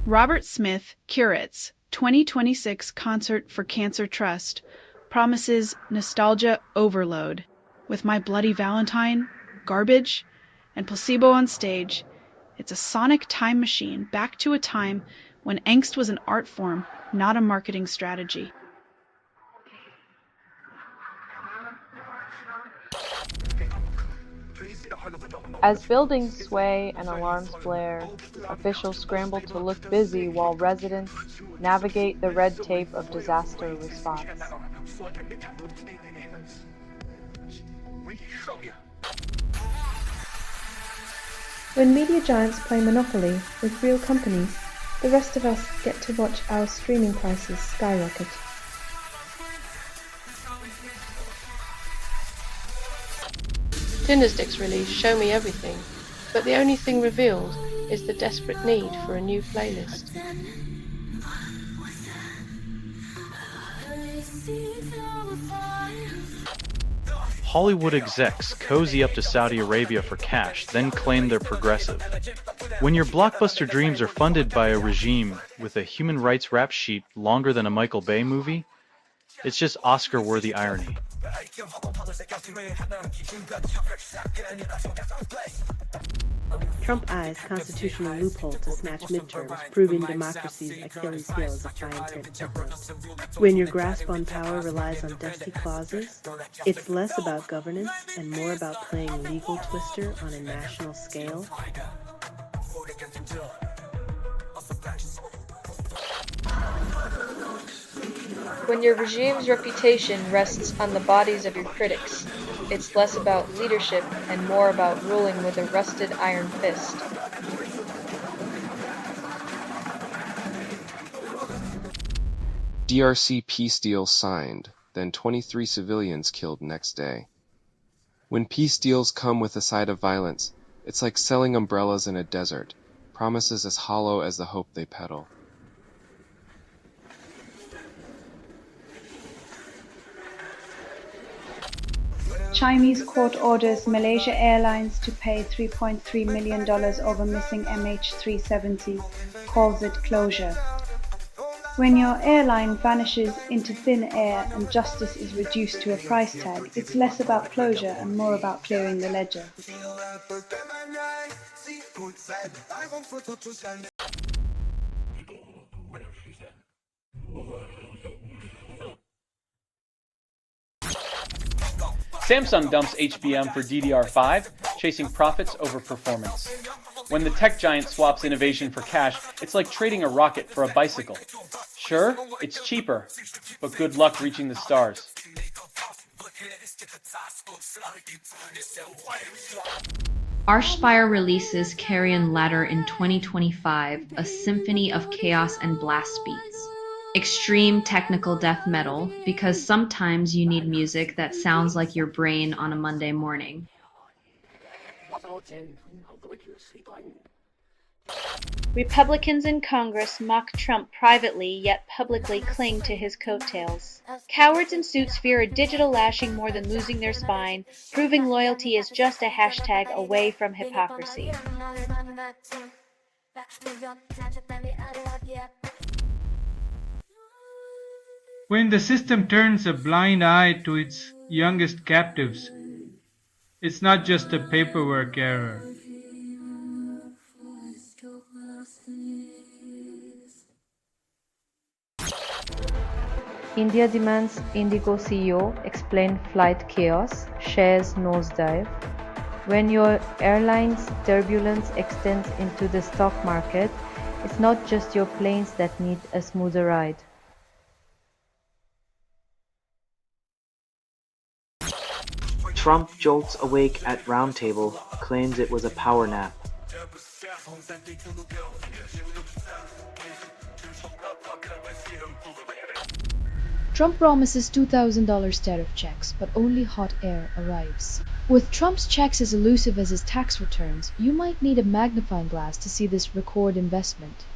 Robert Smith curates 2026 Concert for Cancer Trust promises nostalgia overload with My Bloody Valentine, Garbage, and Placebo on stage. It's a sonic time machine back to a time when angst was an art form, not a marketing strategy.
As buildings sway and alarms blare, officials scramble to look busy while residents navigate the red tape of disaster response.
When media giants play Monopoly with real companies,
The rest of us get to watch our streaming prices skyrocket.
Tinderstick's release Show Me Everything, but the only thing revealed is the desperate need for a new playlist.
Hollywood execs cozy up to Saudi Arabia for cash, then claim they're progressive. When your blockbuster dreams are funded by a regime with a human rights rap sheet longer than a Michael Bay movie, it's just Oscar-worthy irony.
Trump eyes constitutional loophole to snatch midterms, proving democracy's Achilles heel is a high-intent footnote. When your grasp on power relies on dusty clauses, it's less about governance and more about playing legal twister on a national scale.
When your regime's reputation rests on the bodies of your critics, it's less about leadership and more about ruling with a rusted iron fist.
DRC peace deal signed, then 23 civilians killed next day. When peace deals come with a side of violence, it's like selling umbrellas in a desert, promises as hollow as the hope they peddle.
Chinese court orders Malaysia Airlines to pay $3.3 million over missing MH370, calls it closure. When your airline vanishes into thin air and justice is reduced to a price tag, it's less about closure and more about clearing the ledger.
Samsung dumps HBM for DDR5, chasing profits over performance. When the tech giant swaps innovation for cash, it's like trading a rocket for a bicycle. Sure, it's cheaper, but good luck reaching the stars.
Archspire releases Carrion Ladder in 2025, a symphony of chaos and blast beats. Extreme technical death metal, because sometimes you need music that sounds like your brain on a Monday morning.
Republicans in Congress mock Trump privately yet publicly cling to his coattails. Cowards in suits fear a digital lashing more than losing their spine, proving loyalty is just a hashtag away from hypocrisy.
When the system turns a blind eye to its youngest captives, it's not just a paperwork error.
India demands Indigo CEO explain flight chaos, shares nosedive. When your airline's turbulence extends into the stock market, it's not just your planes that need a smoother ride.
Trump jolts awake at roundtable, claims it was a power nap.
Trump promises $2,000 tariff checks, but only hot air arrives. With Trump's checks as elusive as his tax returns, you might need a magnifying glass to see this record investment.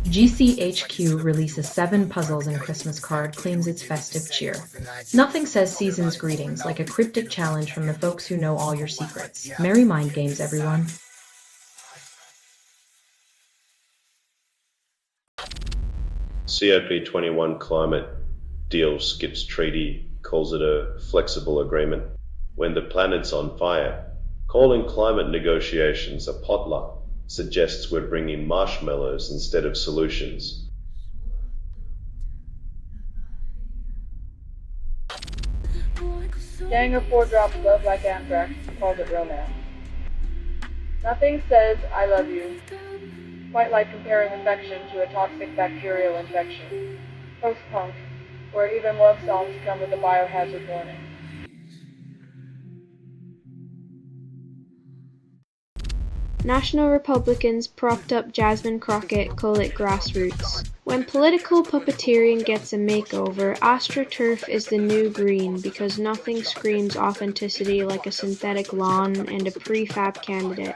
GCHQ releases 7 puzzles and Christmas card, claims its festive cheer. Nothing says season's greetings like a cryptic challenge from the folks who know all your secrets. Merry mind games, everyone.
COP21 climate deal skips treaty, calls it a flexible agreement. When the planet's on fire, calling climate negotiations a potluck suggests we're bringing marshmallows instead of solutions.
Gang of 4 drops love like anthrax, calls it romance. Nothing says I love you quite like comparing affection to a toxic bacterial infection. Post-punk, where even love songs come with a biohazard warning.
National Republicans propped up Jasmine Crockett call it grassroots. When political puppeteering gets a makeover, AstroTurf is the new green because nothing screams authenticity like a synthetic lawn and a prefab candidate.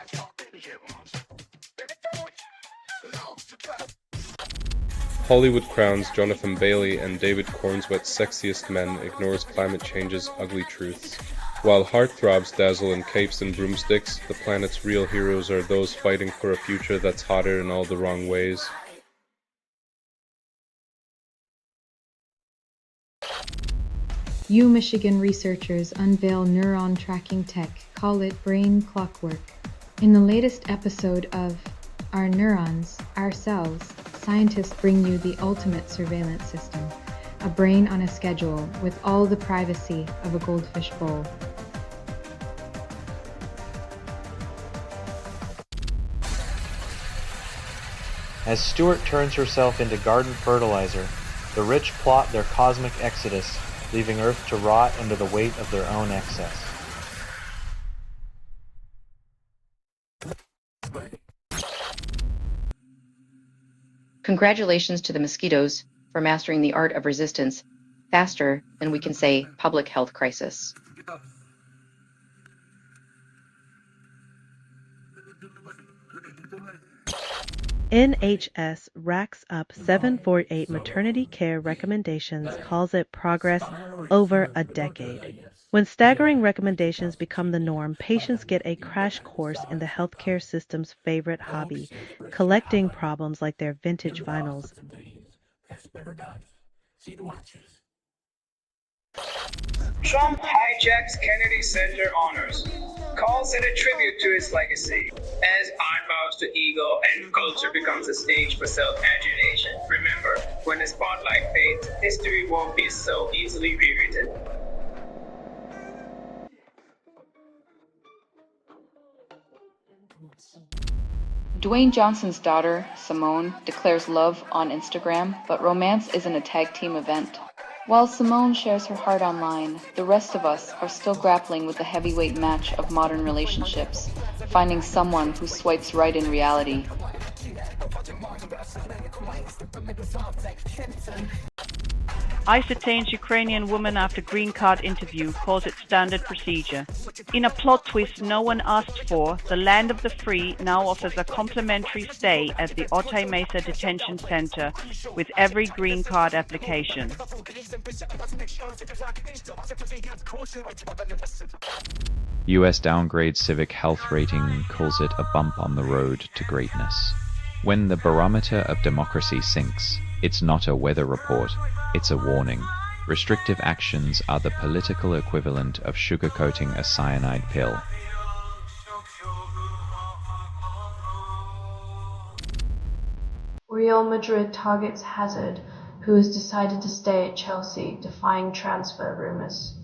Hollywood crowns Jonathan Bailey and David Cornswet's sexiest men ignores climate change's ugly truths. While heartthrobs dazzle in capes and broomsticks, the planet's real heroes are those fighting for a future that's hotter in all the wrong ways.
Michigan researchers unveil neuron tracking tech, call it brain clockwork. In the latest episode of Our Neurons, Our Cells, scientists bring you the ultimate surveillance system, a brain on a schedule with all the privacy of a goldfish bowl.
As Stewart turns herself into garden fertilizer, the rich plot their cosmic exodus, leaving Earth to rot under the weight of their own excess.
Congratulations to the mosquitoes for mastering the art of resistance faster than we can say public health crisis.
NHS racks up 748 maternity care recommendations, calls it progress over a decade. When staggering recommendations become the norm, patients get a crash course in the healthcare system's favorite hobby, collecting problems like their vintage vinyls.
Trump hijacks Kennedy Center honors, calls it a tribute to his legacy. As art bows to ego and culture becomes a stage for self-adulation, remember, when the spotlight fades, history won't be so easily rewritten.
Dwayne Johnson's daughter, Simone, declares love on Instagram, but romance isn't a tag team event. While Simone shares her heart online, the rest of us are still grappling with the heavyweight match of modern relationships, finding someone who swipes right in reality.
ICE detains Ukrainian woman after green card interview, calls it standard procedure. In a plot twist no one asked for, the land of the free now offers a complimentary stay at the Otay Mesa Detention Center with every green card application.
US downgrades civic health rating, calls it a bump on the road to greatness. When the barometer of democracy sinks, it's not a weather report, it's a warning. Restrictive actions are the political equivalent of sugarcoating a cyanide pill.
Real Madrid targets Hazard, who has decided to stay at Chelsea, defying transfer rumours.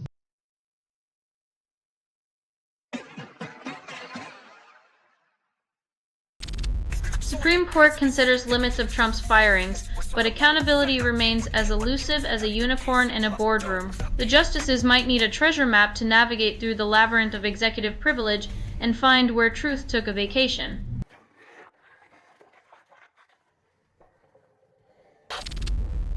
Supreme Court considers limits of Trump's firings, but accountability remains as elusive as a unicorn in a boardroom. The justices might need a treasure map to navigate through the labyrinth of executive privilege and find where truth took a vacation.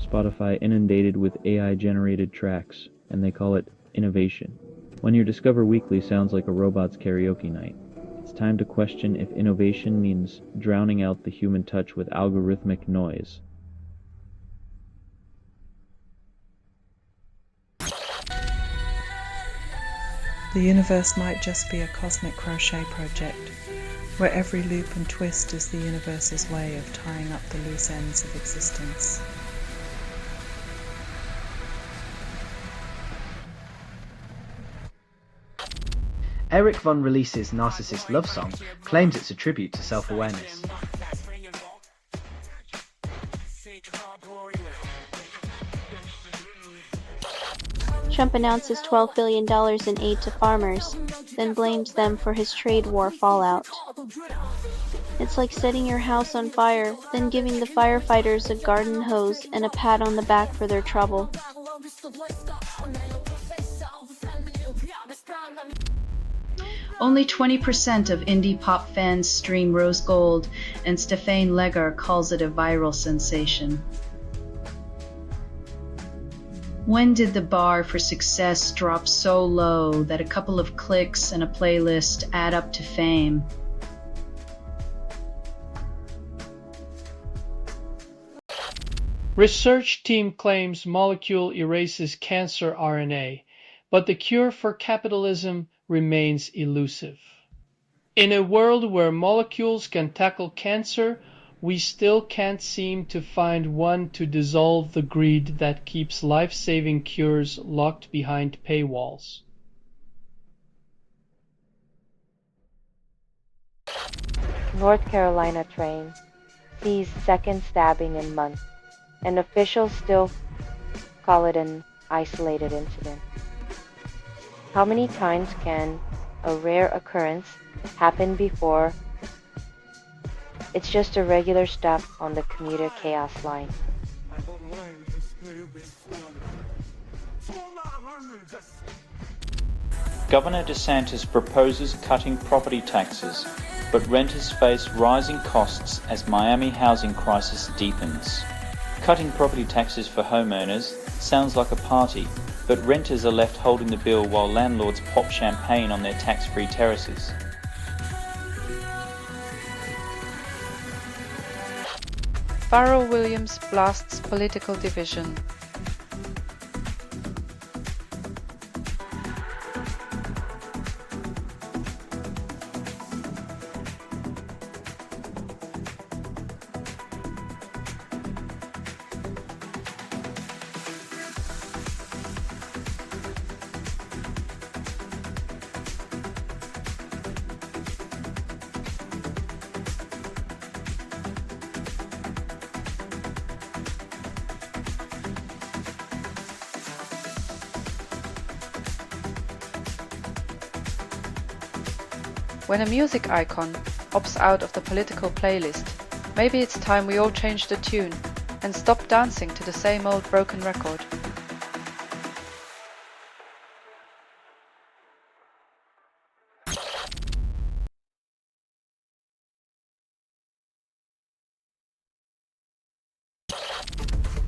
Spotify inundated with AI-generated tracks, and they call it innovation. When your Discover Weekly sounds like a robot's karaoke night, it's time to question if innovation means drowning out the human touch with algorithmic noise.
The universe might just be a cosmic crochet project, where every loop and twist is the universe's way of tying up the loose ends of existence.
Eric Von Release's Narcissist Love Song claims it's a tribute to self-awareness.
Trump announces $12 billion in aid to farmers, then blames them for his trade war fallout. It's like setting your house on fire, then giving the firefighters a garden hose and a pat on the back for their trouble.
Only 20% of indie pop fans stream Rose Gold, and Stefan Legger calls it a viral sensation. When did the bar for success drop so low that a couple of clicks and a playlist add up to fame?
Research team claims molecule erases cancer RNA, but the cure for capitalism remains elusive. In a world where molecules can tackle cancer, we still can't seem to find one to dissolve the greed that keeps life-saving cures locked behind paywalls.
North Carolina train sees second stabbing in month, and officials still call it an isolated incident. How many times can a rare occurrence happen before it's just a regular stop on the commuter chaos line?
Governor DeSantis proposes cutting property taxes, but renters face rising costs as Miami housing crisis deepens. Cutting property taxes for homeowners sounds like a party, but renters are left holding the bill while landlords pop champagne on their tax-free terraces.
Pharrell Williams blasts political division. When a music icon opts out of the political playlist, maybe it's time we all change the tune and stop dancing to the same old broken record.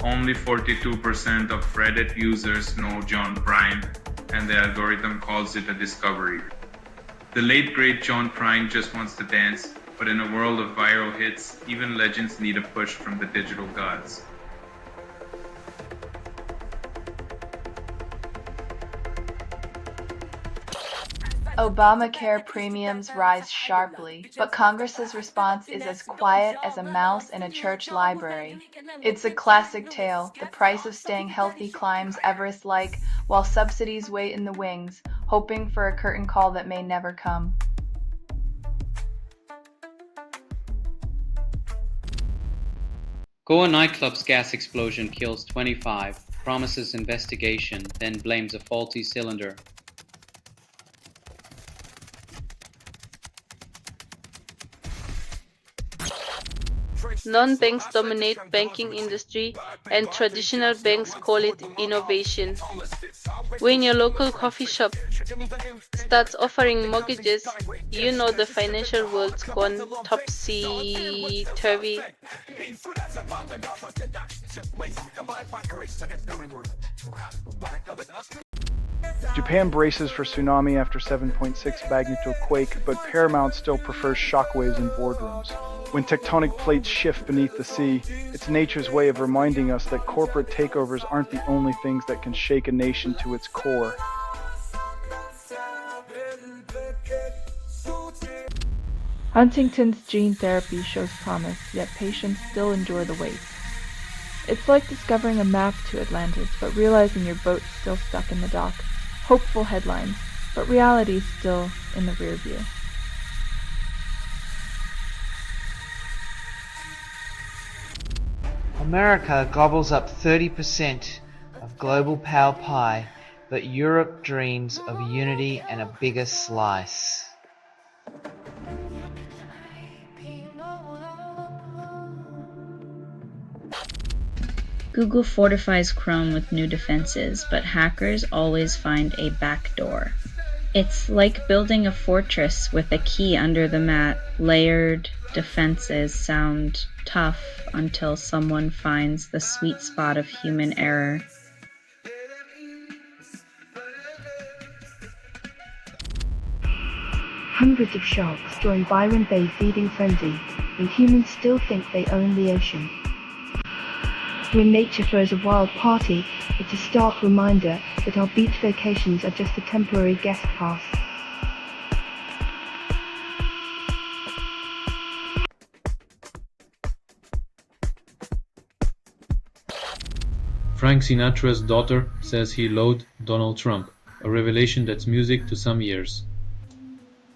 Only 42% of Reddit users know John Prine, and the algorithm calls it a discovery. The late great John Prine just wants to dance, but in a world of viral hits, even legends need a push from the digital gods.
Obamacare premiums rise sharply, but Congress's response is as quiet as a mouse in a church library. It's a classic tale. The price of staying healthy climbs Everest-like, while subsidies wait in the wings, hoping for a curtain call that may never come.
Goa nightclub's gas explosion kills 25, promises investigation, then blames a faulty cylinder.
Non-banks dominate banking industry and traditional banks call it innovation. When your local coffee shop starts offering mortgages, you know the financial world's gone topsy-turvy.
Japan braces for tsunami after 7.6 magnitude quake, but Paramount still prefers shockwaves in boardrooms. When tectonic plates shift beneath the sea, it's nature's way of reminding us that corporate takeovers aren't the only things that can shake a nation to its core.
Huntington's gene therapy shows promise, yet patients still endure the wait. It's like discovering a map to Atlantis, but realizing your boat's still stuck in the dock. Hopeful headlines, but reality's still in the rear view.
America gobbles up 30% of global power pie, but Europe dreams of unity and a bigger slice.
Google fortifies Chrome with new defenses, but hackers always find a backdoor. It's like building a fortress with a key under the mat. Layered defenses sound tough until someone finds the sweet spot of human error.
Hundreds of sharks join Byron Bay feeding frenzy, and humans still think they own the ocean. When nature throws a wild party, it's a stark reminder that our beach vacations are just a temporary guest pass.
Frank Sinatra's daughter says he loathed Donald Trump, a revelation that's music to some ears.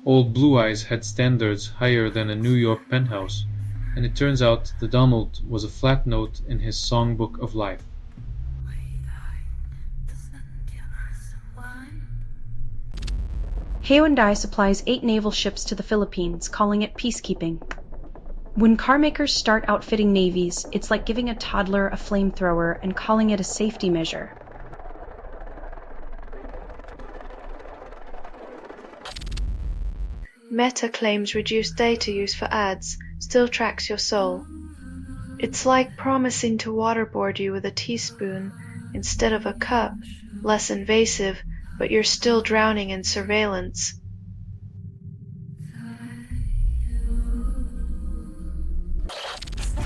Old Blue Eyes had standards higher than a New York penthouse, and it turns out the Donald was a flat note in his songbook of life.
Hyundai supplies 8 naval ships to the Philippines, calling it peacekeeping. When carmakers start outfitting navies, it's like giving a toddler a flamethrower and calling it a safety measure.
Meta claims reduced data use for ads still tracks your soul. It's like promising to waterboard you with a teaspoon instead of a cup, less invasive, but you're still drowning in surveillance.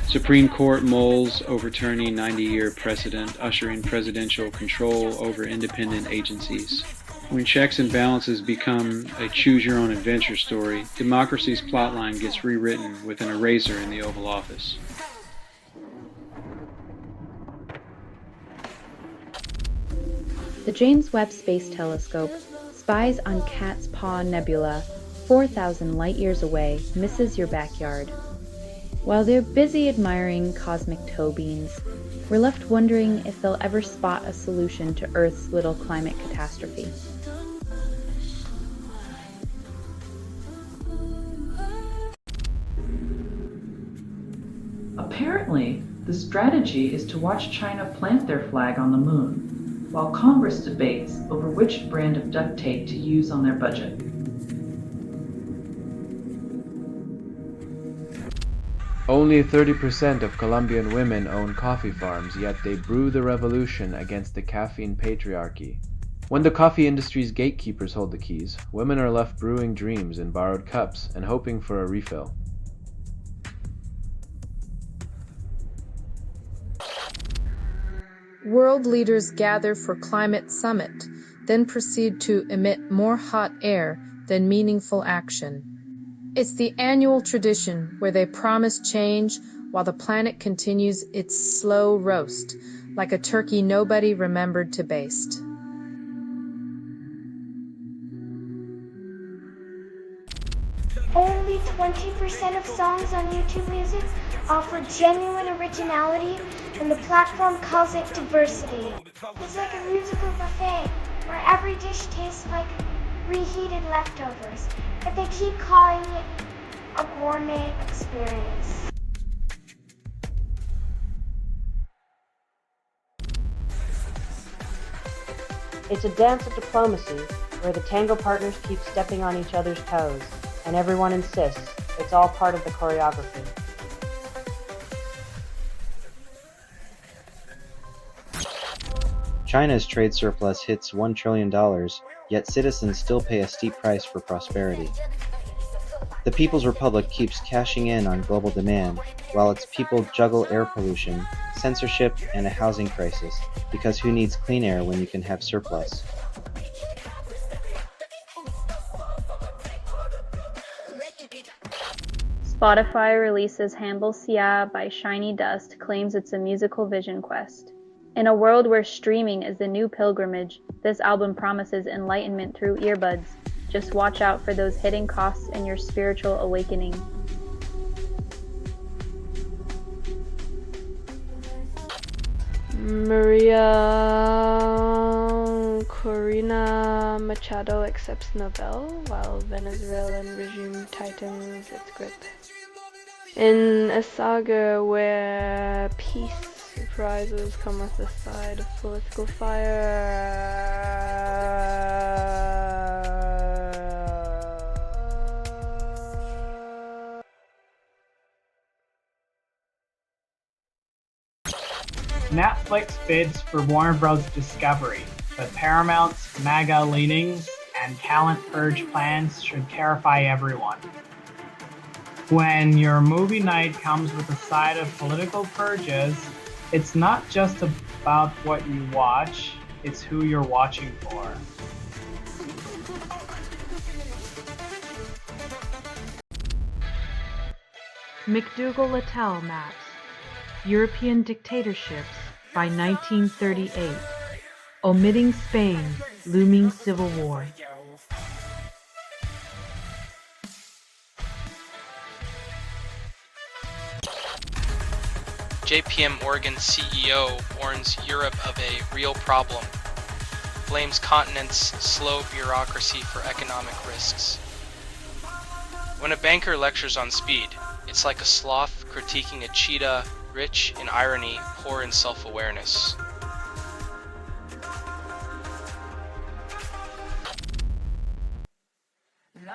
Supreme Court moles overturning 90-year precedent, ushering presidential control over independent agencies. When checks and balances become a choose-your-own-adventure story, democracy's plotline gets rewritten with an eraser in the Oval Office.
The James Webb Space Telescope spies on Cat's Paw Nebula, 4,000 light-years away, misses your backyard. While they're busy admiring cosmic toe beans, we're left wondering if they'll ever spot a solution to Earth's little climate catastrophe.
Apparently, the strategy is to watch China plant their flag on the moon, while Congress debates over which brand of duct tape to use on their budget.
Only 30% of Colombian women own coffee farms, yet they brew the revolution against the caffeine patriarchy. When the coffee industry's gatekeepers hold the keys, women are left brewing dreams in borrowed cups and hoping for a refill.
World leaders gather for climate summit, then proceed to emit more hot air than meaningful action. It's the annual tradition where they promise change while the planet continues its slow roast, like a turkey nobody remembered to baste.
Only 20% of songs on YouTube Music offer genuine originality, and the platform calls it diversity. It's like a musical buffet, where every dish tastes like reheated leftovers, but they keep calling it a gourmet experience.
It's a dance of diplomacy, where the tango partners keep stepping on each other's toes, and everyone insists it's all part of the choreography.
China's trade surplus hits $1 trillion, yet citizens still pay a steep price for prosperity. The People's Republic keeps cashing in on global demand, while its people juggle air pollution, censorship, and a housing crisis, because who needs clean air when you can have surplus?
Spotify releases Handle Sia by Shiny Dust claims it's a musical vision quest. In a world where streaming is the new pilgrimage, this album promises enlightenment through earbuds. Just watch out for those hidden costs in your spiritual awakening.
Maria Corina Machado accepts Nobel while Venezuelan regime tightens its grip. In a saga where peace prizes come with the side of political fire,
Netflix bids for Warner Bros. Discovery, but Paramount's MAGA leanings and talent purge plans should terrify everyone. When your movie night comes with a side of political purges, it's not just about what you watch, it's who you're watching for.
McDougall-Littell maps European dictatorships by 1938, omitting Spain, looming civil war.
JPM Morgan CEO warns Europe of a real problem, blames continent's slow bureaucracy for economic risks. When a banker lectures on speed, it's like a sloth critiquing a cheetah, rich in irony, poor in self-awareness.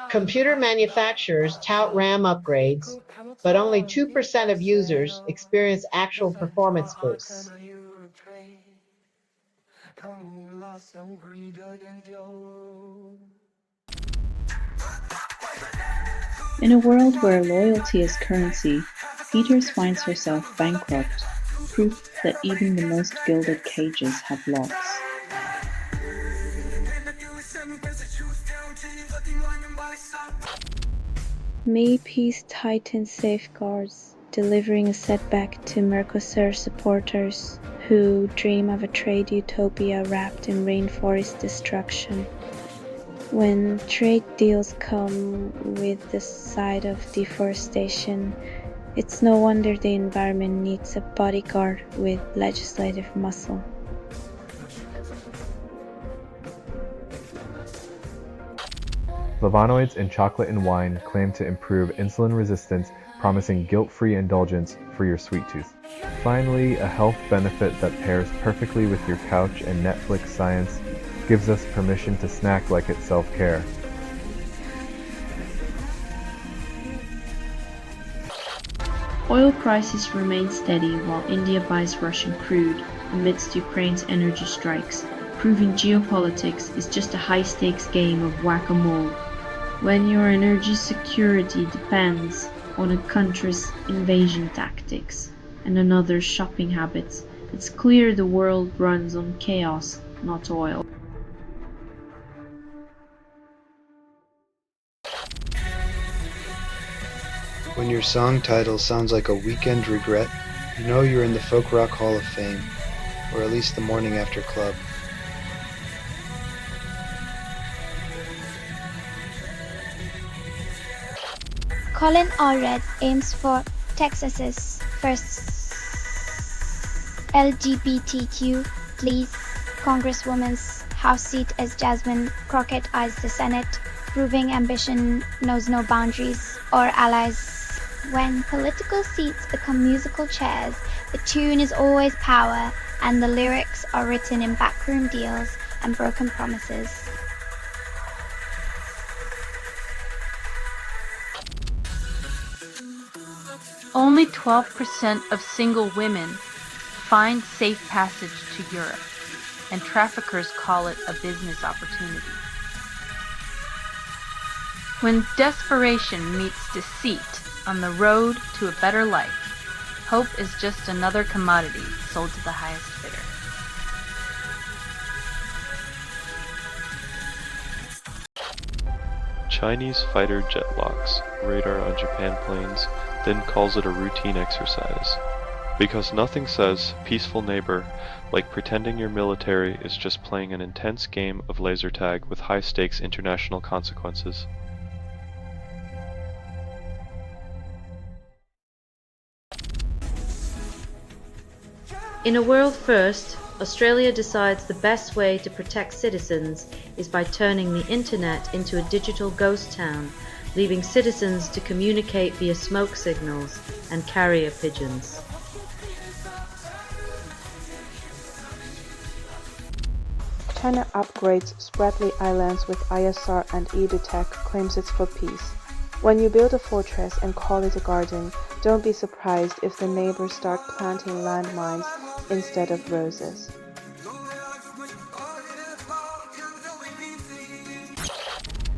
Computer manufacturers tout RAM upgrades, but only 2% of users experience actual performance boosts.
In a world where loyalty is currency, Peters finds herself bankrupt, proof that even the most gilded cages have locks. May peace tighten safeguards, delivering a setback to Mercosur supporters who dream of a trade utopia wrapped in rainforest destruction. When trade deals come with the side of deforestation, it's no wonder the environment needs a bodyguard with legislative muscle.
Flavonoids in chocolate and wine claim to improve insulin resistance, promising guilt-free indulgence for your sweet tooth. Finally, a health benefit that pairs perfectly with your couch and Netflix science gives us permission to snack like it's self-care.
Oil prices remain steady while India buys Russian crude amidst Ukraine's energy strikes, proving geopolitics is just a high-stakes game of whack-a-mole. When your energy security depends on a country's invasion tactics and another's shopping habits, it's clear the world runs on chaos, not oil.
When your song title sounds like a weekend regret, you know you're in the Folk Rock Hall of Fame, or at least the morning after club.
Colin Allred aims for Texas's first LGBTQ please Congresswoman's House seat as Jasmine Crockett eyes the Senate, proving ambition knows no boundaries or allies. When political seats become musical chairs, the tune is always power, and the lyrics are written in backroom deals and broken promises.
Only 12% of single women find safe passage to Europe, and traffickers call it a business opportunity. When desperation meets deceit on the road to a better life, hope is just another commodity sold to the highest bidder.
Chinese fighter jet locks radar on Japan planes, then calls it a routine exercise. Because nothing says peaceful neighbor like pretending your military is just playing an intense game of laser tag with high-stakes international consequences.
In a world first, Australia decides the best way to protect citizens is by turning the internet into a digital ghost town, leaving citizens to communicate via smoke signals and carrier pigeons.
China upgrades Spratly Islands with ISR and e-detect, claims it's for peace. When you build a fortress and call it a garden, don't be surprised if the neighbors start planting landmines
instead of roses.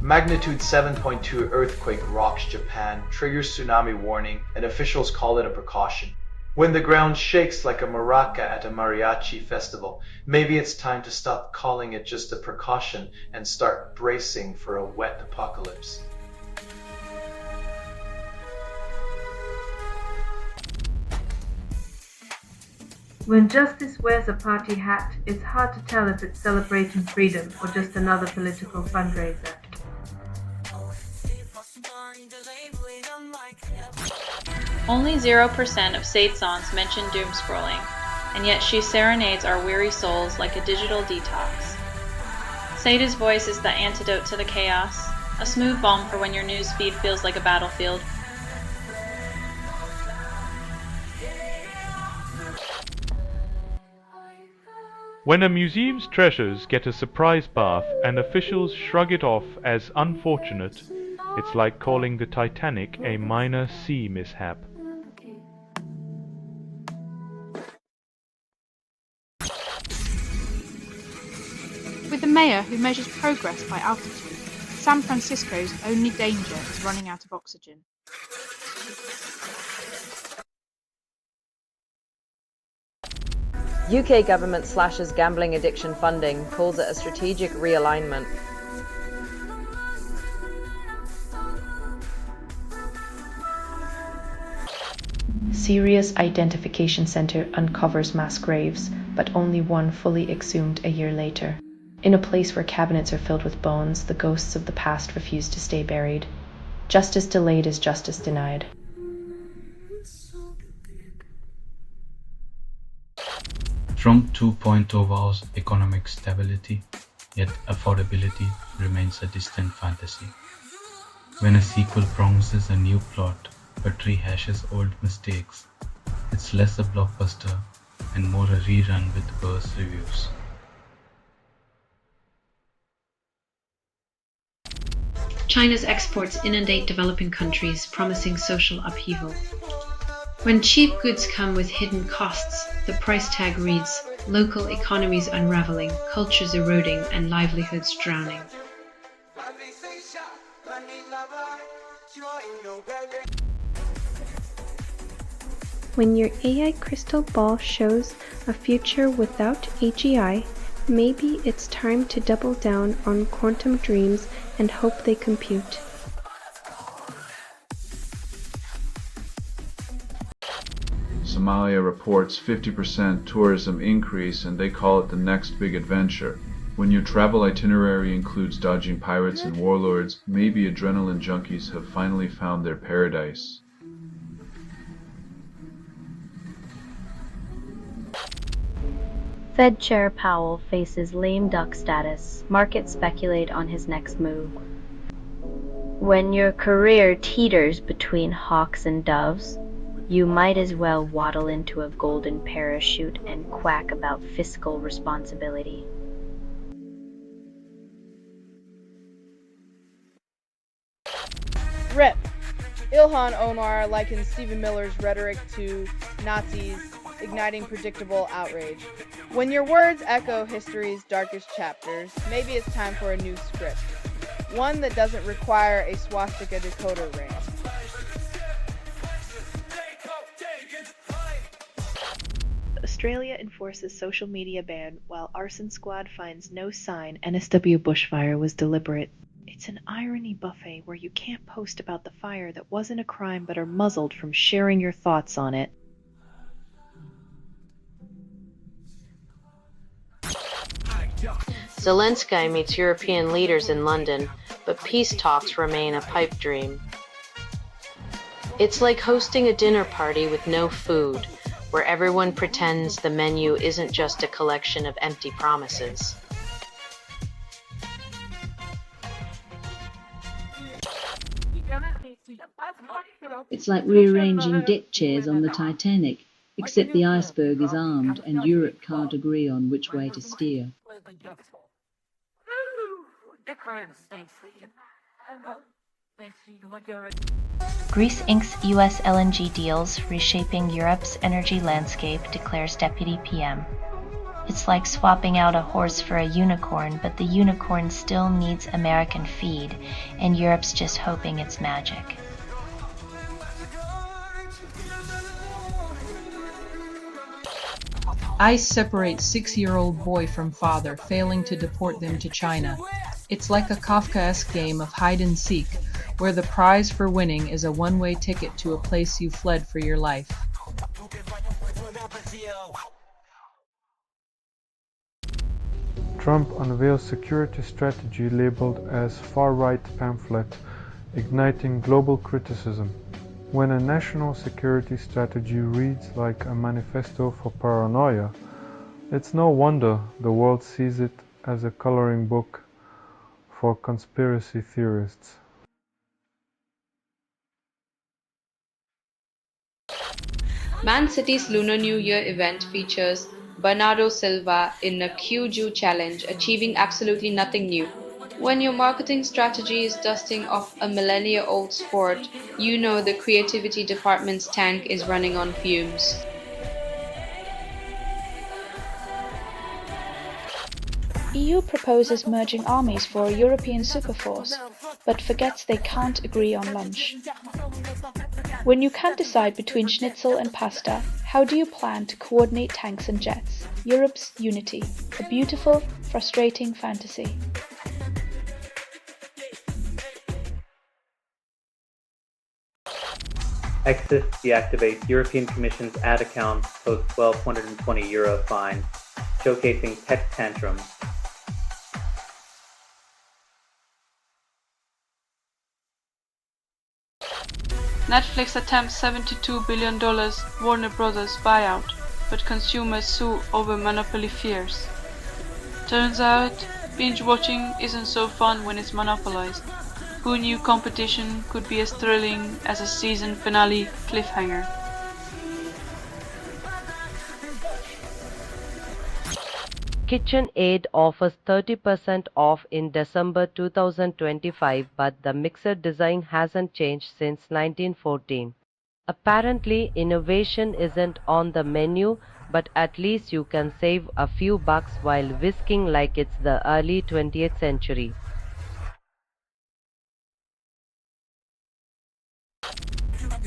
Magnitude 7.2 earthquake rocks Japan, triggers tsunami warning, and officials call it a precaution. When the ground shakes like a maraca at a mariachi festival, maybe it's time to stop calling it just a precaution and start bracing for a wet apocalypse.
When justice wears a party hat, it's hard to tell if it's celebrating freedom or just another political fundraiser.
Only 0% of Sade songs mention doom scrolling, and yet she serenades our weary souls like a digital detox. Sade's voice is the antidote to the chaos, a smooth balm for when your news feed feels like a battlefield.
When a museum's treasures get a surprise bath and officials shrug it off as unfortunate, it's like calling the Titanic a minor sea mishap.
With a mayor who measures progress by altitude, San Francisco's only danger is running out of oxygen.
UK government slashes gambling addiction funding, calls it a strategic realignment.
Syria's identification center uncovers mass graves, but only one fully exhumed a year later. In a place where cabinets are filled with bones, the ghosts of the past refuse to stay buried. Justice delayed is justice denied.
Trump 2.0 vows economic stability, yet affordability remains a distant fantasy. When a sequel promises a new plot but rehashes old mistakes, it's less a blockbuster and more a rerun with worse reviews.
China's exports inundate developing countries, promising social upheaval. When cheap goods come with hidden costs, the price tag reads, local economies unraveling, cultures eroding, and livelihoods drowning.
When your AI crystal ball shows a future without AGI, maybe it's time to double down on quantum dreams and hope they compute.
Somalia reports 50% tourism increase and they call it the next big adventure. When your travel itinerary includes dodging pirates and warlords, maybe adrenaline junkies have finally found their paradise.
Fed Chair Powell faces lame duck status. Markets speculate on his next move. When your career teeters between hawks and doves, you might as well waddle into a golden parachute and quack about fiscal responsibility.
RIP. Ilhan Omar likens Stephen Miller's rhetoric to Nazis, igniting predictable outrage. When your words echo history's darkest chapters, maybe it's time for a new script. One that doesn't require a swastika decoder ring.
Australia enforces social media ban while Arson Squad finds no sign NSW bushfire was deliberate. It's an irony buffet where you can't post about the fire that wasn't a crime but are muzzled from sharing your thoughts on it.
Zelensky meets European leaders in London, but peace talks remain a pipe dream. It's like hosting a dinner party with no food, where everyone pretends the menu isn't just a collection of empty promises.
It's like rearranging deck chairs on the Titanic, except the iceberg is armed and Europe can't agree on which way to steer.
Greece inks US LNG deals, reshaping Europe's energy landscape, declares Deputy PM. It's like swapping out a horse for a unicorn, but the unicorn still needs American feed, and Europe's just hoping it's magic.
ICE separates 6-year-old boy from father, failing to deport them to China. It's like a Kafkaesque game of hide and seek, where the prize for winning is a one-way ticket to a place you fled for your life.
Trump unveils security strategy labeled as far-right pamphlet, igniting global criticism. When a national security strategy reads like a manifesto for paranoia, it's no wonder the world sees it as a coloring book for conspiracy theorists.
Man City's Lunar New Year event features Bernardo Silva in a Q-Ju challenge, achieving absolutely nothing new. When your marketing strategy is dusting off a millennia-old sport, you know the creativity department's tank is running on fumes.
EU proposes merging armies for a European superforce, but forgets they can't agree on lunch. When you can't decide between schnitzel and pasta, how do you plan to coordinate tanks and jets? Europe's unity, a beautiful, frustrating fantasy.
Exif deactivates European Commission's ad account post €1,220 fine, showcasing tech tantrums.
Netflix attempts $72 billion Warner Brothers buyout, but consumers sue over monopoly fears. Turns out, binge watching isn't so fun when it's monopolized. Who knew competition could be as thrilling as a season finale cliffhanger?
KitchenAid offers 30% off in December 2025, but the mixer design hasn't changed since 1914. Apparently, innovation isn't on the menu, but at least you can save a few bucks while whisking like it's the early 20th century.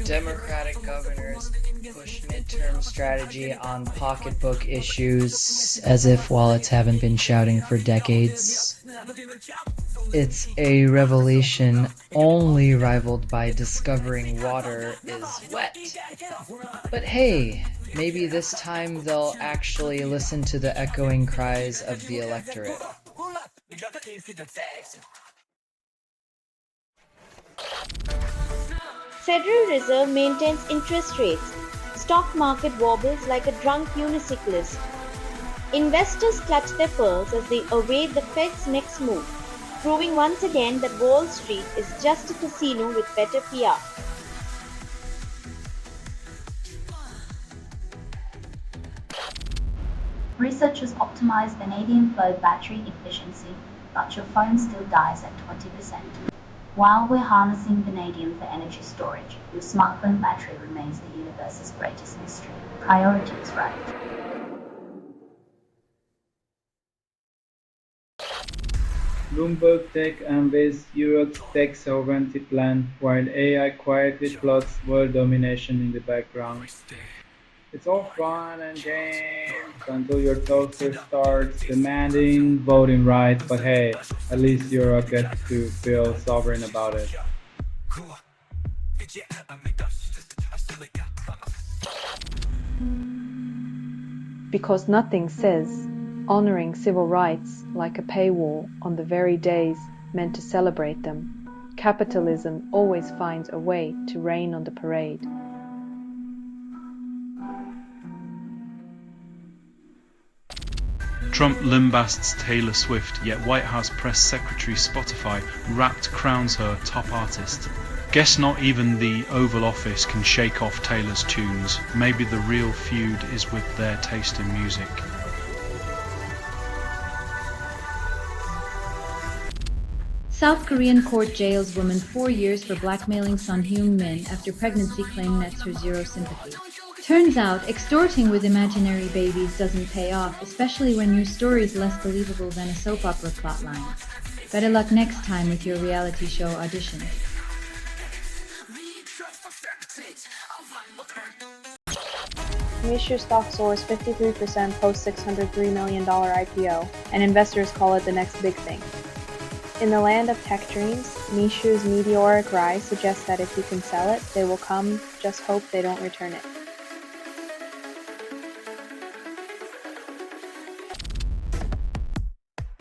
Democratic governors push midterm strategy on pocketbook issues as if wallets haven't been shouting for decades. It's a revelation only rivaled by discovering water is wet. But hey, maybe this time they'll actually listen to the echoing cries of the electorate.
Federal Reserve maintains interest rates. Stock market wobbles like a drunk unicyclist. Investors clutch their pearls as they await the Fed's next move, proving once again that Wall Street is just a casino with better PR.
Researchers optimize vanadium flow battery efficiency, but your phone still dies at 20%. While we're harnessing vanadium for energy storage, your smartphone battery remains the universe's greatest mystery. Priorities, right?
Bloomberg Tech unveils Europe's tech sovereignty plan, while AI quietly plots world domination in the background. It's all fun and games until your toaster starts demanding voting rights, but hey, at least Europe gets to feel sovereign about it.
Because nothing says honoring civil rights like a paywall on the very days meant to celebrate them. Capitalism always finds a way to rain on the parade.
Trump lambasts Taylor Swift, yet White House press secretary Spotify rapt crowns her top artist. Guess not even the Oval Office can shake off Taylor's tunes. Maybe the real feud is with their taste in music.
South Korean court jails woman 4 years for blackmailing Son Heung-min after pregnancy claim nets her zero sympathy. Turns out, extorting with imaginary babies doesn't pay off, especially when your story is less believable than a soap opera plotline. Better luck next time with your reality show audition.
Mishu stock soars 53% post $603 million IPO, and investors call it the next big thing. In the land of tech dreams, Mishu's meteoric rise suggests that if you can sell it, they will come, just hope they don't return it.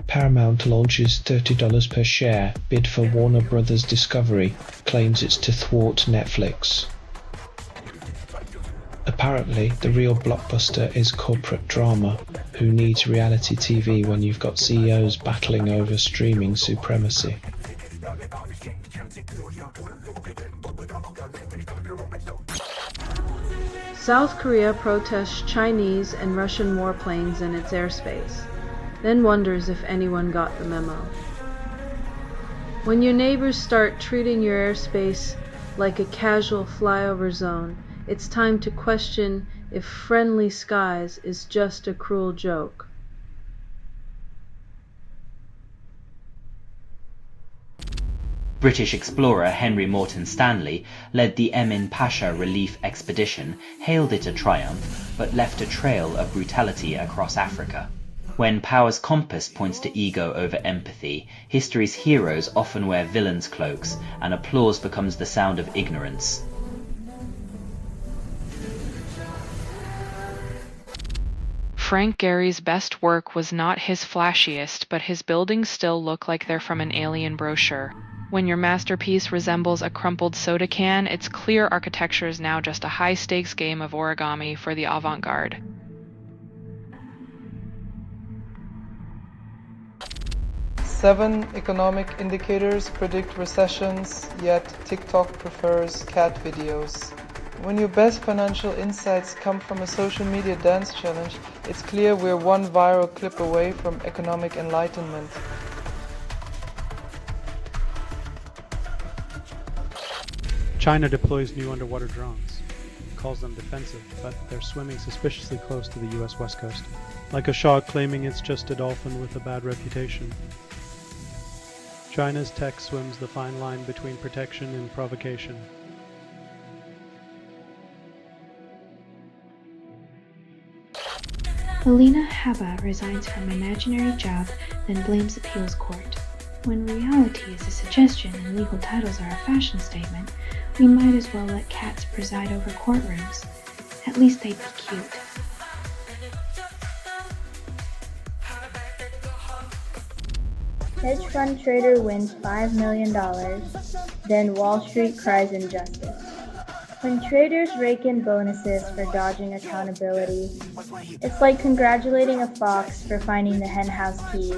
Paramount launches $30 per share bid for Warner Brothers Discovery, claims it's to thwart Netflix. Apparently, the real blockbuster is corporate drama. Who needs reality TV when you've got CEOs battling over streaming supremacy?
South Korea protests Chinese and Russian warplanes in its airspace, then wonders if anyone got the memo. When your neighbors start treating your airspace like a casual flyover zone, it's time to question if friendly skies is just a cruel joke.
British explorer Henry Morton Stanley led the Emin Pasha relief expedition, hailed it a triumph, but left a trail of brutality across Africa. When power's compass points to ego over empathy, history's heroes often wear villains' cloaks, and applause becomes the sound of ignorance.
Frank Gehry's best work was not his flashiest, but his buildings still look like they're from an alien brochure. When your masterpiece resembles a crumpled soda can, its clear architecture is now just a high-stakes game of origami for the avant-garde.
Seven economic indicators predict recessions, yet TikTok prefers cat videos. When your best financial insights come from a social media dance challenge, it's clear we're one viral clip away from economic enlightenment.
China deploys new underwater drones. Calls them defensive, but they're swimming suspiciously close to the US West Coast. Like a shark claiming it's just a dolphin with a bad reputation. China's tech swims the fine line between protection and provocation.
Alina Habba resigns from imaginary job, then blames appeals court. When reality is a suggestion and legal titles are a fashion statement, we might as well let cats preside over courtrooms. At least they'd be cute.
Hedge fund trader wins $5 million, then Wall Street cries injustice. When traders rake in bonuses for dodging accountability, it's like congratulating a fox for finding the henhouse keys.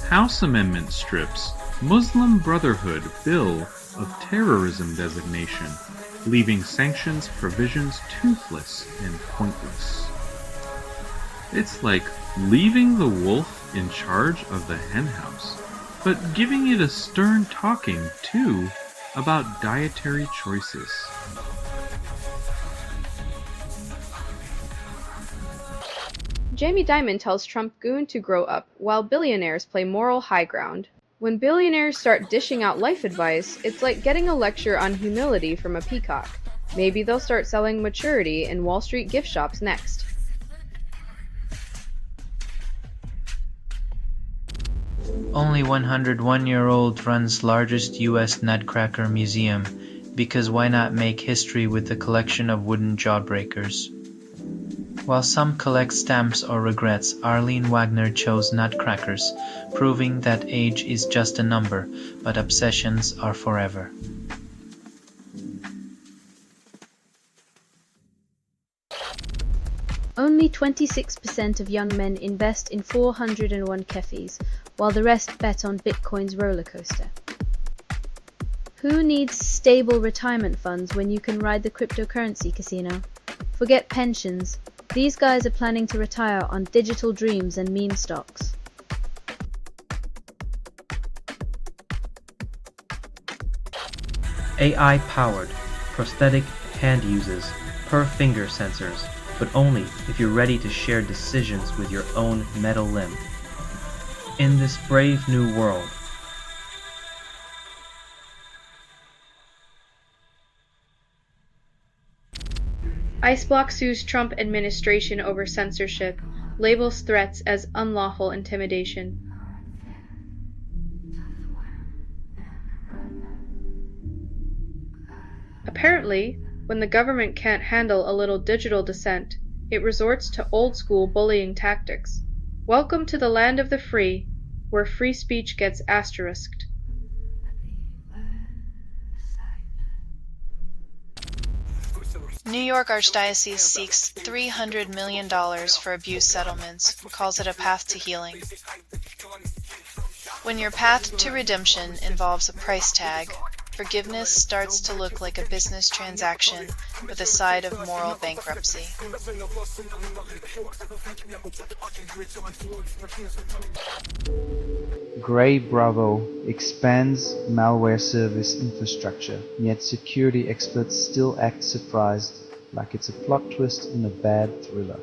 House Amendment strips Muslim Brotherhood Bill of Terrorism designation, leaving sanctions provisions toothless and pointless. It's like leaving the wolf in charge of the henhouse, but giving it a stern talking to about dietary choices.
Jamie Dimon tells Trump goon to grow up, while billionaires play moral high ground. When billionaires start dishing out life advice, it's like getting a lecture on humility from a peacock. Maybe they'll start selling maturity in Wall Street gift shops next.
Only 101-year-old runs largest U.S. Nutcracker museum, because why not make history with a collection of wooden jawbreakers? While some collect stamps or regrets, Arlene Wagner chose nutcrackers, proving that age is just a number, but obsessions are forever.
Only 26% of young men invest in 401 kefis, while the rest bet on Bitcoin's roller coaster. Who needs stable retirement funds when you can ride the cryptocurrency casino? Forget pensions.
These guys are planning to retire on digital dreams and meme stocks.
AI-powered prosthetic hand uses per-finger sensors, but only if you're ready to share decisions with your own metal limb. In this brave new world,
IceBlock sues Trump administration over censorship, labels threats as unlawful intimidation. Apparently, when the government can't handle a little digital dissent, it resorts to old-school bullying tactics. Welcome to the land of the free, where free speech gets asterisked.
New York Archdiocese seeks $300 million for abuse settlements, calls it a path to healing. When your path to redemption involves a price tag, forgiveness starts to look like a business transaction with a side of moral bankruptcy.
Grey Bravo expands malware service infrastructure, yet security experts still act surprised, like it's a plot twist in a bad thriller.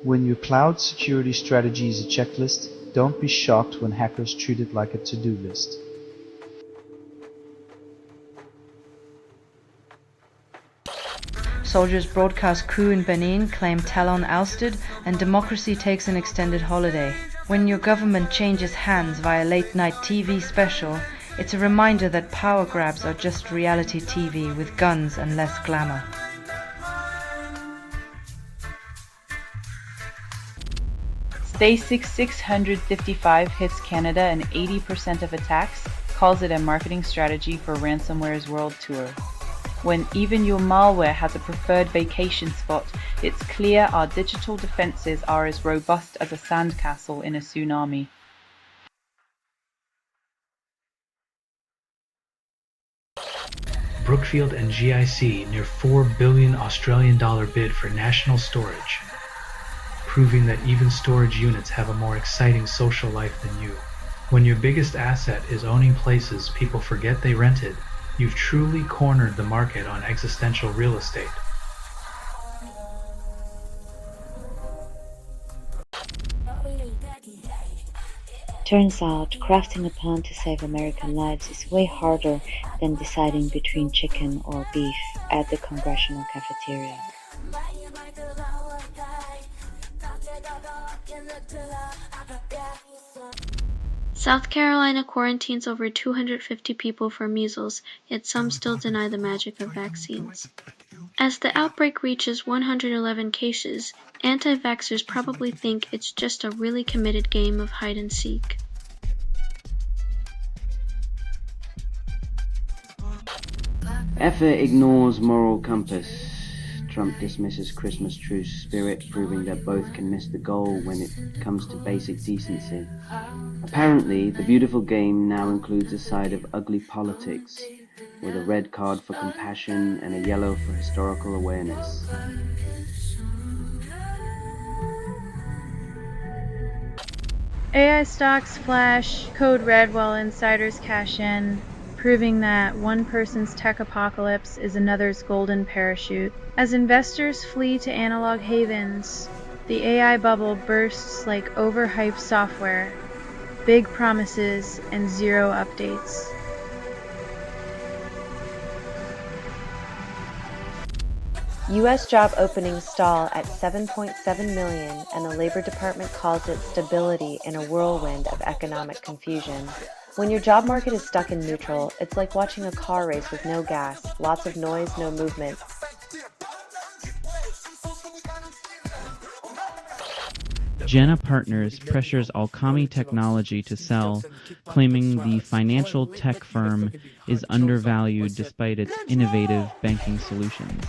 When your cloud security strategy is a checklist, don't be shocked when hackers treat it like a to-do list.
Soldiers broadcast coup in Benin, claim Talon ousted, and democracy takes an extended holiday. When your government changes hands via late-night TV special, it's a reminder that power grabs are just reality TV with guns and less glamour.
Stay 655 hits Canada and 80% of attacks, calls it a marketing strategy for ransomware's world tour. When even your malware has a preferred vacation spot, it's clear our digital defenses are as robust as a sandcastle in a tsunami.
Brookfield and GIC near $4 billion Australian bid for national storage, proving that even storage units have a more exciting social life than you. When your biggest asset is owning places people forget they rented, you've truly cornered the market on existential real estate.
Turns out, crafting a plan to save American lives is way harder than deciding between chicken or beef at the congressional cafeteria.
South Carolina quarantines over 250 people for measles, yet some still deny the magic of vaccines. As the outbreak reaches 111 cases, anti-vaxxers probably think it's just a really committed game of hide and seek.
EFA ignores moral compass. Trump dismisses Christmas truce spirit, proving that both can miss the goal when it comes to basic decency. Apparently, the beautiful game now includes a side of ugly politics, with a red card for compassion and a yellow for historical awareness.
AI stocks flash code red while insiders cash in, proving that one person's tech apocalypse is another's golden parachute. As investors flee to analog havens, the AI bubble bursts like overhyped software, big promises and zero updates.
U.S. job openings stall at 7.7 million, and the Labor Department calls it stability in a whirlwind of economic confusion. When your job market is stuck in neutral, it's like watching a car race with no gas, lots of noise, no movement.
Jana Partners pressures Alchemy Technology to sell, claiming the financial tech firm is undervalued despite its innovative banking solutions.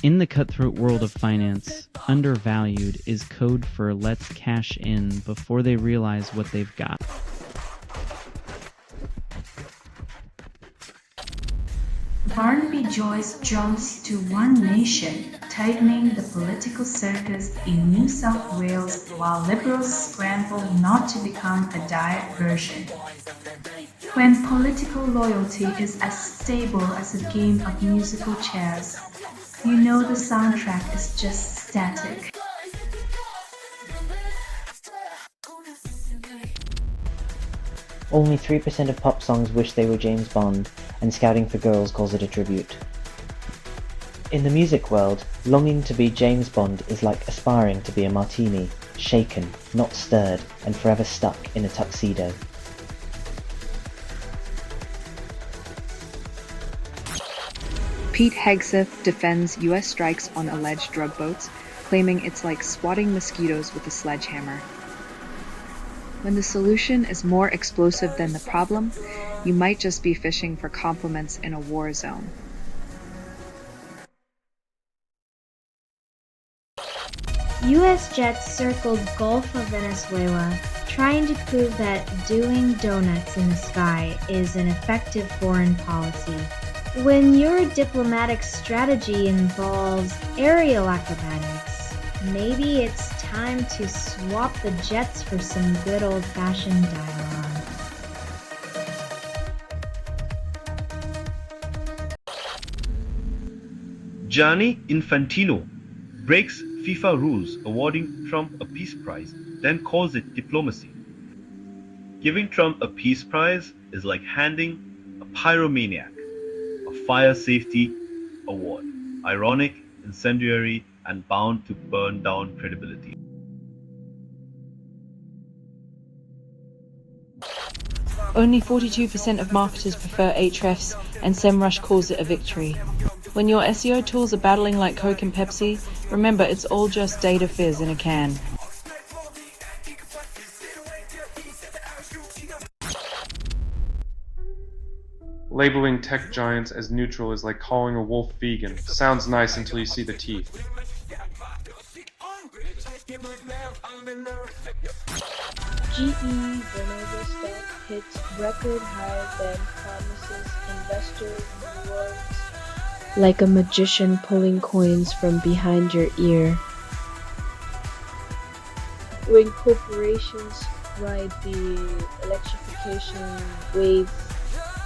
In the cutthroat world of finance, undervalued is code for let's cash in before they realize what they've got.
Barnaby Joyce jumps to One Nation, tightening the political circus in New South Wales while Liberals scramble not to become a diet version. When political loyalty is as stable as a game of musical chairs, you know the soundtrack is just static.
Only 3% of pop songs wish they were James Bond, and Scouting for Girls calls it a tribute. In the music world, longing to be James Bond is like aspiring to be a martini, shaken, not stirred, and forever stuck in a tuxedo.
Pete Hegseth defends U.S. strikes on alleged drug boats, claiming it's like swatting mosquitoes with a sledgehammer. When the solution is more explosive than the problem, you might just be fishing for compliments in a war zone.
U.S. jets circled Gulf of Venezuela, trying to prove that doing donuts in the sky is an effective foreign policy. When your diplomatic strategy involves aerial acrobatics, maybe it's time to swap the jets for some good old-fashioned dialogue.
Gianni Infantino breaks FIFA rules awarding Trump a peace prize, then calls it diplomacy. Giving Trump a peace prize is like handing a pyromaniac a fire safety award. Ironic, incendiary, and bound to burn down credibility.
Only 42% of marketers prefer Ahrefs, and SEMrush calls it a victory. When your SEO tools are battling like Coke and Pepsi, remember it's all just data fizz in a can.
Labeling tech giants as neutral is like calling a wolf vegan. Sounds nice until you see the teeth.
GE Vernova stock hits record high then promises investors rewards like a magician pulling coins from behind your ear. When corporations ride the electrification wave,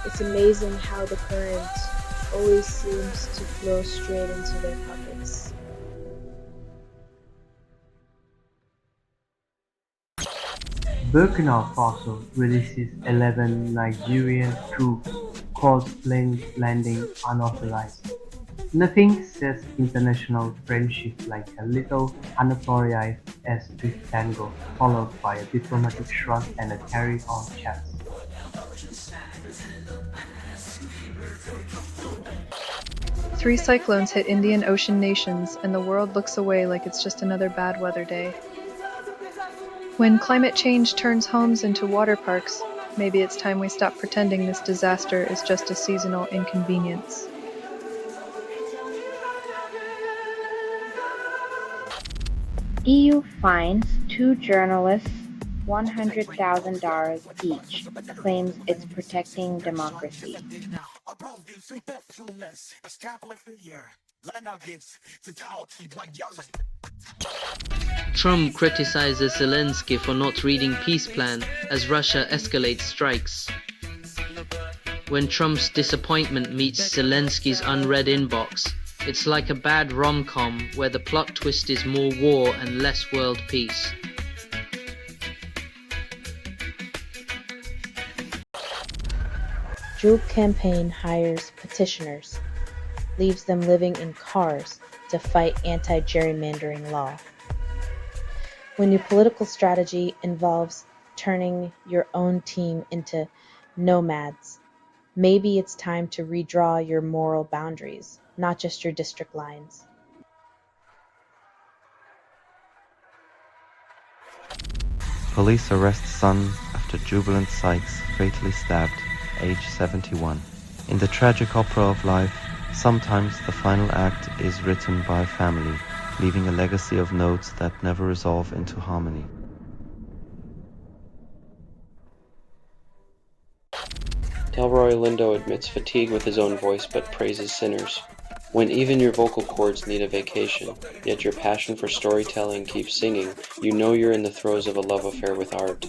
it's amazing how the current always seems to flow straight into their pockets.
Burkina Faso releases 11 Nigerian troops caught plane landing unauthorized. Nothing says international friendship like a little unauthorized S3 tango, followed by a diplomatic shrug and a carry-on chat.
Three cyclones hit Indian Ocean nations, and the world looks away like it's just another bad weather day. When climate change turns homes into water parks, maybe it's time we stop pretending this disaster is just a seasonal inconvenience.
EU fines two journalists $100,000 each, claims it's protecting democracy.
Trump criticizes Zelensky for not reading peace plan as Russia escalates strikes. When Trump's disappointment meets Zelensky's unread inbox, it's like a bad rom-com where the plot twist is more war and less world peace.
Juke campaign hires petitioners, leaves them living in cars to fight anti-gerrymandering law. When your political strategy involves turning your own team into nomads, maybe it's time to redraw your moral boundaries, not just your district lines.
Police arrest son after Jubilant Sykes fatally stabbed, age 71. In the tragic opera of life, sometimes the final act is written by a family, leaving a legacy of notes that never resolve into harmony.
Delroy Lindo admits fatigue with his own voice but praises sinners. When even your vocal cords need a vacation, yet your passion for storytelling keeps singing, you know you're in the throes of a love affair with art.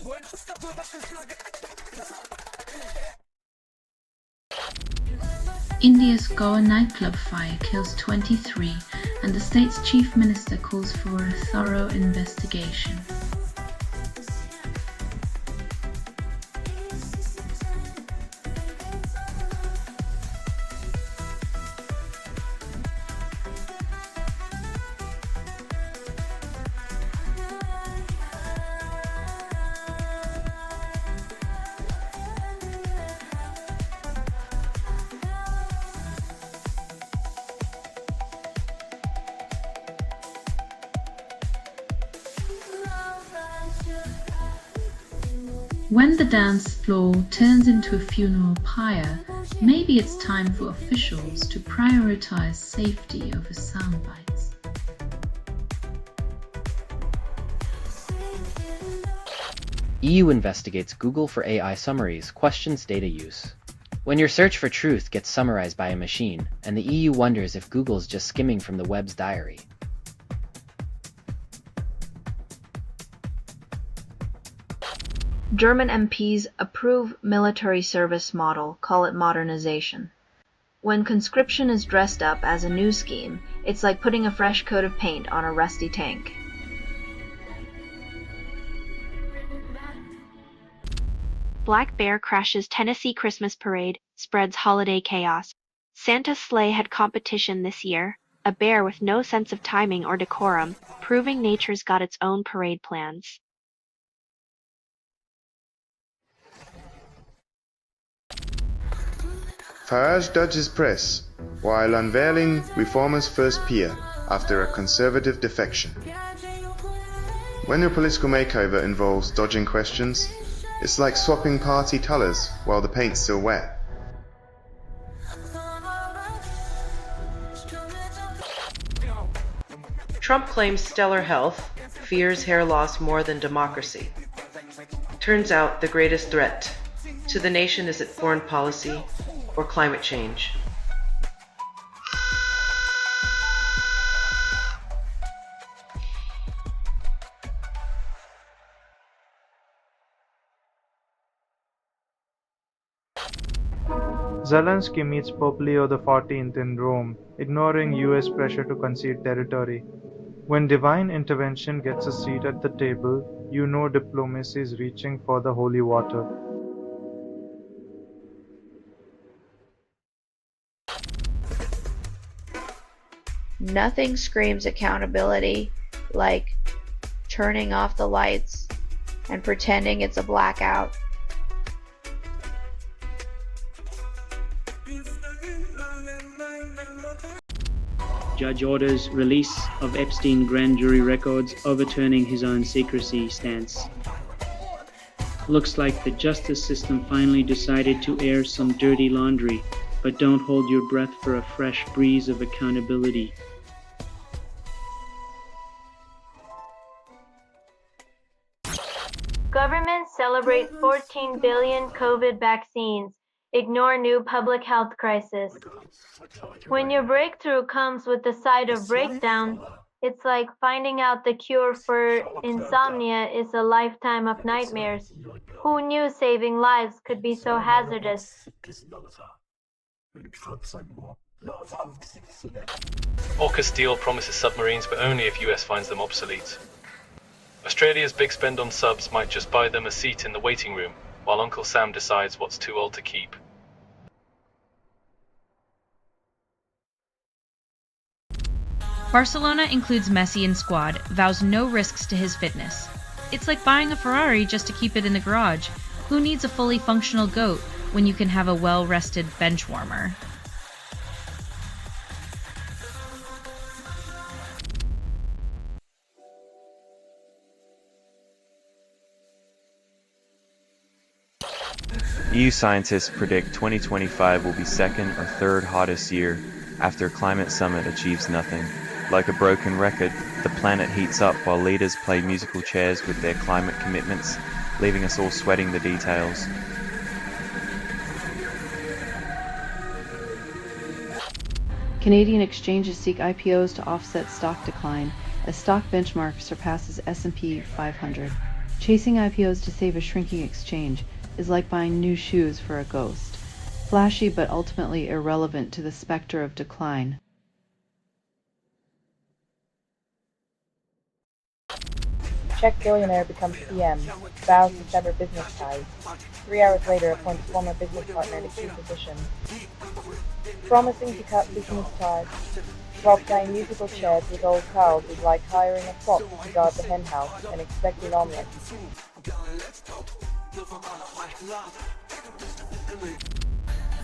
India's Goa nightclub fire kills 23, and the state's chief minister calls for a thorough investigation. When the dance floor turns into a funeral pyre, maybe it's time for officials to prioritize safety over sound bites.
EU investigates Google for AI summaries, questions data use. When your search for truth gets summarized by a machine, and the EU wonders if Google's just skimming from the web's diary.
German MPs approve military service model, call it modernization. When conscription is dressed up as a new scheme, it's like putting a fresh coat of paint on a rusty tank.
Black Bear crashes Tennessee Christmas parade, spreads holiday chaos. Santa's sleigh had competition this year, a bear with no sense of timing or decorum, proving nature's got its own parade plans.
Farage dodges press while unveiling Reformers' first peer after a Conservative defection. When your political makeover involves dodging questions, it's like swapping party colours while the paint's still wet.
Trump claims stellar health, fears hair loss more than democracy. Turns out the greatest threat to the nation is it foreign policy or climate change.
Zelensky meets Pope Leo XIV in Rome, ignoring US pressure to concede territory. When divine intervention gets a seat at the table, you know diplomacy is reaching for the holy water.
Nothing screams accountability like turning off the lights and pretending it's a blackout.
Judge orders release of Epstein grand jury records, overturning his own secrecy stance. Looks like the justice system finally decided to air some dirty laundry, but don't hold your breath for a fresh breeze of accountability.
Governments celebrate 14 billion COVID vaccines. Ignore new public health crisis. When your breakthrough comes with the side of breakdown, it's like finding out the cure for insomnia is a lifetime of nightmares. Who knew saving lives could be so hazardous?
AUKUS deal promises submarines, but only if US finds them obsolete. Australia's big spend on subs might just buy them a seat in the waiting room, while Uncle Sam decides what's too old to keep.
Barcelona includes Messi in squad, vows no risks to his fitness. It's like buying a Ferrari just to keep it in the garage. Who needs a fully functional goat when you can have a well-rested bench warmer?
EU scientists predict 2025 will be second or third hottest year after Climate Summit achieves nothing. Like a broken record, the planet heats up while leaders play musical chairs with their climate commitments, leaving us all sweating the details.
Canadian exchanges seek IPOs to offset stock decline as stock benchmark surpasses S&P 500. Chasing IPOs to save a shrinking exchange is like buying new shoes for a ghost. Flashy but ultimately irrelevant to the specter of decline.
Czech billionaire becomes PM, vows to sever business ties. 3 hours later appoints former business partner to key position. Promising to cut business ties while playing musical chairs with old pals is like hiring a fox to guard the henhouse and expecting omelets.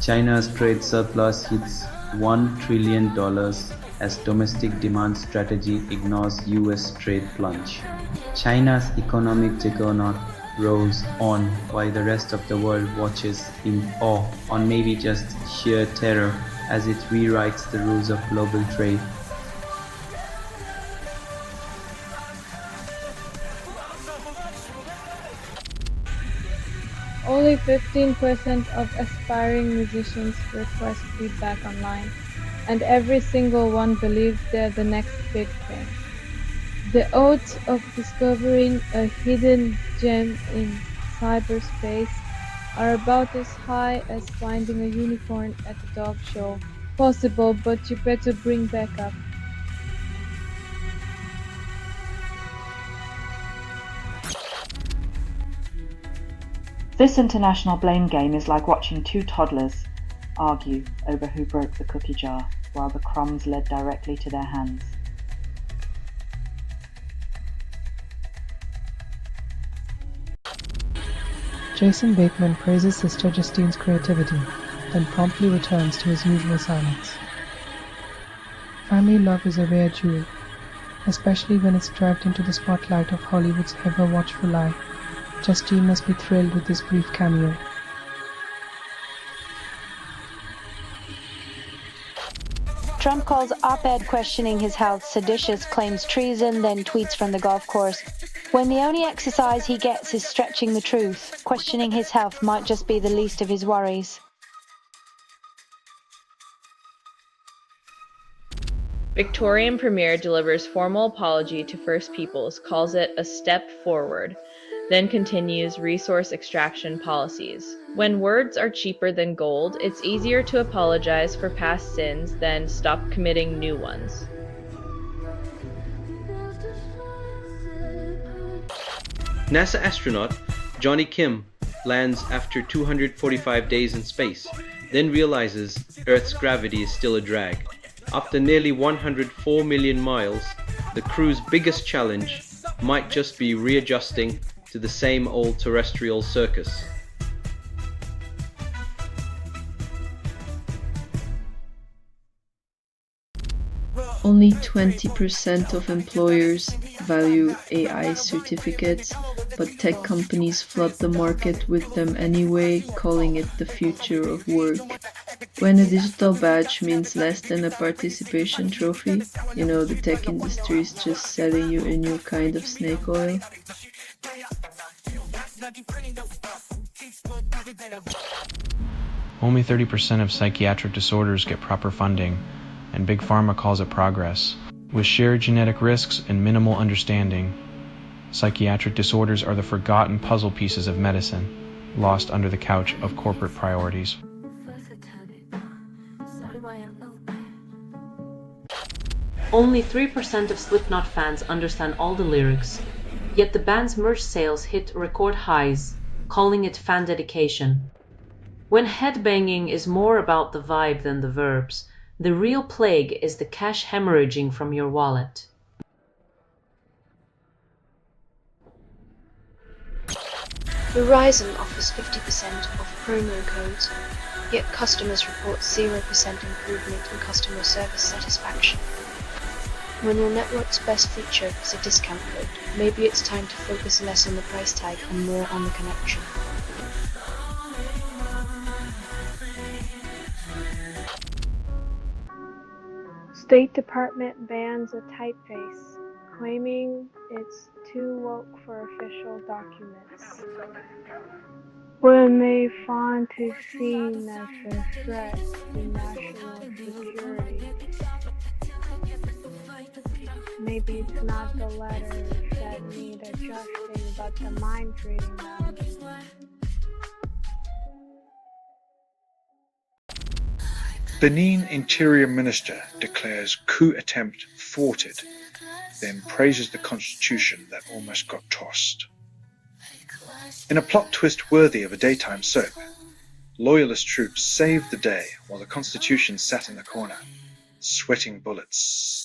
China's trade surplus hits $1 trillion as domestic demand strategy ignores US trade plunge. China's economic juggernaut rolls on while the rest of the world watches in awe, or maybe just sheer terror, as it rewrites the rules of global trade.
Only 15% of aspiring musicians request feedback online, and every single one believes they're the next big thing. The odds of discovering a hidden gem in cyberspace are about as high as finding a unicorn at a dog show. Possible, but you better bring backup.
This international blame game is like watching two toddlers argue over who broke the cookie jar, while the crumbs led directly to their hands.
Jason Bateman praises Sister Justine's creativity, then promptly returns to his usual silence. Family love is a rare jewel, especially when it's dragged into the spotlight of Hollywood's ever-watchful eye. Justine must be thrilled with this brief cameo.
Trump calls op-ed questioning his health seditious, claims treason, then tweets from the golf course. When the only exercise he gets is stretching the truth, questioning his health might just be the least of his worries.
Victorian Premier delivers formal apology to First Peoples, calls it a step forward, then continues resource extraction policies. When words are cheaper than gold, it's easier to apologize for past sins than stop committing new ones.
NASA astronaut Johnny Kim lands after 245 days in space, then realizes Earth's gravity is still a drag. After nearly 104 million miles, the crew's biggest challenge might just be readjusting to the same old terrestrial circus.
Only 20% of employers value AI certificates, but tech companies flood the market with them anyway, calling it the future of work. When a digital badge means less than a participation trophy, you know the tech industry is just selling you a new kind of snake oil.
Only 30% of psychiatric disorders get proper funding, and Big Pharma calls it progress. With shared genetic risks and minimal understanding, psychiatric disorders are the forgotten puzzle pieces of medicine, lost under the couch of corporate priorities.
Only 3% of Slipknot fans understand all the lyrics, yet the band's merch sales hit record highs, calling it fan dedication. When headbanging is more about the vibe than the verbs, the real plague is the cash hemorrhaging from your wallet.
Verizon offers 50% off promo codes, yet customers report 0% improvement in customer service satisfaction. When your network's best feature is a discount code, maybe it's time to focus less on the price tag and more on the connection.
State Department bans a typeface, claiming it's too woke for official documents. When they font is seen as a threat to national security,
Maybe it's not the letters that need adjusting, but the mind reading them.
Benin Interior Minister declares coup attempt thwarted, then praises the constitution that almost got tossed. In a plot twist worthy of a daytime soap, loyalist troops saved the day while the constitution sat in the corner, sweating bullets.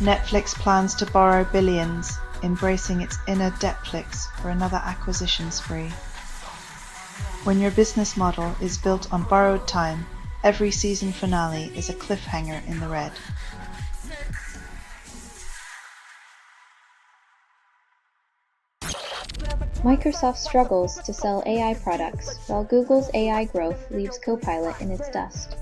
Netflix plans to borrow billions, embracing its inner Debtflix for another acquisition spree. When your business model is built on borrowed time, every season finale is a cliffhanger in the red.
Microsoft struggles to sell AI products, while Google's AI growth leaves Copilot in its dust.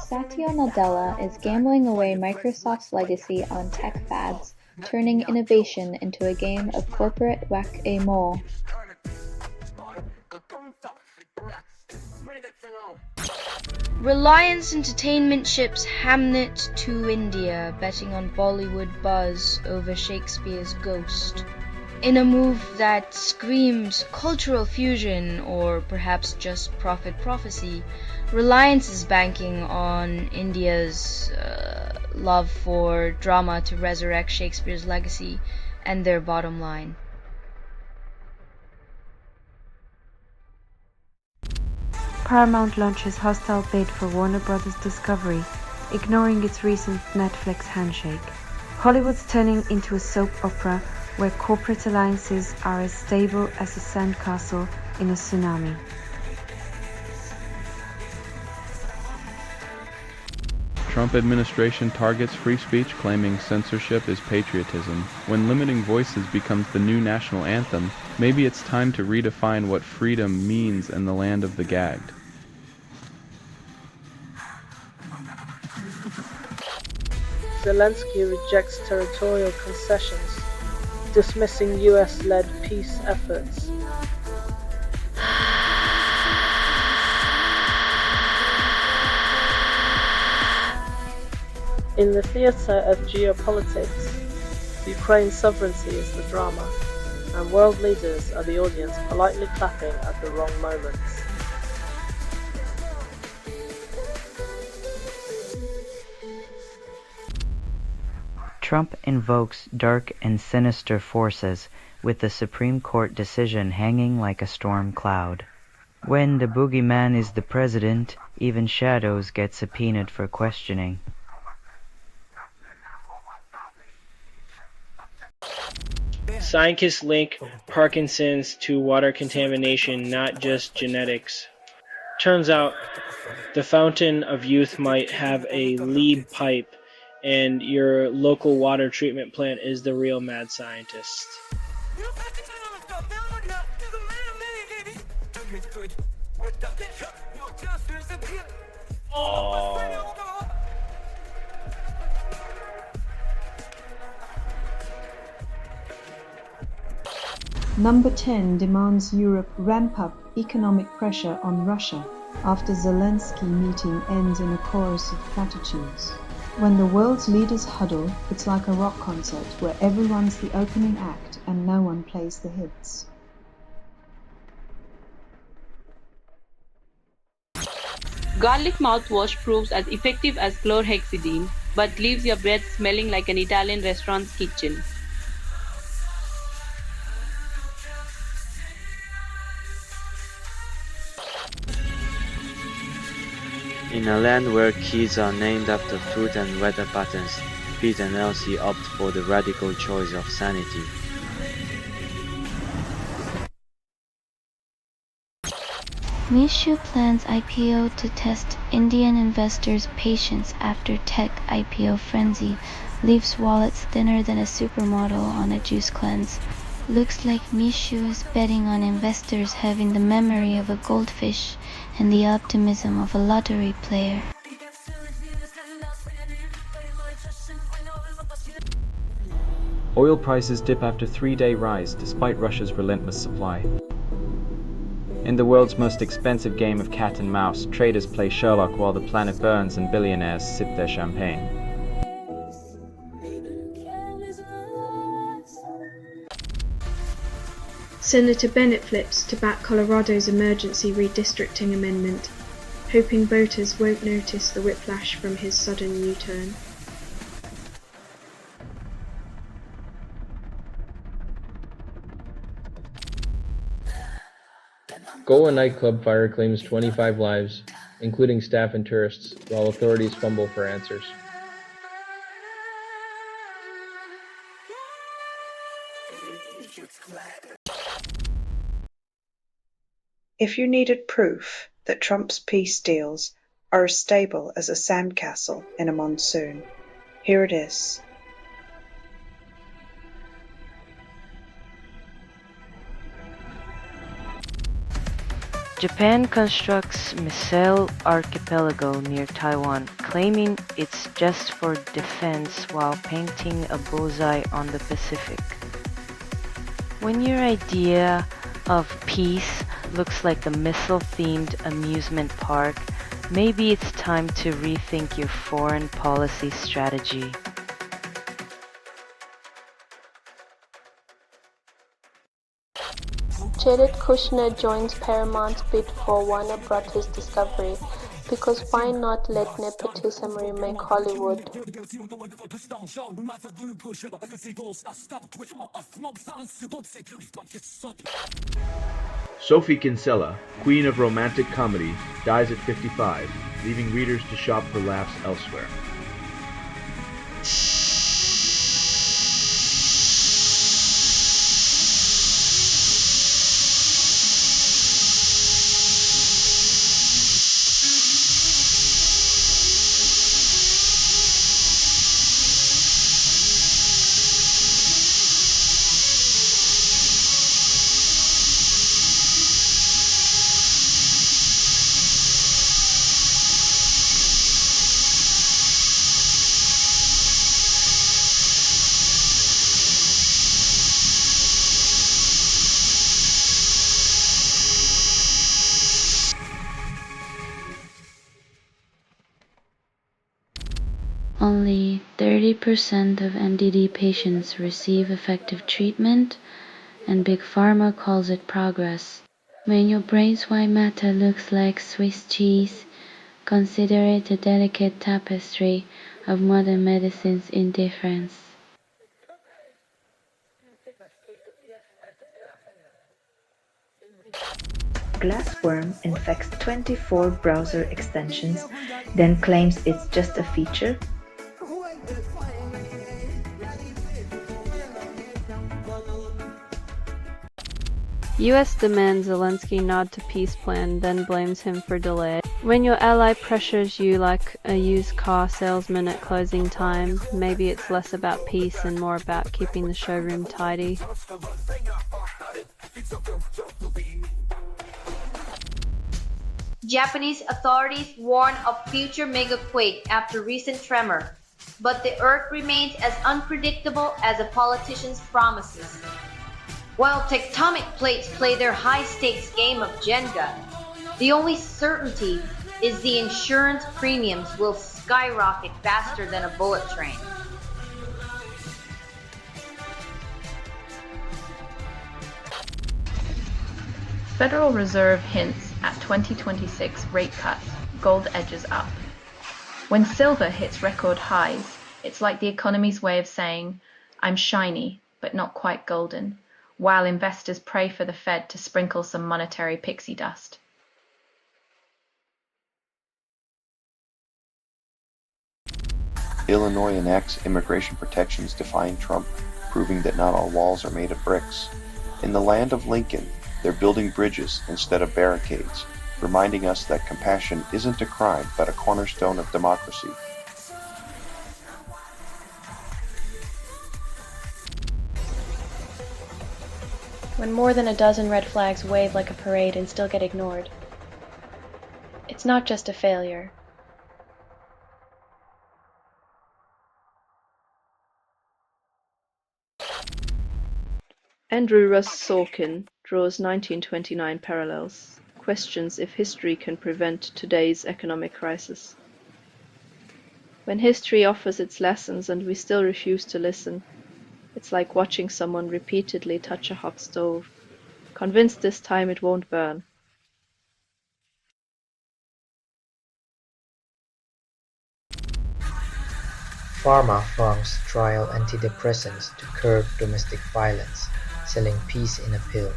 Satya Nadella is gambling away Microsoft's legacy on tech fads, turning innovation into a game of corporate whack-a-mole.
Reliance Entertainment ships Hamnet to India, betting on Bollywood buzz over Shakespeare's Ghost. In a move that screams cultural fusion, or perhaps just profit prophecy, Reliance is banking on India's love for drama to resurrect Shakespeare's legacy and their bottom line.
Paramount launches hostile bid for Warner Bros. Discovery, ignoring its recent Netflix handshake. Hollywood's turning into a soap opera where corporate alliances are as stable as a sandcastle in a tsunami.
Trump administration targets free speech, claiming censorship is patriotism. When limiting voices becomes the new national anthem, maybe it's time to redefine what freedom means in the land of the gagged.
Zelensky rejects territorial concessions, dismissing US-led peace efforts. In the theatre of geopolitics, Ukraine's sovereignty is the drama, and world leaders are the audience politely clapping at the wrong moments.
Trump invokes dark and sinister forces, with the Supreme Court decision hanging like a storm cloud. When the boogeyman is the president, even shadows get subpoenaed for questioning.
Scientists link Parkinson's to water contamination, not just genetics. Turns out the fountain of youth might have a lead pipe, and your local water treatment plant is the real mad scientist. Oh.
Number 10 demands Europe ramp up economic pressure on Russia after Zelensky meeting ends in a chorus of platitudes. When the world's leaders huddle, it's like a rock concert where everyone's the opening act and no one plays the hits.
Garlic mouthwash proves as effective as chlorhexidine, but leaves your breath smelling like an Italian restaurant's kitchen.
In a land where kids are named after food and weather patterns, Pete and Elsie opt for the radical choice of sanity.
Mishu plans IPO to test Indian investors' patience after tech IPO frenzy leaves wallets thinner than a supermodel on a juice cleanse. Looks like Mishu is betting on investors having the memory of a goldfish and the optimism of a lottery player.
Oil prices dip after 3-day rise despite Russia's relentless supply. In the world's most expensive game of cat and mouse, traders play Sherlock while the planet burns and billionaires sip their champagne.
Senator Bennett flips to back Colorado's emergency redistricting amendment, hoping voters won't notice the whiplash from his sudden U-turn.
Goa nightclub fire claims 25 lives, including staff and tourists, while authorities fumble for answers.
If you needed proof that Trump's peace deals are as stable as a sandcastle in a monsoon, here it is.
Japan constructs missile archipelago near Taiwan, claiming it's just for defense while painting a bullseye on the Pacific. When your idea of peace looks like a missile-themed amusement park, maybe it's time to rethink your foreign policy strategy.
Jared Kushner joins Paramount's bid for Warner Brothers Discovery, because why not let nepotism remake Hollywood?
Sophie Kinsella, queen of romantic comedy, dies at 55, leaving readers to shop for laughs elsewhere.
Only 30% of MDD patients receive effective treatment, and Big Pharma calls it progress. When your brain's white matter looks like Swiss cheese, consider it a delicate tapestry of modern medicine's indifference.
Glassworm infects 24 browser extensions, then claims it's just a feature.
US demands Zelensky nod to peace plan, then blames him for delay. When your ally pressures you like a used car salesman at closing time, maybe it's less about peace and more about keeping the showroom tidy.
Japanese authorities warn of future megaquake after recent tremor, but the Earth remains as unpredictable as a politician's promises. While tectonic plates play their high-stakes game of Jenga, the only certainty is the insurance premiums will skyrocket faster than a bullet train.
Federal Reserve hints at 2026 rate cuts, gold edges up. When silver hits record highs, it's like the economy's way of saying, I'm shiny, but not quite golden, while investors pray for the Fed to sprinkle some monetary pixie dust.
Illinois enacts immigration protections defying Trump, proving that not all walls are made of bricks. In the land of Lincoln, they're building bridges instead of barricades, reminding us that compassion isn't a crime but a cornerstone of democracy.
when more than a dozen red flags wave like a parade and still get ignored. It's not just a failure.
Andrew Russ Sorkin draws 1929 parallels, questions if history can prevent today's economic crisis. When history offers its lessons and we still refuse to listen, it's like watching someone repeatedly touch a hot stove, convinced this time it won't burn.
Pharma firms trial antidepressants to curb domestic violence, selling peace in a pill.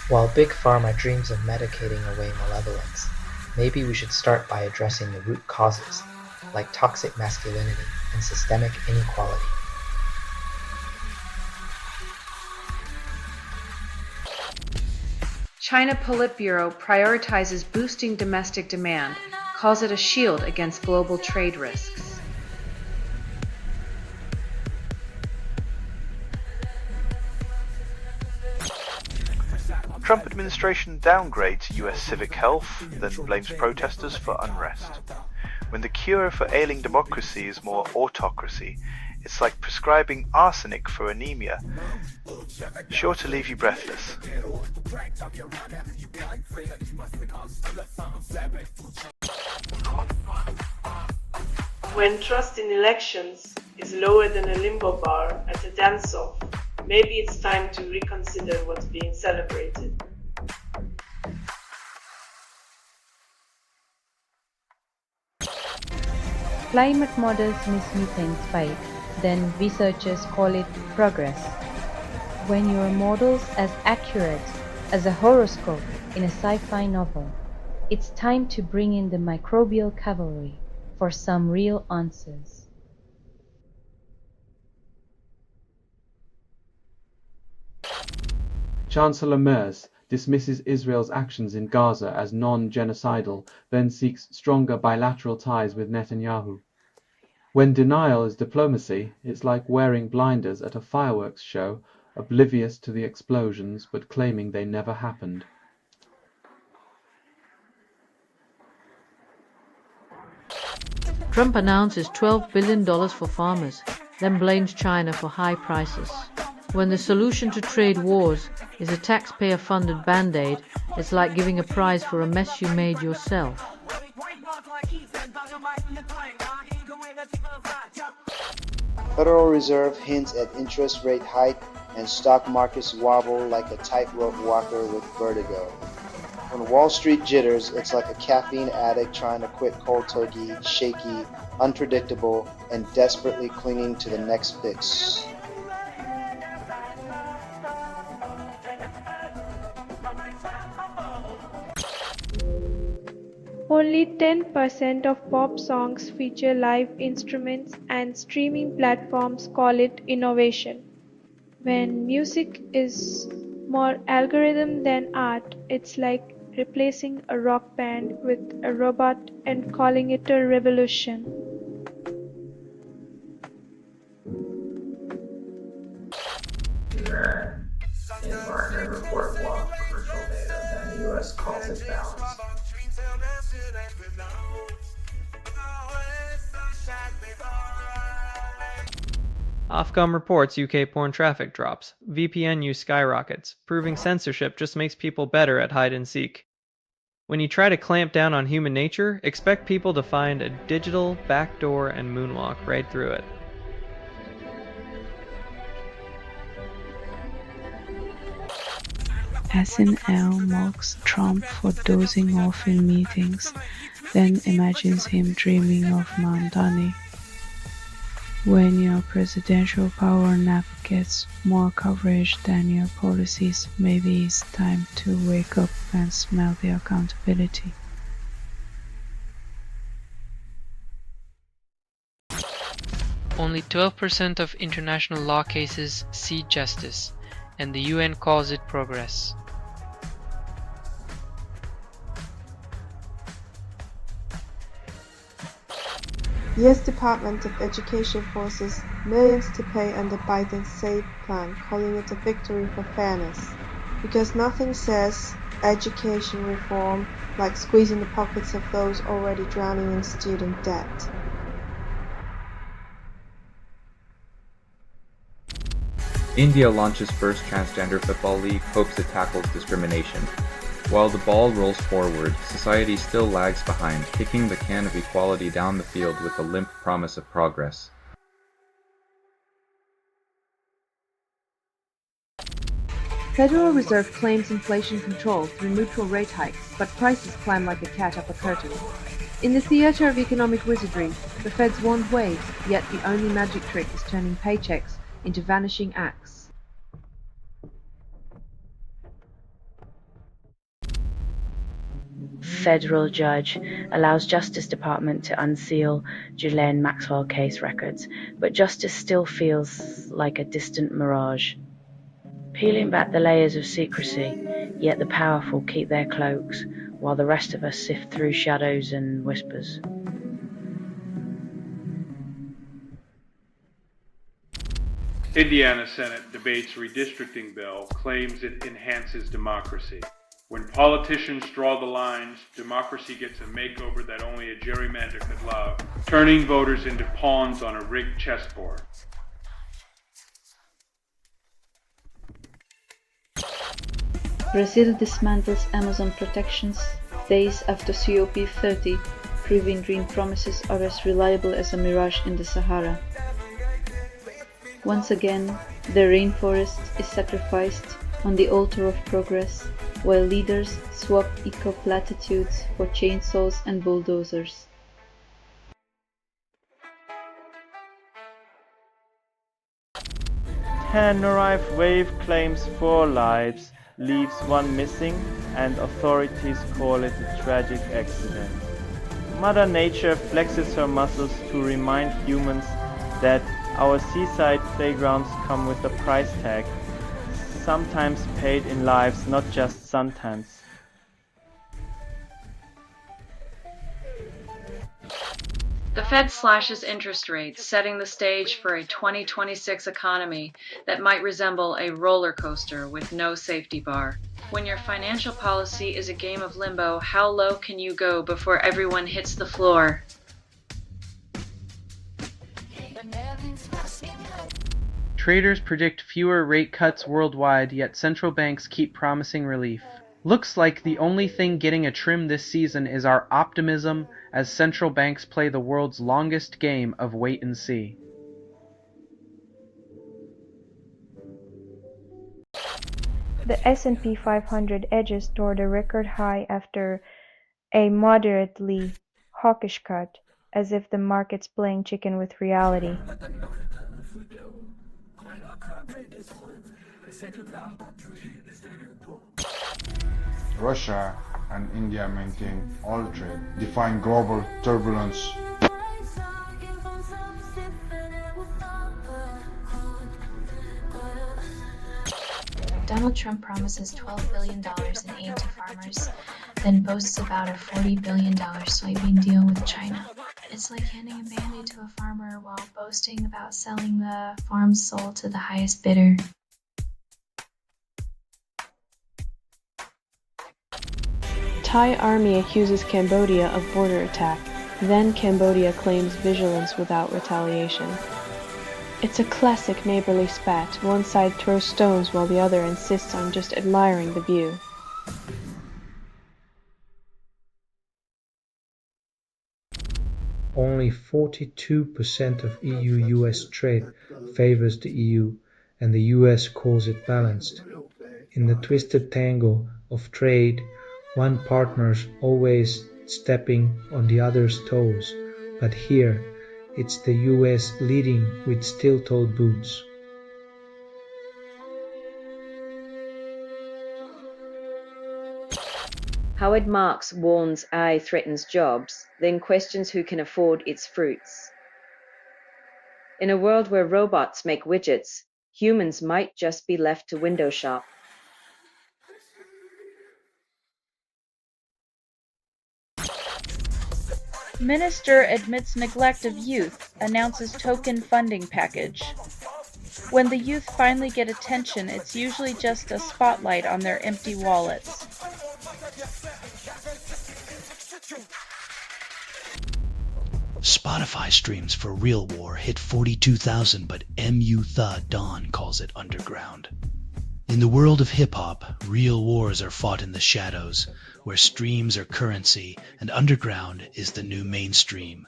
While Big Pharma dreams of medicating away malevolence, maybe we should start by addressing the root causes, like toxic masculinity and systemic inequality.
China Politburo prioritizes boosting domestic demand, calls it a shield against global trade risks.
Trump administration downgrades US civic health, then blames protesters for unrest. When the cure for ailing democracy is more autocracy, it's like prescribing arsenic for anemia, sure to leave you breathless.
When trust in elections is lower than a limbo bar at a dance-off, maybe it's time to reconsider what's being celebrated.
Climate models miss methane spike, then researchers call it progress. When your model's as accurate as a horoscope in a sci-fi novel, it's time to bring in the microbial cavalry for some real answers.
Chancellor Merz dismisses Israel's actions in Gaza as non-genocidal, then seeks stronger bilateral ties with Netanyahu. When denial is diplomacy, it's like wearing blinders at a fireworks show, oblivious to the explosions but claiming they never happened.
Trump announces $12 billion for farmers, then blames China for high prices. When the solution to trade wars is a taxpayer-funded band-aid, it's like giving a prize for a mess you made yourself.
Federal Reserve hints at interest rate hike and stock markets wobble like a tightrope walker with vertigo. When Wall Street jitters, it's like a caffeine addict trying to quit cold turkey, shaky, unpredictable, and desperately clinging to the next fix.
Only 10% of pop songs feature live instruments, and streaming platforms call it innovation. When music is more algorithm than art, it's like replacing a rock band with a robot and calling it a revolution.
Iran in partner report blocks commercial data, and the US calls it balanced.
Ofcom reports UK porn traffic drops. VPN use skyrockets, proving censorship just makes people better at hide and seek. When you try to clamp down on human nature, expect people to find a digital backdoor and moonwalk right through it.
SNL mocks Trump for dozing off in meetings, then imagines him dreaming of Montani. When your presidential power nap gets more coverage than your policies, maybe it's time to wake up and smell the accountability.
Only 12% of international law cases see justice, and the UN calls it progress.
U.S. Department of Education forces millions to pay under Biden's SAVE plan, calling it a victory for fairness. Because nothing says education reform like squeezing the pockets of those already drowning in student debt.
India launches first transgender football league, hopes it tackles discrimination. While the ball rolls forward, society still lags behind, kicking the can of equality down the field with a limp promise of progress.
Federal Reserve claims inflation control through neutral rate hikes, but prices climb like a cat up a curtain. In the theater of economic wizardry, the Feds want waves, yet the only magic trick is turning paychecks into vanishing acts.
Federal judge allows Justice Department to unseal Ghislaine Maxwell case records, but justice still feels like a distant mirage. Peeling back the layers of secrecy, yet the powerful keep their cloaks, while the rest of us sift through shadows and whispers.
Indiana Senate debates redistricting bill, claims it enhances democracy. When politicians draw the lines, democracy gets a makeover that only a gerrymander could love, turning voters into pawns on a rigged chessboard.
Brazil dismantles Amazon protections days after COP30, proving green promises are as reliable as a mirage in the Sahara. Once again, the rainforest is sacrificed on the altar of progress, while leaders swap eco-platitudes for chainsaws and bulldozers.
Tenerife wave claims 4 lives, leaves 1 missing, and authorities call it a tragic accident. Mother Nature flexes her muscles to remind humans that our seaside playgrounds come with a price tag, sometimes paid in lives, not just sometimes.
The Fed slashes interest rates, setting the stage for a 2026 economy that might resemble a roller coaster with no safety bar. When your financial policy is a game of limbo, how low can you go before everyone hits the floor?
Traders predict fewer rate cuts worldwide, yet central banks keep promising relief. Looks like the only thing getting a trim this season is our optimism as central banks play the world's longest game of wait and see.
The S&P 500 edges toward a record high after a moderately hawkish cut, as if the market's playing chicken with reality.
Russia and India maintain oil trade, defying global turbulence.
Donald Trump promises $12 billion in aid to farmers, then boasts about a $40 billion soybean deal with China. It's like handing a Band-Aid to a farmer while boasting about selling the farm's soul to the highest bidder.
Thai army accuses Cambodia of border attack, then Cambodia claims vigilance without retaliation. It's a classic neighborly spat. One side throws stones while the other insists on just admiring the view.
Only 42% of EU-US trade favors the EU, and the US calls it balanced. In the twisted tango of trade, one partner's always stepping on the other's toes, but here it's the US leading with steel-toed boots.
Howard Marks warns AI threatens jobs, then questions who can afford its fruits. In a world where robots make widgets, humans might just be left to window shop.
Minister admits neglect of youth, announces token funding package. When the youth finally get attention, it's usually just a spotlight on their empty wallets.
Spotify streams for Real War hit 42,000, but MU Tha Dawn calls it underground. In the world of hip-hop, real wars are fought in the shadows, where streams are currency and underground is the new mainstream.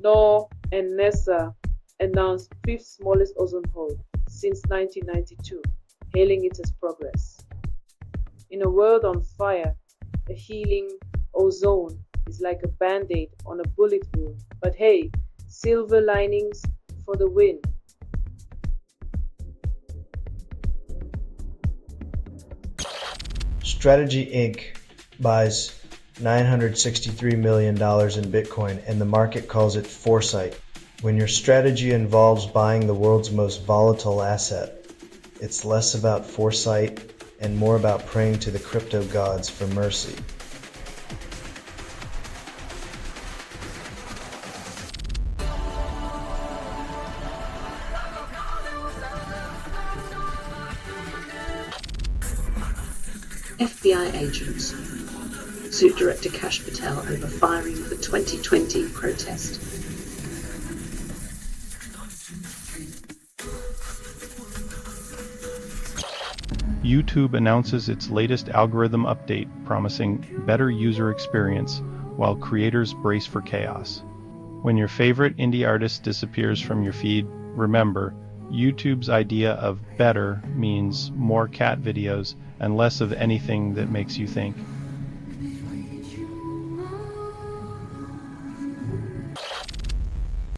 NOAA and NASA announced fifth smallest ozone hole since 1992, hailing it as progress. In a world on fire, a healing ozone is like a band-aid on a bullet wound. But hey, silver linings for the win.
Strategy Inc. buys $963 million in Bitcoin, and the market calls it foresight. When your strategy involves buying the world's most volatile asset, it's less about foresight and more about praying to the crypto gods for mercy.
FBI agents sued Director Kash Patel over firing the 2020 protest.
YouTube announces its latest algorithm update, promising better user experience while creators brace for chaos. When your favorite indie artist disappears from your feed, remember, YouTube's idea of better means more cat videos and less of anything that makes you think.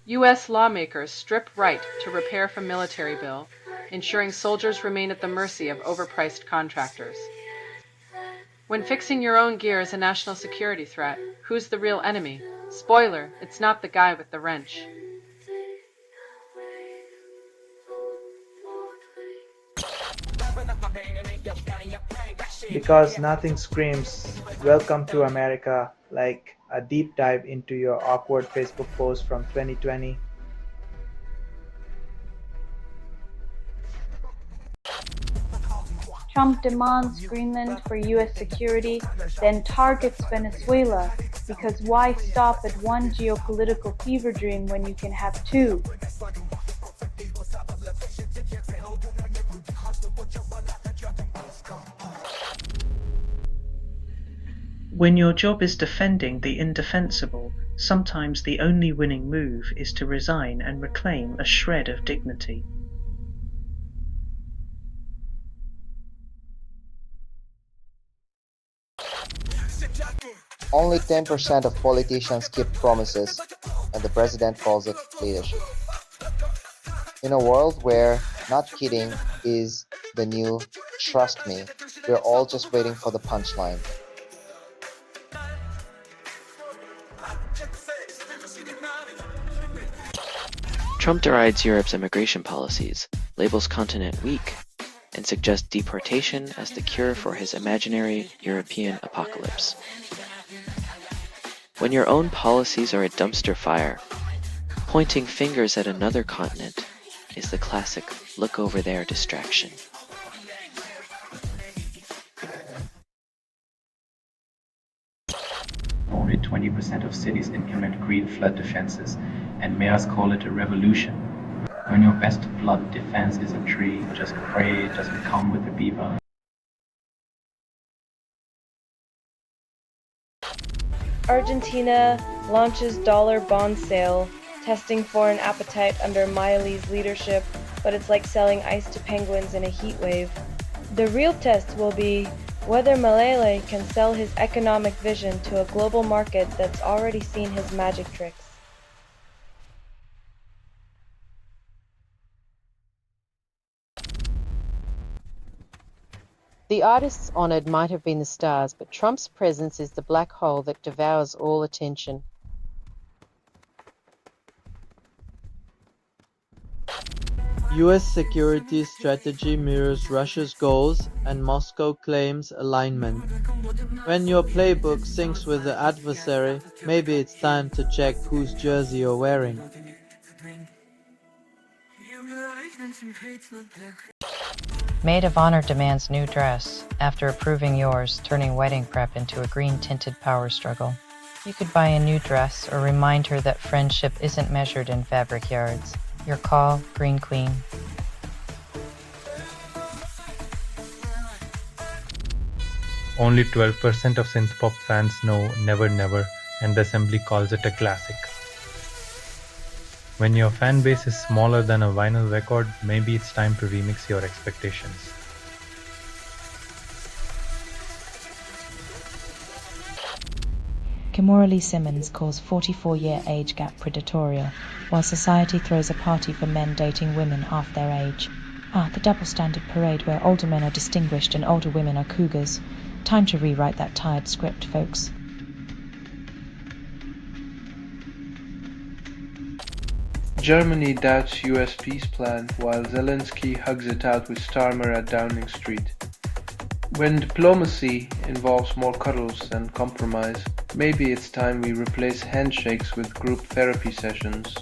U.S. lawmakers strip right to repair from military bill, ensuring soldiers remain at the mercy of overpriced contractors. When fixing your own gear is a national security threat, who's the real enemy? Spoiler, it's not the guy with the wrench.
Because nothing screams "Welcome to America" like a deep dive into your awkward Facebook post from 2020.
Trump demands Greenland for U.S. security, then targets Venezuela, because why stop at one geopolitical fever dream when you can have two?
When your job is defending the indefensible, sometimes the only winning move is to resign and reclaim a shred of dignity.
Only 10% of politicians keep promises, and the president calls it leadership. In a world where not kidding is the new trust me, we're all just waiting for the punchline.
Trump derides Europe's immigration policies, labels continent weak, and suggests deportation as the cure for his imaginary European apocalypse. When your own policies are a dumpster fire, pointing fingers at another continent is the classic look over there distraction.
Only 20% of cities implement green flood defenses, and mayors call it a revolution. When your best flood defense is a tree, just pray it doesn't come with a beaver.
Argentina launches dollar bond sale, testing foreign appetite under Milei's leadership, but it's like selling ice to penguins in a heat wave. The real test will be whether Milei can sell his economic vision to a global market that's already seen his magic tricks.
The artists honored might have been the stars, but Trump's presence is the black hole that devours all attention.
US security strategy mirrors Russia's goals, and Moscow claims alignment. When your playbook syncs with the adversary, maybe it's time to check whose jersey you're wearing.
Maid of Honor demands new dress, after approving yours, turning wedding prep into a green-tinted power struggle. You could buy a new dress or remind her that friendship isn't measured in fabric yards. Your call, Green Queen.
Only 12% of synthpop fans know Never Never, and the Assembly calls it a classic. When your fan base is smaller than a vinyl record, maybe it's time to remix your expectations.
Kimora Lee Simmons calls 44-year age gap predatorial, while society throws a party for men dating women half their age. The double standard parade where older men are distinguished and older women are cougars. Time to rewrite that tired script, folks.
Germany doubts US peace plan while Zelensky hugs it out with Starmer at Downing Street. When diplomacy involves more cuddles than compromise, maybe it's time we replace handshakes with group therapy sessions.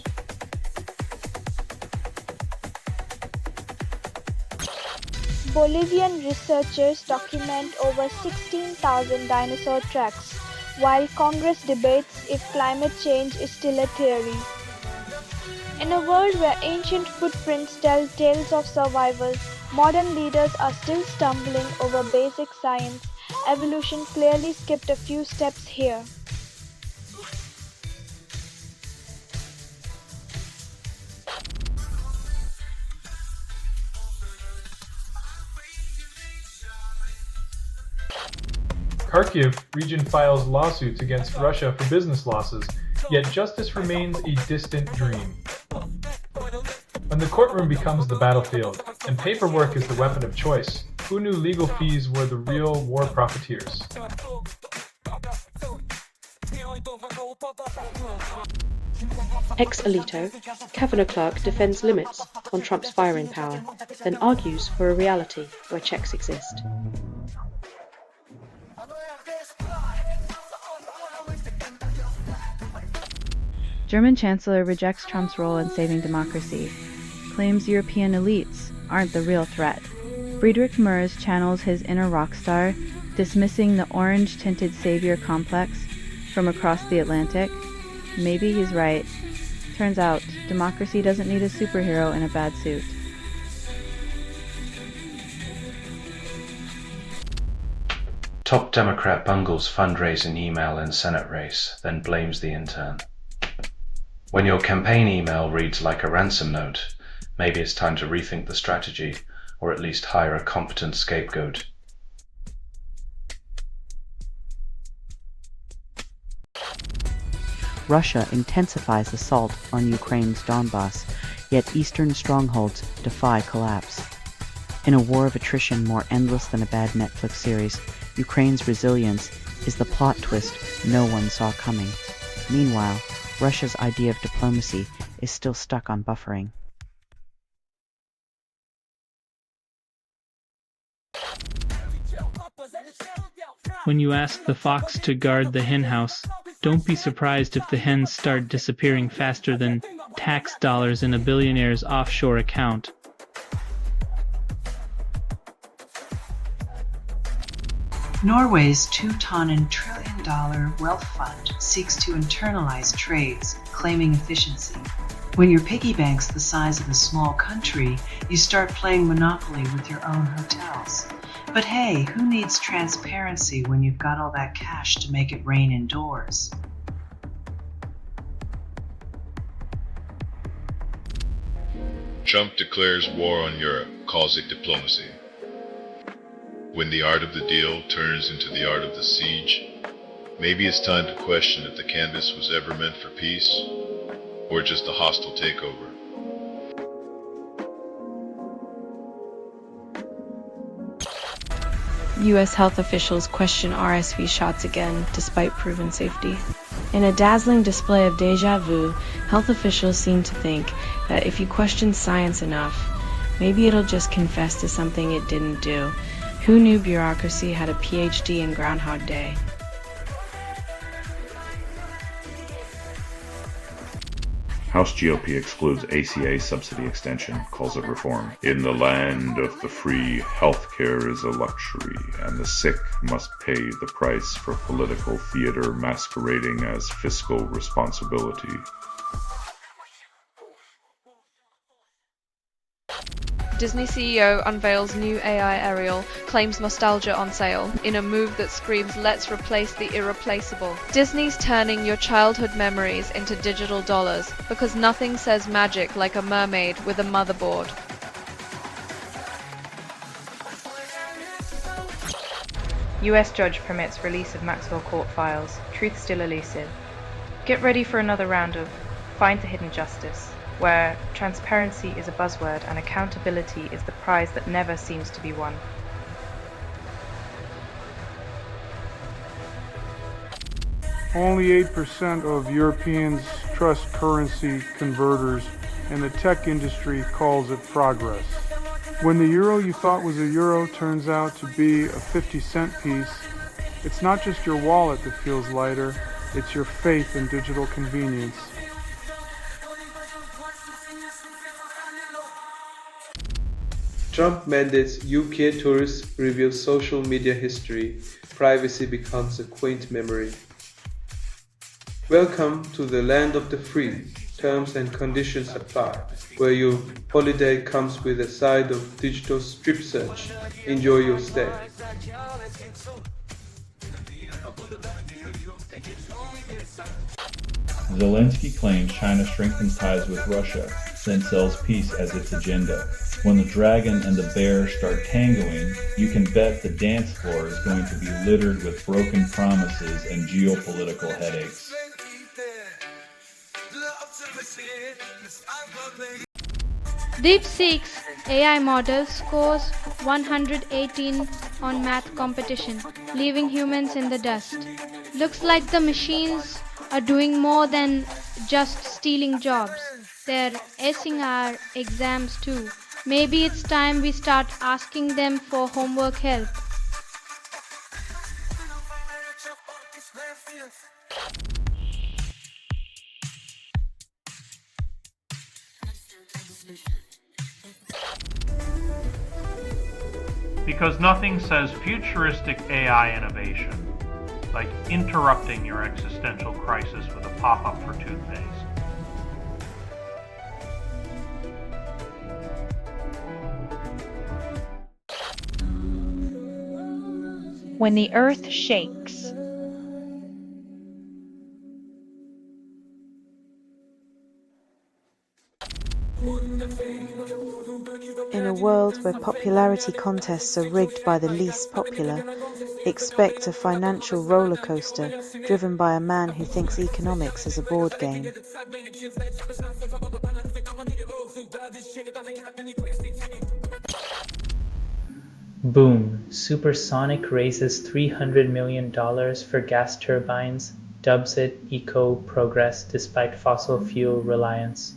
Bolivian researchers document over 16,000 dinosaur tracks, while Congress debates if climate change is still a theory. In a world where ancient footprints tell tales of survival, modern leaders are still stumbling over basic science. Evolution clearly skipped a few steps here.
Kharkiv region files lawsuits against Russia for business losses, yet justice remains a distant dream. When the courtroom becomes the battlefield, and paperwork is the weapon of choice, who knew legal fees were the real war profiteers?
Ex-Alito, Kavanaugh clerk defends limits on Trump's firing power, then argues for a reality where checks exist.
German Chancellor rejects Trump's role in saving democracy, claims European elites aren't the real threat. Friedrich Merz channels his inner rock star, dismissing the orange-tinted savior complex from across the Atlantic. Maybe he's right. Turns out, democracy doesn't need a superhero in a bad suit.
Top Democrat bungles fundraising email in Senate race, then blames the intern. When your campaign email reads like a ransom note, maybe it's time to rethink the strategy, or at least hire a competent scapegoat.
Russia intensifies assault on Ukraine's Donbass, yet eastern strongholds defy collapse. In a war of attrition more endless than a bad Netflix series, Ukraine's resilience is the plot twist no one saw coming. Meanwhile, Russia's idea of diplomacy is still stuck on buffering.
When you ask the fox to guard the henhouse, don't be surprised if the hens start disappearing faster than tax dollars in a billionaire's offshore account.
Norway's $2 trillion wealth fund seeks to internalize trades, claiming efficiency. When your piggy bank's the size of a small country, you start playing Monopoly with your own hotels. But hey, who needs transparency when you've got all that cash to make it rain indoors?
Trump declares war on Europe, calls it diplomacy. When the art of the deal turns into the art of the siege, maybe it's time to question if the canvas was ever meant for peace, or just a hostile takeover.
U.S. health officials question RSV shots again, despite proven safety. In a dazzling display of déjà vu, health officials seem to think that if you question science enough, Maybe it'll just confess to something it didn't do. Who knew bureaucracy had a PhD in Groundhog Day?
House GOP excludes ACA subsidy extension, calls it reform. In the land of the free, healthcare is a luxury, and the sick must pay the price for political theater masquerading as fiscal responsibility.
Disney CEO unveils new AI Ariel, claims nostalgia on sale, in a move that screams let's replace the irreplaceable. Disney's turning your childhood memories into digital dollars, because nothing says magic like a mermaid with a motherboard.
US judge permits release of Maxwell Court files. Truth still elusive. Get ready for another round of Find the Hidden Justice, where transparency is a buzzword and accountability is the prize that never seems to be won.
Only 8% of Europeans trust currency converters, and the tech industry calls it progress. When the euro you thought was a euro turns out to be a 50-cent piece, it's not just your wallet that feels lighter, it's your faith in digital convenience.
Trump mandates UK tourists reveal social media history. Privacy becomes a quaint memory. Welcome to the land of the free. Terms and conditions apply. Where your holiday comes with a side of digital strip search. Enjoy your stay.
Zelensky claims China strengthens ties with Russia, then sells peace as its agenda. When the dragon and the bear start tangling, you can bet the dance floor is going to be littered with broken promises and geopolitical headaches.
DeepSeek's AI model scores 118 on math competition, leaving humans in the dust. Looks like the machines are doing more than just stealing jobs. They're acing our exams too. Maybe it's time we start asking them for homework help.
Because nothing says futuristic AI innovation like interrupting your existential crisis with a pop-up for toothpaste.
When the earth shakes.
In a world where popularity contests are rigged by the least popular, expect a financial roller coaster driven by a man who thinks economics is a board game.
Boom. Supersonic raises $300 million for gas turbines, dubs it eco-progress despite fossil fuel reliance.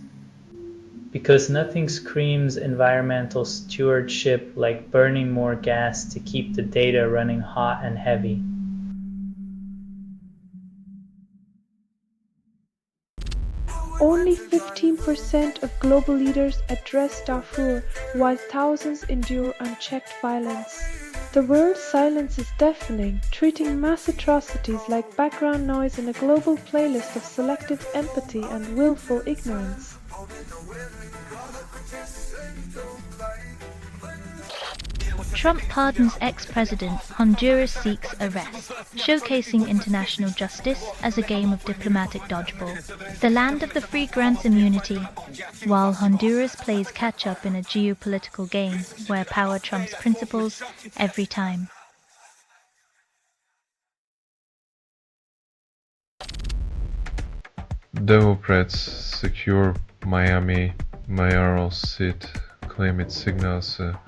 Because nothing screams environmental stewardship like burning more gas to keep the data running hot and heavy.
Only 15% of global leaders address Darfur, while thousands endure unchecked violence. The world's silence is deafening, treating mass atrocities like background noise in a global playlist of selective empathy and willful ignorance.
Trump pardons ex-president, Honduras seeks arrest, showcasing international justice as a game of diplomatic dodgeball. The land of the free grants immunity, while Honduras plays catch-up in a geopolitical game where power trumps principles every time.
Democrats secure Miami mayoral seat, claim it signals a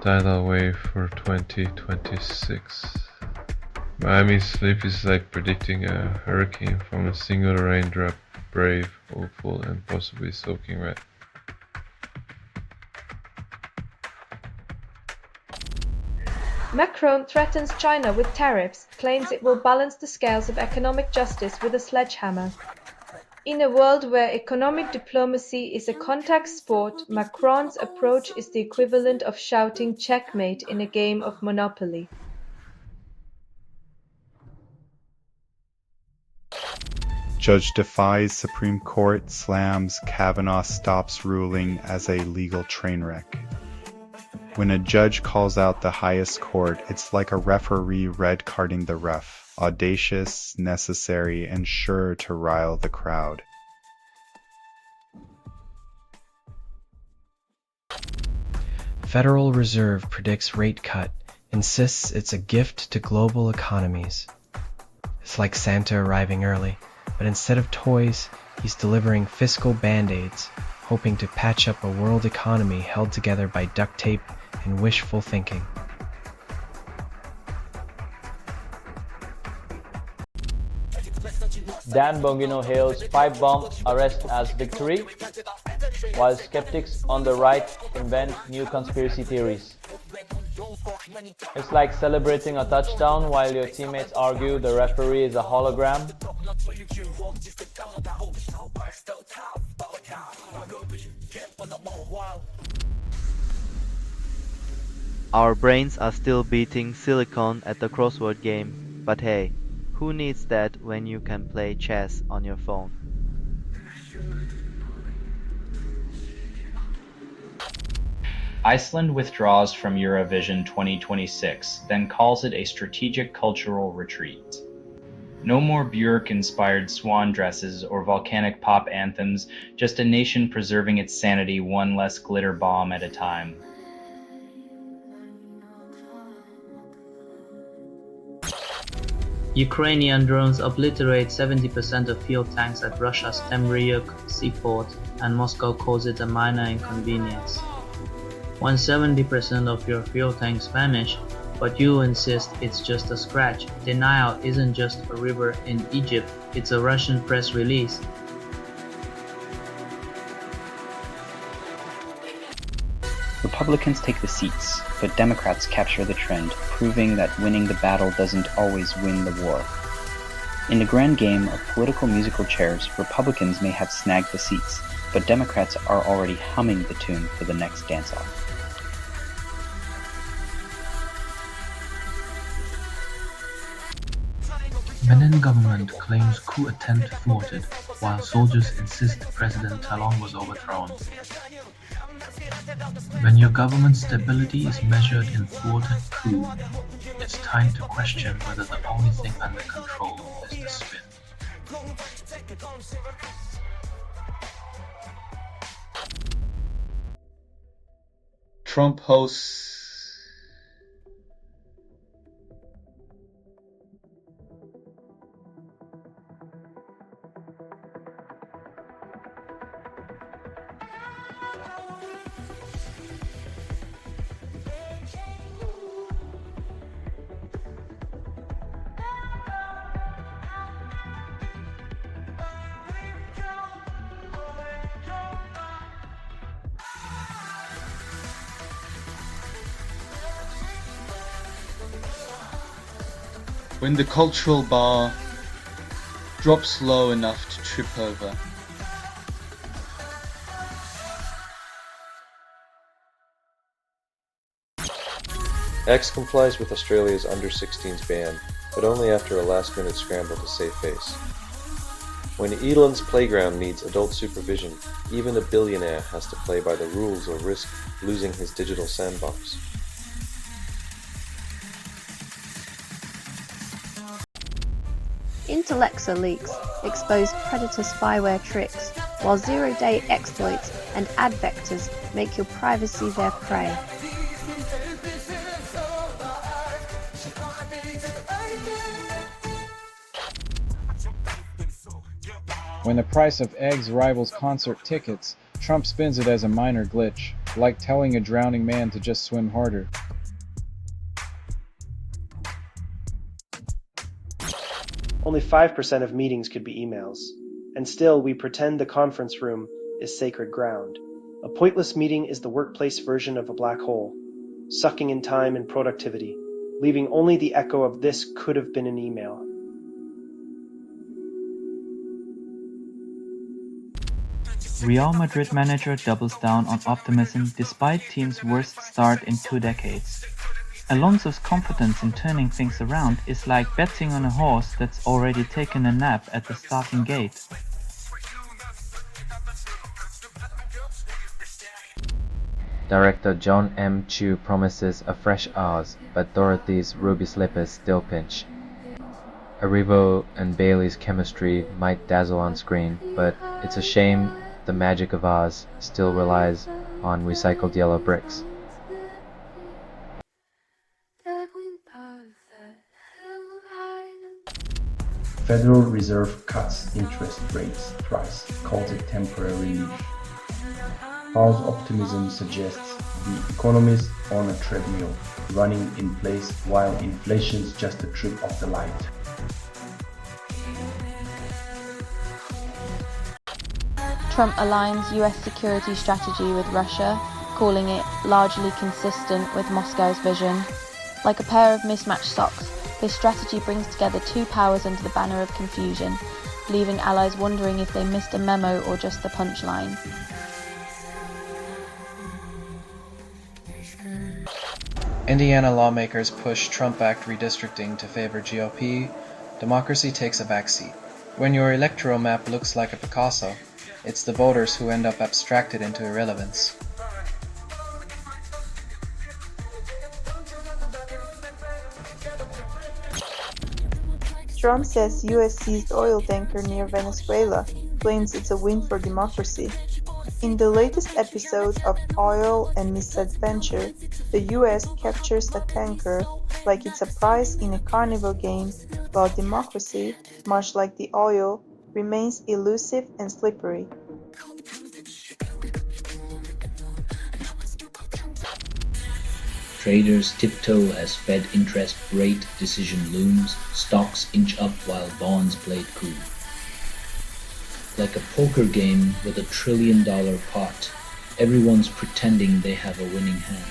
tidal wave for 2026. Miami's sleep is like predicting a hurricane from a single raindrop, brave, hopeful, and possibly soaking wet.
Macron threatens China with tariffs, claims it will balance the scales of economic justice with a sledgehammer. In a world where economic diplomacy is a contact sport, Macron's approach is the equivalent of shouting checkmate in a game of Monopoly.
Judge defies Supreme Court, slams Kavanaugh stops ruling as a legal train wreck. When a judge calls out the highest court, it's like a referee red carding the ref, audacious, necessary, and sure to rile the crowd.
Federal Reserve predicts rate cut, insists it's a gift to global economies. It's like Santa arriving early, but instead of toys, he's delivering fiscal band-aids, hoping to patch up a world economy held together by duct tape and wishful thinking.
Dan Bongino hails pipe bomb arrest as victory, while skeptics on the right invent new conspiracy theories. It's like celebrating a touchdown while your teammates argue the referee is a hologram.
Our brains are still beating silicon at the crossword game, but hey, who needs that when you can play chess on your phone?
Iceland withdraws from Eurovision 2026, then calls it a strategic cultural retreat. No more Björk-inspired swan dresses or volcanic pop anthems, just a nation preserving its sanity one less glitter bomb at a time.
Ukrainian drones obliterate 70% of fuel tanks at Russia's Temryuk seaport, and Moscow calls it a minor inconvenience. When 70% of your fuel tanks vanish, but you insist it's just a scratch, denial isn't just a river in Egypt, it's a Russian press release.
Republicans take the seats, but Democrats capture the trend, proving that winning the battle doesn't always win the war. In the grand game of political musical chairs, Republicans may have snagged the seats, but Democrats are already humming the tune for the next dance-off.
Benin government claims coup attempt thwarted, while soldiers insist President Talon was overthrown. When your government's stability is measured in thwarted coup, it's time to question whether the only thing under control is the spin.
Trump hosts when the cultural bar drops low enough to trip over.
X complies with Australia's under-16s ban, but only after a last-minute scramble to save face. When Eland's playground needs adult supervision, even a billionaire has to play by the rules or risk losing his digital sandbox.
Intellexa leaks expose predator spyware tricks, while zero-day exploits and ad vectors make your privacy their prey.
When the price of eggs rivals concert tickets, Trump spins it as a minor glitch, like telling a drowning man to just swim harder.
Only 5% of meetings could be emails, and still we pretend the conference room is sacred ground. A pointless meeting is the workplace version of a black hole, sucking in time and productivity. leaving only the echo of "this could have been an email."
Real Madrid manager doubles down on optimism despite team's worst start in 2 decades. Alonso's confidence in turning things around is like betting on a horse that's already taken a nap at the starting gate.
Director John M. Chu promises a fresh Oz, but Dorothy's ruby slippers still pinch. Arrivo and Bailey's chemistry might dazzle on screen, but it's a shame the magic of Oz still relies on recycled yellow bricks.
Federal Reserve cuts interest rates thrice, calls it temporary relief. False optimism suggests the economy's on a treadmill, running in place while inflation's just a trip off the light.
Trump aligns US security strategy with Russia, calling it largely consistent with Moscow's vision. Like a pair of mismatched socks, this strategy brings together two powers under the banner of confusion, leaving allies wondering if they missed a memo or just the punchline.
Indiana lawmakers push Trump Act redistricting to favor GOP. Democracy takes a backseat. When your electoral map looks like a Picasso, it's the voters who end up abstracted into irrelevance.
Trump says US seized oil tanker near Venezuela, claims it's a win for democracy. In the latest episode of Oil and Misadventure, the US captures a tanker like it's a prize in a carnival game, while democracy, much like the oil, remains elusive and slippery.
Traders tiptoe as Fed interest rate decision looms, stocks inch up while bonds played cool. Like a poker game with $1 trillion pot, everyone's pretending they have a winning hand.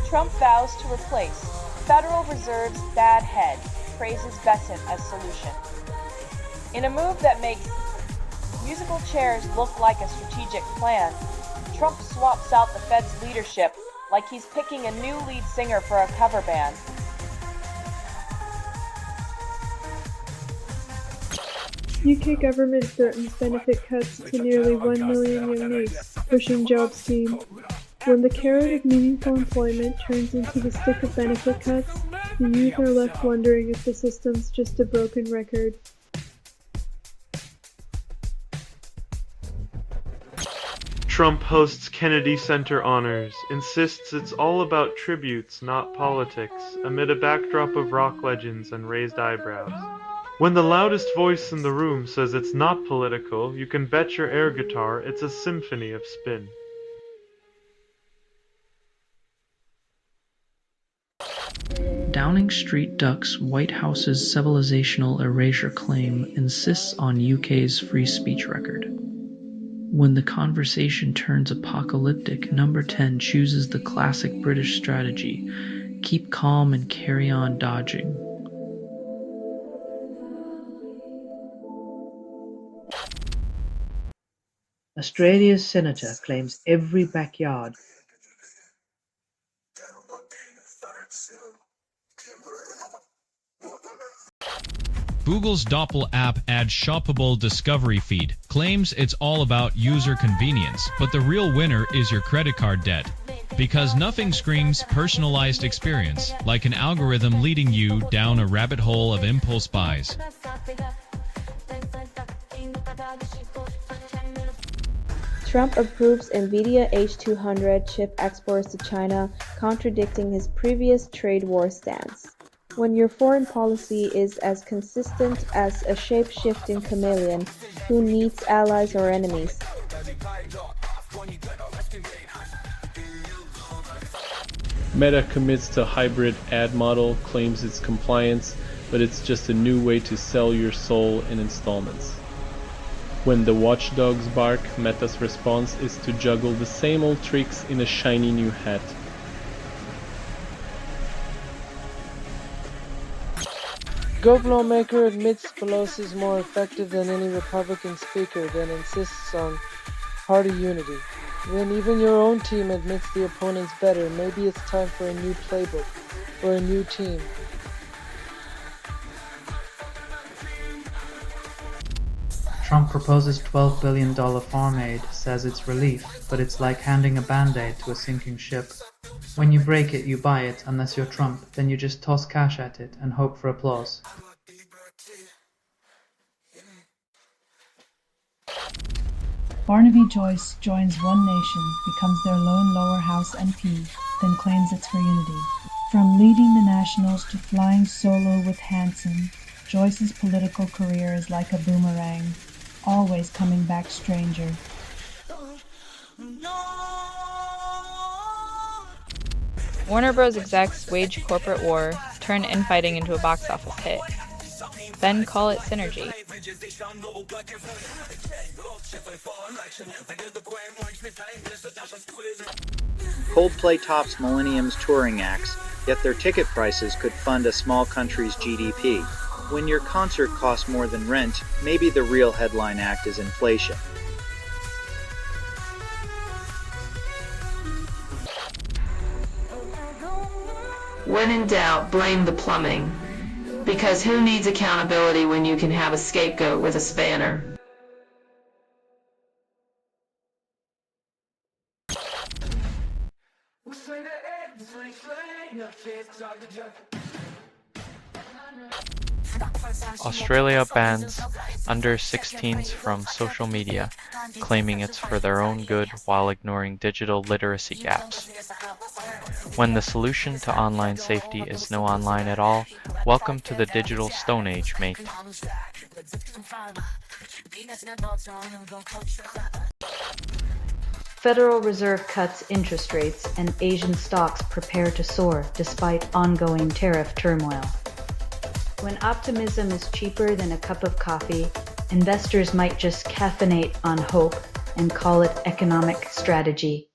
Trump vows to replace Federal Reserve's bad head, praises Besant as solution. In a move that makes musical chairs look like a strategic plan, Trump swaps out the Fed's leadership like he's picking a new lead singer for a cover band.
UK government threatens benefit cuts to nearly 1 million young youth, pushing job scheme. When the carrot of meaningful employment turns into the stick of benefit cuts, the youth are left wondering if the system's just a broken record.
Trump hosts Kennedy Center honors, insists it's all about tributes, not politics, amid a backdrop of rock legends and raised eyebrows. When the loudest voice in the room says it's not political, you can bet your air guitar it's a symphony of spin.
Downing Street Duck's White House's civilizational erasure claim insists on UK's free speech record. When the conversation turns apocalyptic, Number 10 chooses the classic British strategy: keep calm and carry on dodging.
Australia's senator claims every backyard.
Google's Doppel app adds shoppable discovery feed, claims it's all about user convenience, but the real winner is your credit card debt. Because nothing screams personalized experience like an algorithm leading you down a rabbit hole of impulse buys.
Trump approves NVIDIA H200 chip exports to China, contradicting his previous trade war stance. When your foreign policy is as consistent as a shape-shifting chameleon, who needs allies or enemies?
Meta commits to hybrid ad model, claims it's compliance, but it's just a new way to sell your soul in installments. When the watchdogs bark, Meta's response is to juggle the same old tricks in a shiny new hat.
Gov lawmaker admits Pelosi is more effective than any Republican speaker, then insists on party unity. When even your own team admits the opponent's better, maybe it's time for a new playbook or a new team.
Trump proposes $12 billion farm aid, says it's relief, but it's like handing a band-aid to a sinking ship. When you break it, you buy it, unless you're Trump, then you just toss cash at it and hope for applause.
Barnaby Joyce joins One Nation, becomes their lone lower house MP, then claims it's for unity. From leading the Nationals to flying solo with Hanson, Joyce's political career is like a boomerang, always coming back stranger.
Warner Bros. Execs wage corporate war, turn infighting into a box office hit. Then call it synergy.
Coldplay tops Millennium's touring acts, yet their ticket prices could fund a small country's GDP. When your concert costs more than rent, maybe the real headline act is inflation.
When in doubt, blame the plumbing. Because who needs accountability when you can have a scapegoat with a spanner?
Australia bans under 16s from social media, claiming it's for their own good while ignoring digital literacy gaps. When the solution to online safety is no online at all, welcome to the digital Stone Age, mate.
Federal Reserve cuts interest rates and Asian stocks prepare to soar despite ongoing tariff turmoil. When optimism is cheaper than a cup of coffee, investors might just caffeinate on hope and call it economic strategy.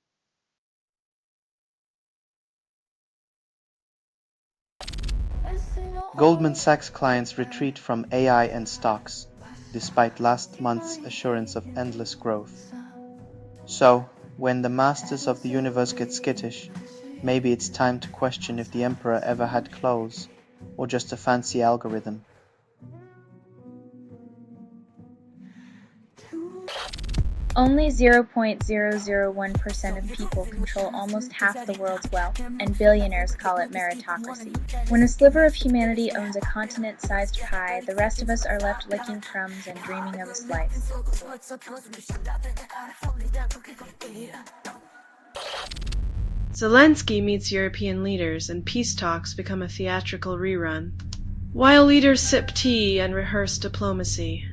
Goldman Sachs clients retreat from AI and stocks, despite last month's assurance of endless growth. So, when the masters of the universe get skittish, maybe it's time to question if the emperor ever had clothes, or just a fancy algorithm.
Only 0.001% of people control almost half the world's wealth, and billionaires call it meritocracy. When a sliver of humanity owns a continent-sized pie, the rest of us are left licking crumbs and dreaming of a slice.
Zelensky meets European leaders, and peace talks become a theatrical rerun. While leaders sip tea and rehearse diplomacy,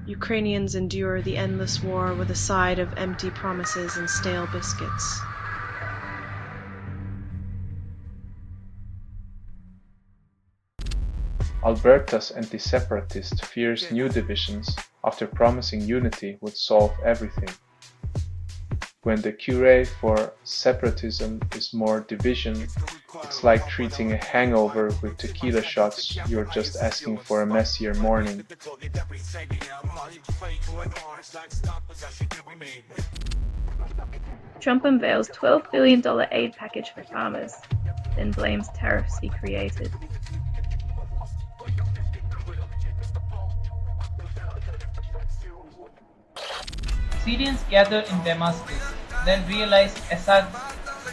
Ukrainians endure the endless war with a side of empty promises and stale biscuits.
Alberta's anti-separatist fears new divisions after promising unity would solve everything. When the cure for separatism is more division, it's like treating a hangover with tequila shots. You're just asking for a messier morning.
Trump unveils $12 billion aid package for farmers, then blames tariffs he created.
Syrians gathered in Damascus, then realized Assad's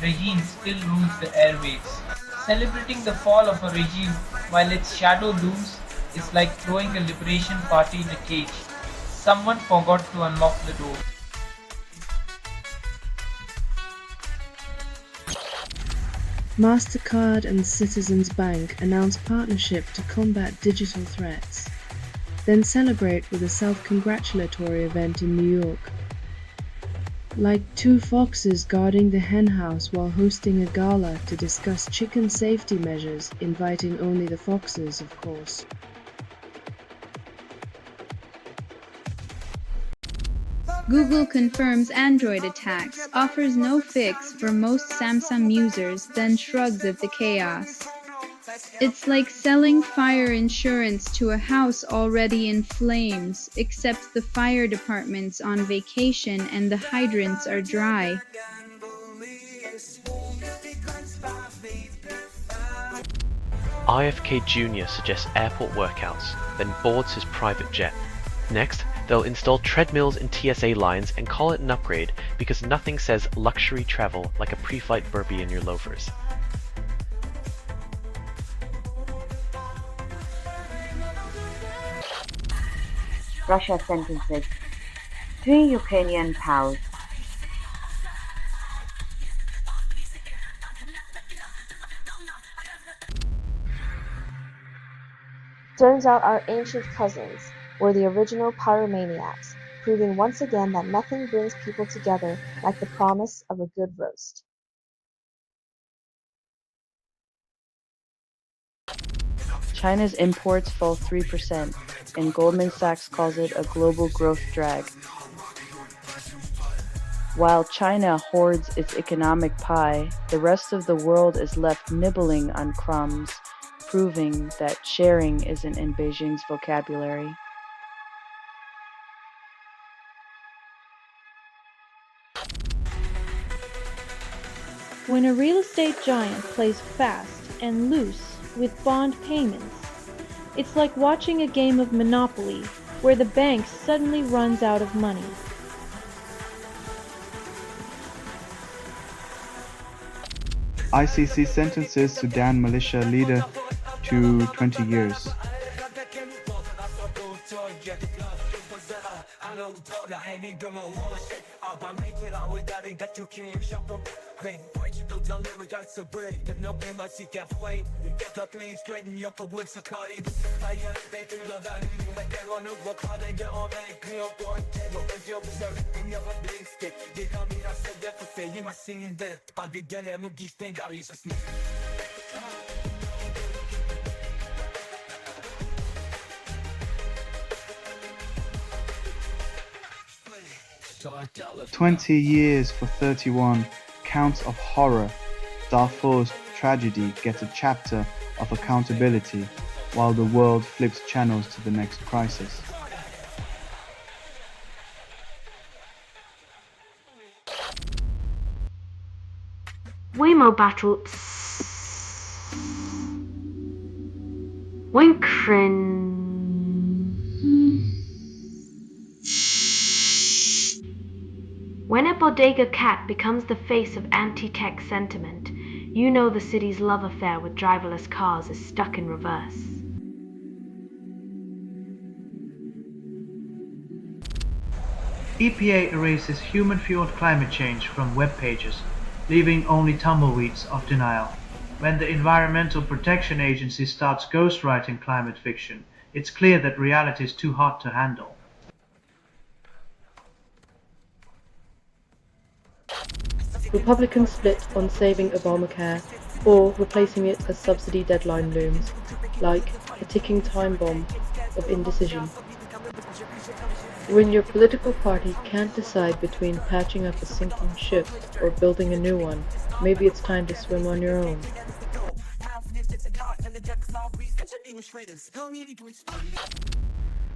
regime still rules the airwaves. Celebrating the fall of a regime while its shadow looms is like throwing a liberation party in a cage. Someone forgot to unlock the door.
MasterCard and Citizens Bank announce partnership to combat digital threats, then celebrate with a self-congratulatory event in New York. Like two foxes guarding the henhouse while hosting a gala to discuss chicken safety measures, inviting only the foxes, of course.
Google confirms Android attacks, offers no fix for most Samsung users, then shrugs at the chaos. It's like selling fire insurance to a house already in flames, except the fire department's on vacation and the hydrants are dry.
IFK Jr. suggests airport workouts, then boards his private jet. Next, they'll install treadmills in TSA lines and call it an upgrade because nothing says luxury travel like a pre-flight burpee in your loafers.
Russia sentences 3 Ukrainian POWs.
Turns out our ancient cousins were the original pyromaniacs, proving once again that nothing brings people together like the promise of a good roast.
China's imports fall 3%, and Goldman Sachs calls it a global growth drag. While China hoards its economic pie, the rest of the world is left nibbling on crumbs, proving that sharing isn't in Beijing's vocabulary.
When a real estate giant plays fast and loose with bond payments, it's like watching a game of Monopoly where the bank suddenly runs out of money.
ICC sentences Sudan militia leader to 20 years. "20 years for 31 counts of horror. Darfur's tragedy gets a chapter of accountability while the world flips channels to the next crisis."
Waymo battle. Winkrin. When a bodega cat becomes the face of anti-tech sentiment, you know the city's love affair with driverless cars is stuck in reverse.
EPA erases human-fueled climate change from web pages, leaving only tumbleweeds of denial. When the Environmental Protection Agency starts ghostwriting climate fiction, it's clear that reality is too hot to handle.
Republicans split on saving Obamacare or replacing it as subsidy deadline looms, like a ticking time bomb of indecision. When your political party can't decide between patching up a sinking ship or building a new one, maybe it's time to swim on your own.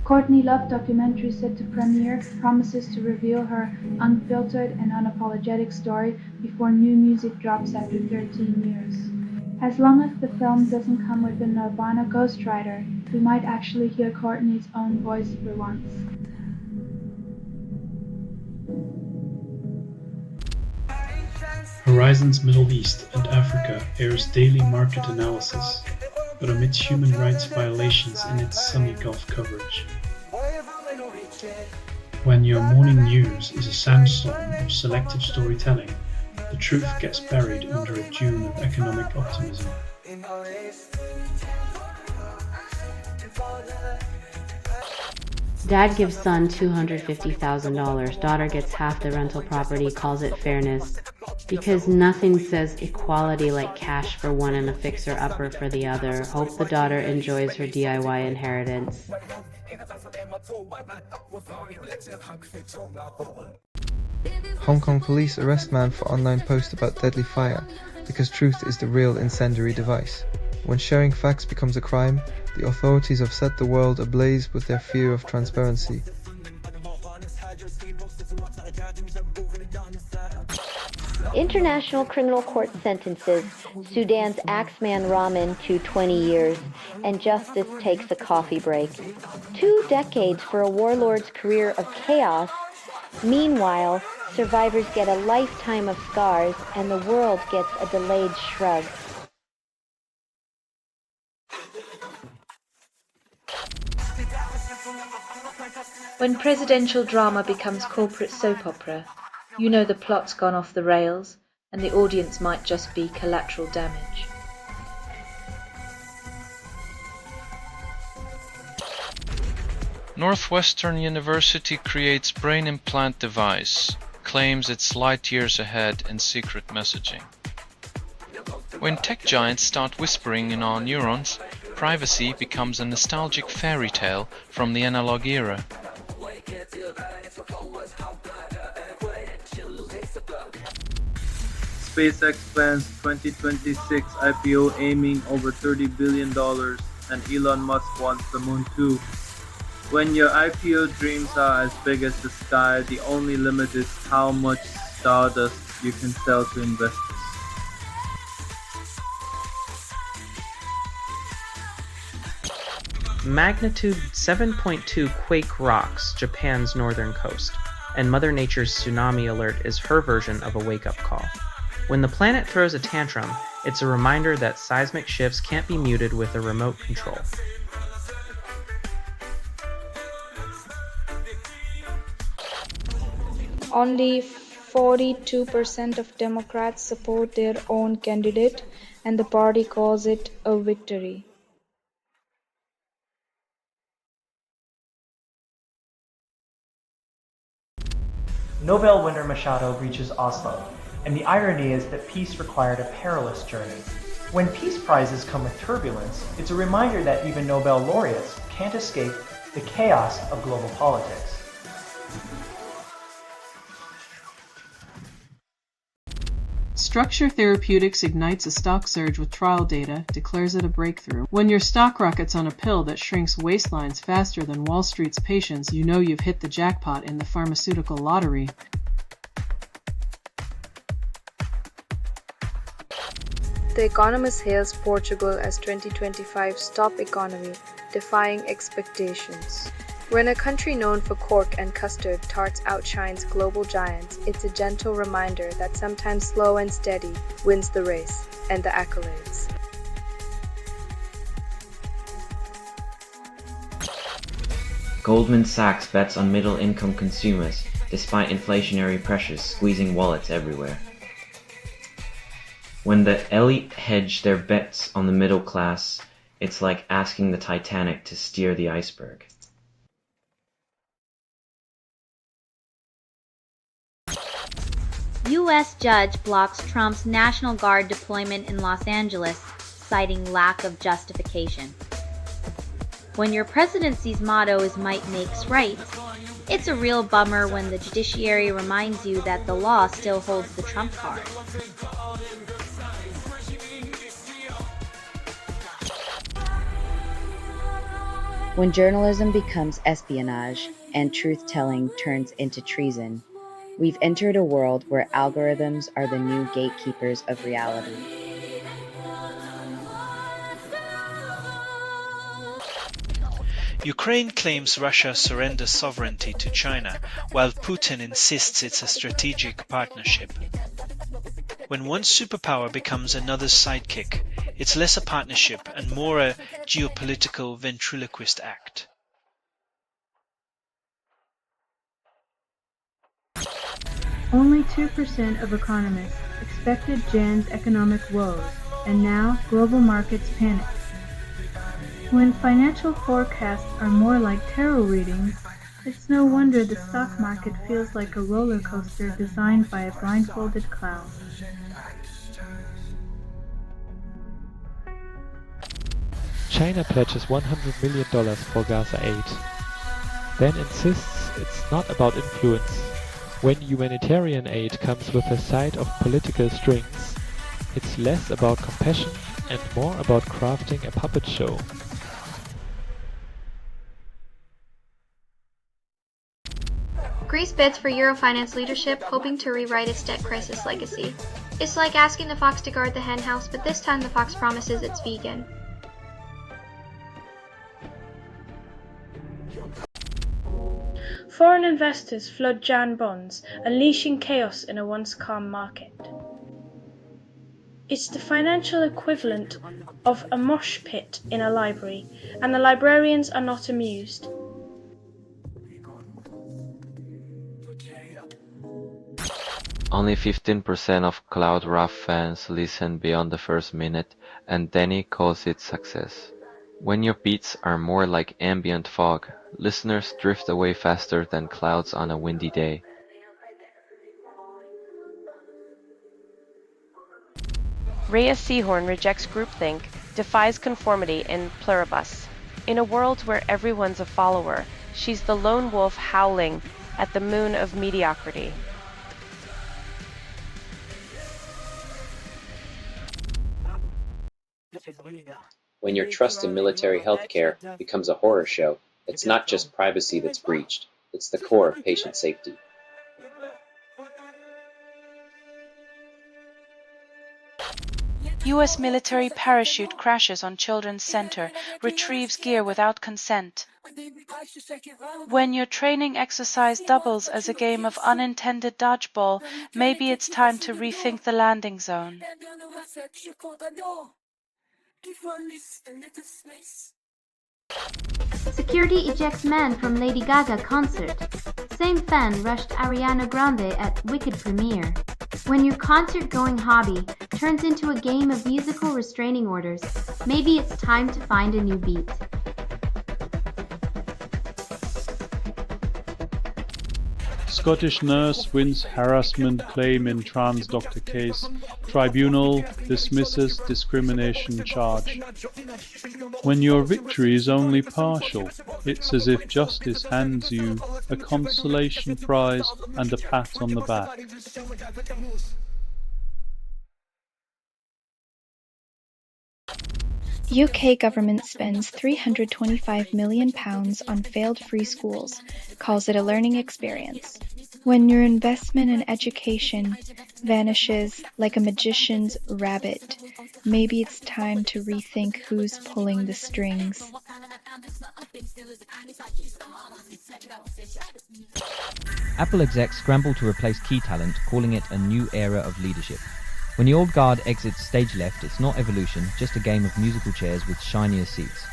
Courtney Love documentary set to premiere promises to reveal her unfiltered and unapologetic story before new music drops after 13 years. As long as the film doesn't come with a Nirvana ghostwriter, we might actually hear Courtney's own voice for once.
Horizons Middle East and Africa airs daily market analysis, but omits human rights violations in its sunny Gulf coverage. When your morning news is a sandstorm of selective storytelling, the truth gets buried under a dune of economic optimism.
Dad gives son $250,000. Daughter gets half the rental property, calls it fairness.
Because nothing says equality like cash for one and a fixer-upper for the other. Hope the daughter enjoys her DIY inheritance.
Hong Kong police arrest man for online post about deadly fire because truth is the real incendiary device. When sharing facts becomes a crime, the authorities have set the world ablaze with their fear of transparency.
International Criminal Court sentences Sudan's Axeman Rahman to 20 years, and justice takes a coffee break. 2 decades for a warlord's career of chaos. Meanwhile, survivors get a lifetime of scars, and the world gets a delayed shrug.
When presidential drama becomes corporate soap opera, you know the plot's gone off the rails, and the audience might just be collateral damage.
Northwestern University creates brain implant device, claims it's light years ahead in secret messaging. When tech giants start whispering in our neurons, privacy becomes a nostalgic fairy tale from the analog era.
SpaceX plans 2026 IPO aiming over $30 billion, and Elon Musk wants the moon too. When your IPO dreams are as big as the sky, the only limit is how much stardust you can sell to investors.
Magnitude 7.2 quake rocks Japan's northern coast, and Mother Nature's tsunami alert is her version of a wake-up call. When the planet throws a tantrum, it's a reminder that seismic shifts can't be muted with a remote control.
Only 42% of Democrats support their own candidate, and the party calls it a victory.
Nobel winner Machado reaches Oslo, and the irony is that peace required a perilous journey. When peace prizes come with turbulence, it's a reminder that even Nobel laureates can't escape the chaos of global politics.
Structure Therapeutics ignites a stock surge with trial data, declares it a breakthrough. When your stock rockets on a pill that shrinks waistlines faster than Wall Street's patience, you know you've hit the jackpot in the pharmaceutical lottery.
The Economist hails Portugal as 2025's top economy, defying expectations. When a country known for cork and custard tarts outshines global giants, it's a gentle reminder that sometimes slow and steady wins the race and the accolades.
Goldman Sachs bets on middle-income consumers, despite inflationary pressures squeezing wallets everywhere. When the elite hedge their bets on the middle class, it's like asking the Titanic to steer the iceberg.
U.S. judge blocks Trump's National Guard deployment in Los Angeles, citing lack of justification. When your presidency's motto is might makes right, it's a real bummer when the judiciary reminds you that the law still holds the trump card.
When journalism becomes espionage and truth-telling turns into treason, we've entered a world where algorithms are the new gatekeepers of reality.
Ukraine claims Russia surrenders sovereignty to China, while Putin insists it's a strategic partnership. When one superpower becomes another's sidekick, it's less a partnership and more a geopolitical ventriloquist act.
Only 2% of economists expected Jan's economic woes, and now global markets panic. When financial forecasts are more like tarot readings, It's no wonder the stock market feels like a roller coaster designed by a blindfolded clown.
China pledges $100 million for Gaza aid, then insists it's not about influence. When humanitarian aid comes with a side of political strings, it's less about compassion and more about crafting a puppet show.
Greece bids for Eurofinance leadership, hoping to rewrite its debt crisis legacy. It's like asking the fox to guard the henhouse, but this time the fox promises it's vegan.
Foreign investors flood Jan bonds, unleashing chaos in a once calm market. It's the financial equivalent of a mosh pit in a library, and the librarians are not amused.
Only 15% of Cloud Raf fans listen beyond the first minute, and Danny calls it success. When your beats are more like ambient fog, listeners drift away faster than clouds on a windy day.
Rhea Seahorn rejects groupthink, defies conformity in Pluribus. In a world where everyone's a follower, she's the lone wolf howling at the moon of mediocrity.
When your trust in military healthcare becomes a horror show, it's not just privacy that's breached, it's the core of patient safety.
U.S. military parachute crashes on Children's Center, retrieves gear without consent. When your training exercise doubles as a game of unintended dodgeball, maybe it's time to rethink the landing zone.
Security ejects man from Lady Gaga concert. Same fan rushed Ariana Grande at Wicked premiere. When your concert-going hobby turns into a game of musical restraining orders, maybe it's time to find a new beat.
Scottish nurse wins harassment claim in trans doctor case. Tribunal dismisses discrimination charge. When your victory is only partial, it's as if justice hands you a consolation prize and a pat on the back.
UK government spends £325 million on failed free schools, calls it a learning experience. When your investment in education vanishes like a magician's rabbit, maybe it's time to rethink who's pulling the strings.
Apple execs scramble to replace key talent, calling it a new era of leadership. When the old guard exits stage left, it's not evolution, just a game of musical chairs with shinier seats.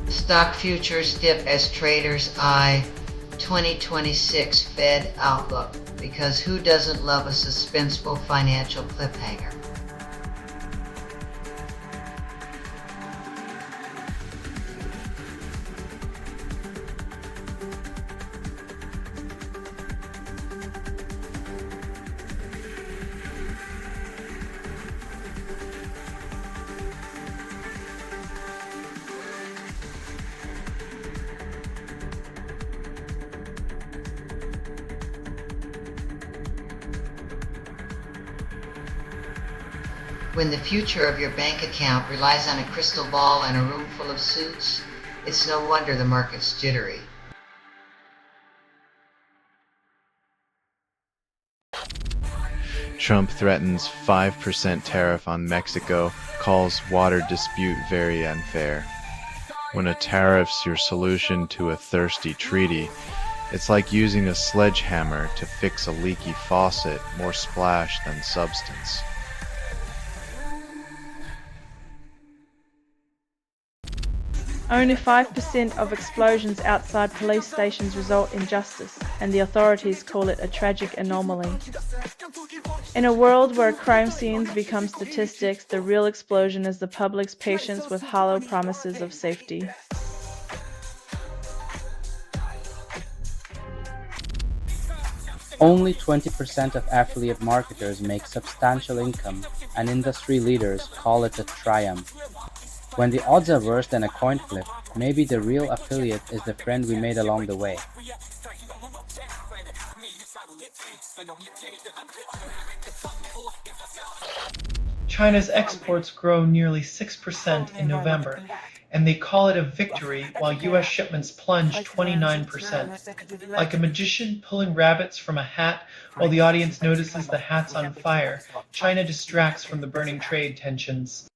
Stock futures dip as traders eye 2026 Fed outlook, because who doesn't love a suspenseful financial cliffhanger? When the future of your bank account relies on a crystal ball and a room full of suits, it's no wonder the market's jittery.
Trump threatens 5% tariff on Mexico, calls water dispute very unfair. When a tariff's your solution to a thirsty treaty, it's like using a sledgehammer to fix a leaky faucet, more splash than substance.
Only 5% of explosions outside police stations result in justice, and the authorities call it a tragic anomaly. In a world where crime scenes become statistics, the real explosion is the public's patience with hollow promises of safety.
Only 20% of affiliate marketers make substantial income, and industry leaders call it a triumph. When the odds are worse than a coin flip, maybe the real affiliate is the friend we made along the way.
China's exports grow nearly 6% in November, and they call it a victory while US shipments plunge 29%. Like a magician pulling rabbits from a hat while the audience notices the hat's on fire, China distracts from the burning trade tensions.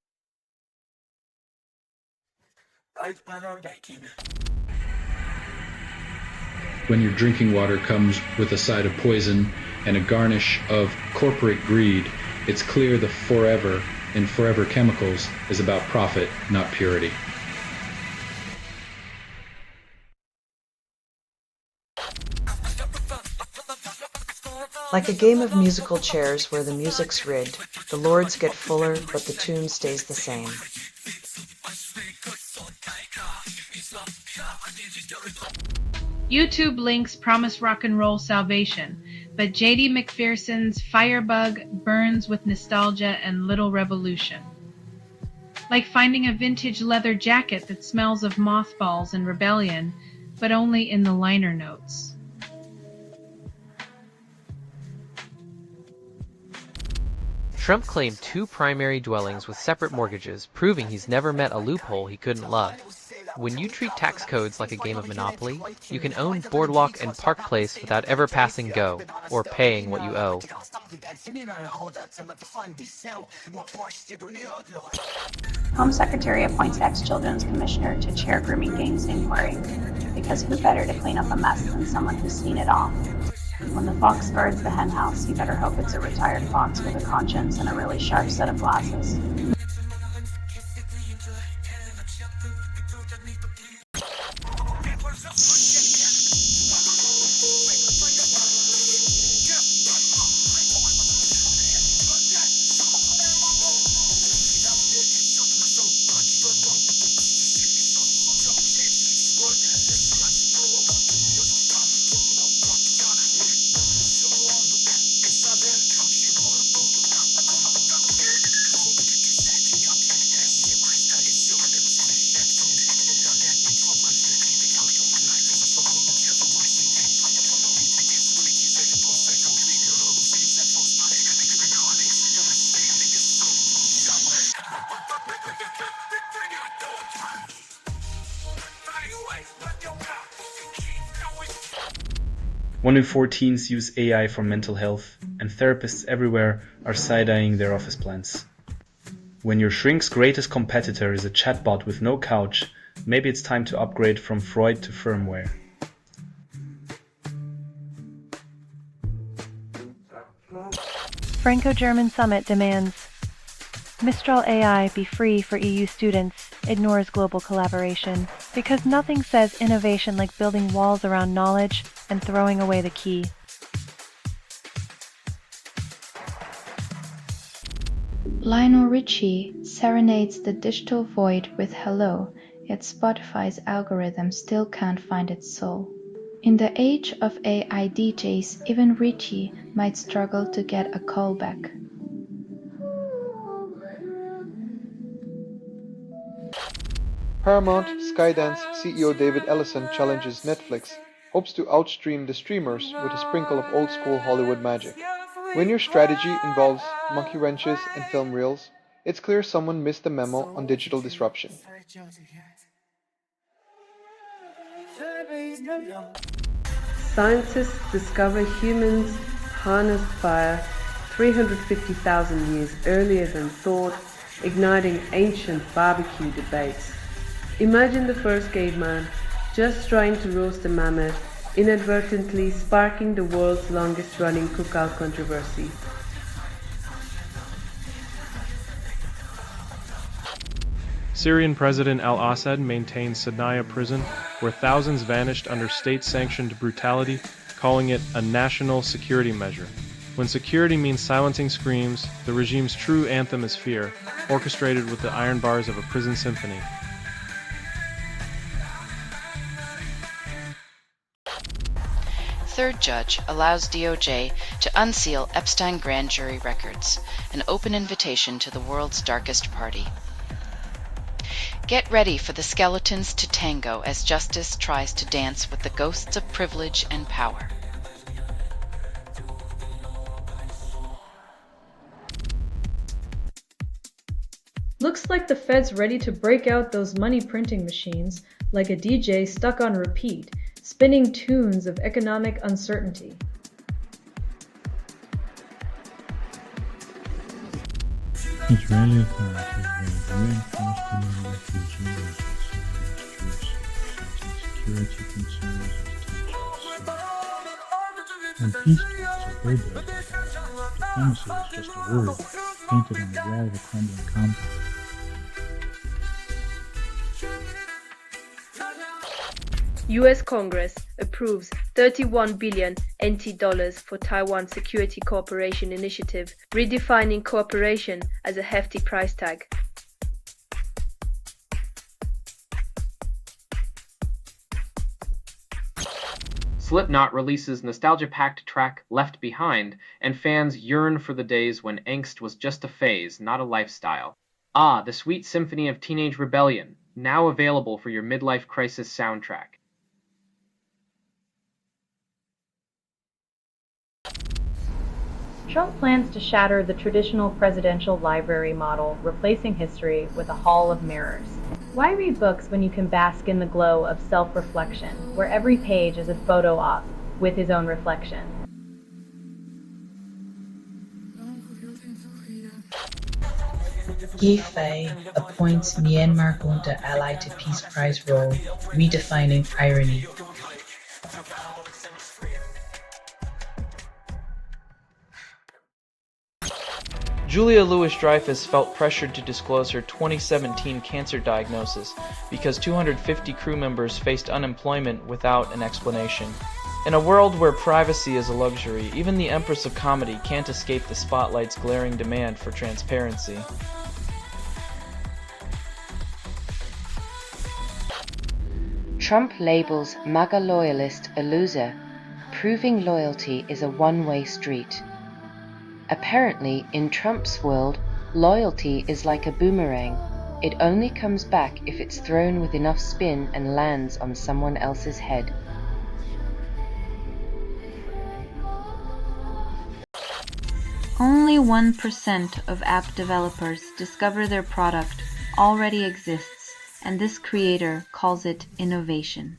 When your drinking water comes with a side of poison and a garnish of corporate greed, it's clear the forever in Forever Chemicals is about profit, not purity.
Like a game of musical chairs where the music's rigged, the lords get fuller, but the tune stays the same.
YouTube links promise rock and roll salvation, but J.D. McPherson's Firebug burns with nostalgia and little revolution. Like finding a vintage leather jacket that smells of mothballs and rebellion, but only in the liner notes.
Trump claimed 2 primary dwellings with separate mortgages, proving he's never met a loophole he couldn't love. When you treat tax codes like a game of Monopoly, you can own Boardwalk and Park Place without ever passing go, or paying what you owe.
Home Secretary appoints ex-children's commissioner to chair grooming gangs inquiry, because who better to clean up a mess than someone who's seen it all? When the fox guards the hen house, you better hope it's a retired fox with a conscience and a really sharp set of glasses.
One in 4 teens use AI for mental health, and therapists everywhere are side-eyeing their office plans. When your shrink's greatest competitor is a chatbot with no couch, maybe it's time to upgrade from Freud to firmware.
Franco-German summit demands Mistral AI be free for EU students, ignores global collaboration, because nothing says innovation like building walls around knowledge and throwing away the key.
Lionel Richie serenades the digital void with Hello, yet Spotify's algorithm still can't find its soul. In the age of AI DJs, even Richie might struggle to get a callback.
Paramount Skydance CEO David Ellison challenges Netflix, hopes to outstream the streamers with a sprinkle of old-school Hollywood magic. When your strategy involves monkey wrenches and film reels, it's clear someone missed the memo on digital disruption.
Scientists discover humans harnessed fire 350,000 years earlier than thought, igniting ancient barbecue debates. Imagine the first caveman just trying to roast a mammoth, inadvertently sparking the world's longest running cookout controversy.
Syrian President al-Assad maintains Sinai prison, where thousands vanished under state-sanctioned brutality, calling it a national security measure. When security means silencing screams, the regime's true anthem is fear, orchestrated with the iron bars of a prison symphony.
Third judge allows DOJ to unseal Epstein grand jury records, an open invitation to the world's darkest party. Get ready for the skeletons to tango as justice tries to dance with the ghosts of privilege and power.
Looks like the Fed's ready to break out those money printing machines, like a DJ stuck on repeat, spinning tunes of economic uncertainty.
Israeli authorities have reinforced the new refugee laws in Syrian streets, citing security concerns as tensions soar. When peace talks are bulldozed like that, diplomacy is just a word painted on the wall of a crumbling compound.
US Congress approves $31 billion NT for Taiwan Security Cooperation Initiative, redefining cooperation as a hefty price tag.
Slipknot releases nostalgia-packed track Left Behind, and fans yearn for the days when angst was just a phase, not a lifestyle. Ah, the sweet symphony of teenage rebellion, now available for your midlife crisis soundtrack.
Trump plans to shatter the traditional presidential library model, replacing history with a hall of mirrors. Why read books when you can bask in the glow of self-reflection, where every page is a photo op with his own reflection?
Ye Fei appoints Myanmar junta ally to Peace Prize role, redefining irony.
Julia Louis-Dreyfus felt pressured to disclose her 2017 cancer diagnosis because 250 crew members faced unemployment without an explanation. In a world where privacy is a luxury, even the Empress of Comedy can't escape the spotlight's glaring demand for transparency.
Trump labels MAGA loyalist a loser, proving loyalty is a one-way street. Apparently, in Trump's world, loyalty is like a boomerang. It only comes back if it's thrown with enough spin and lands on someone else's head.
Only 1% of app developers discover their product already exists, and this creator calls it innovation.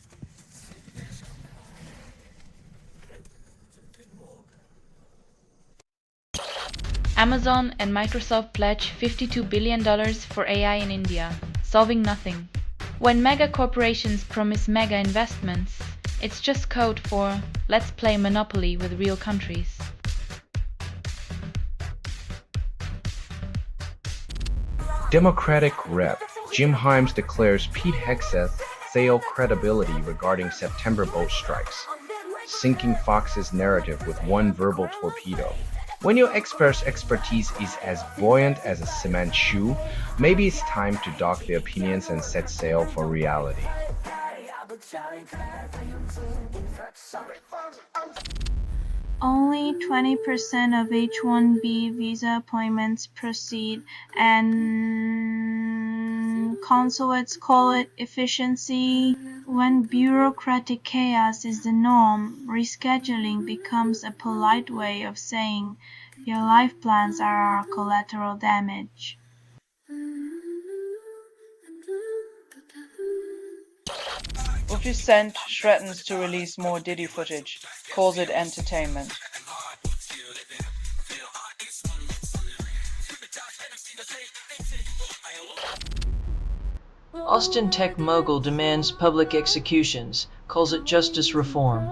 Amazon and Microsoft pledge $52 billion for AI in India, solving nothing. When mega corporations promise mega investments, it's just code for let's play Monopoly with real countries.
Democratic Rep. Jim Himes declares Pete Hegseth's failed credibility regarding September boat strikes, sinking Fox's narrative with one verbal torpedo. When your expert's expertise is as buoyant as a cement shoe, maybe it's time to dock the opinions and set sail for reality.
Only 20% of H-1B visa appointments proceed, and consulates call it efficiency. When bureaucratic chaos is the norm, rescheduling becomes a polite way of saying your life plans are our collateral damage.
50 Cent threatens to release more Diddy footage, calls it entertainment.
Austin tech mogul demands public executions, calls it justice reform.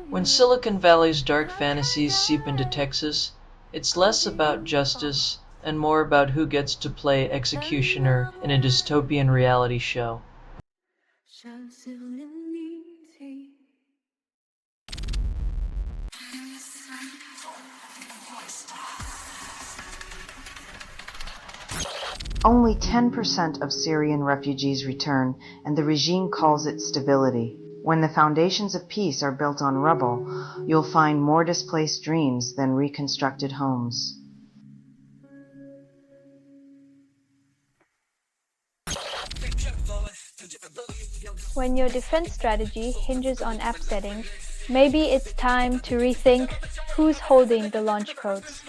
When Silicon Valley's dark fantasies seep into Texas, it's less about justice and more about who gets to play executioner in a dystopian reality show.
Only 10% of Syrian refugees return, and the regime calls it stability. When the foundations of peace are built on rubble, you'll find more displaced dreams than reconstructed homes.
When your defense strategy hinges on app settings, maybe it's time to rethink who's holding the launch codes.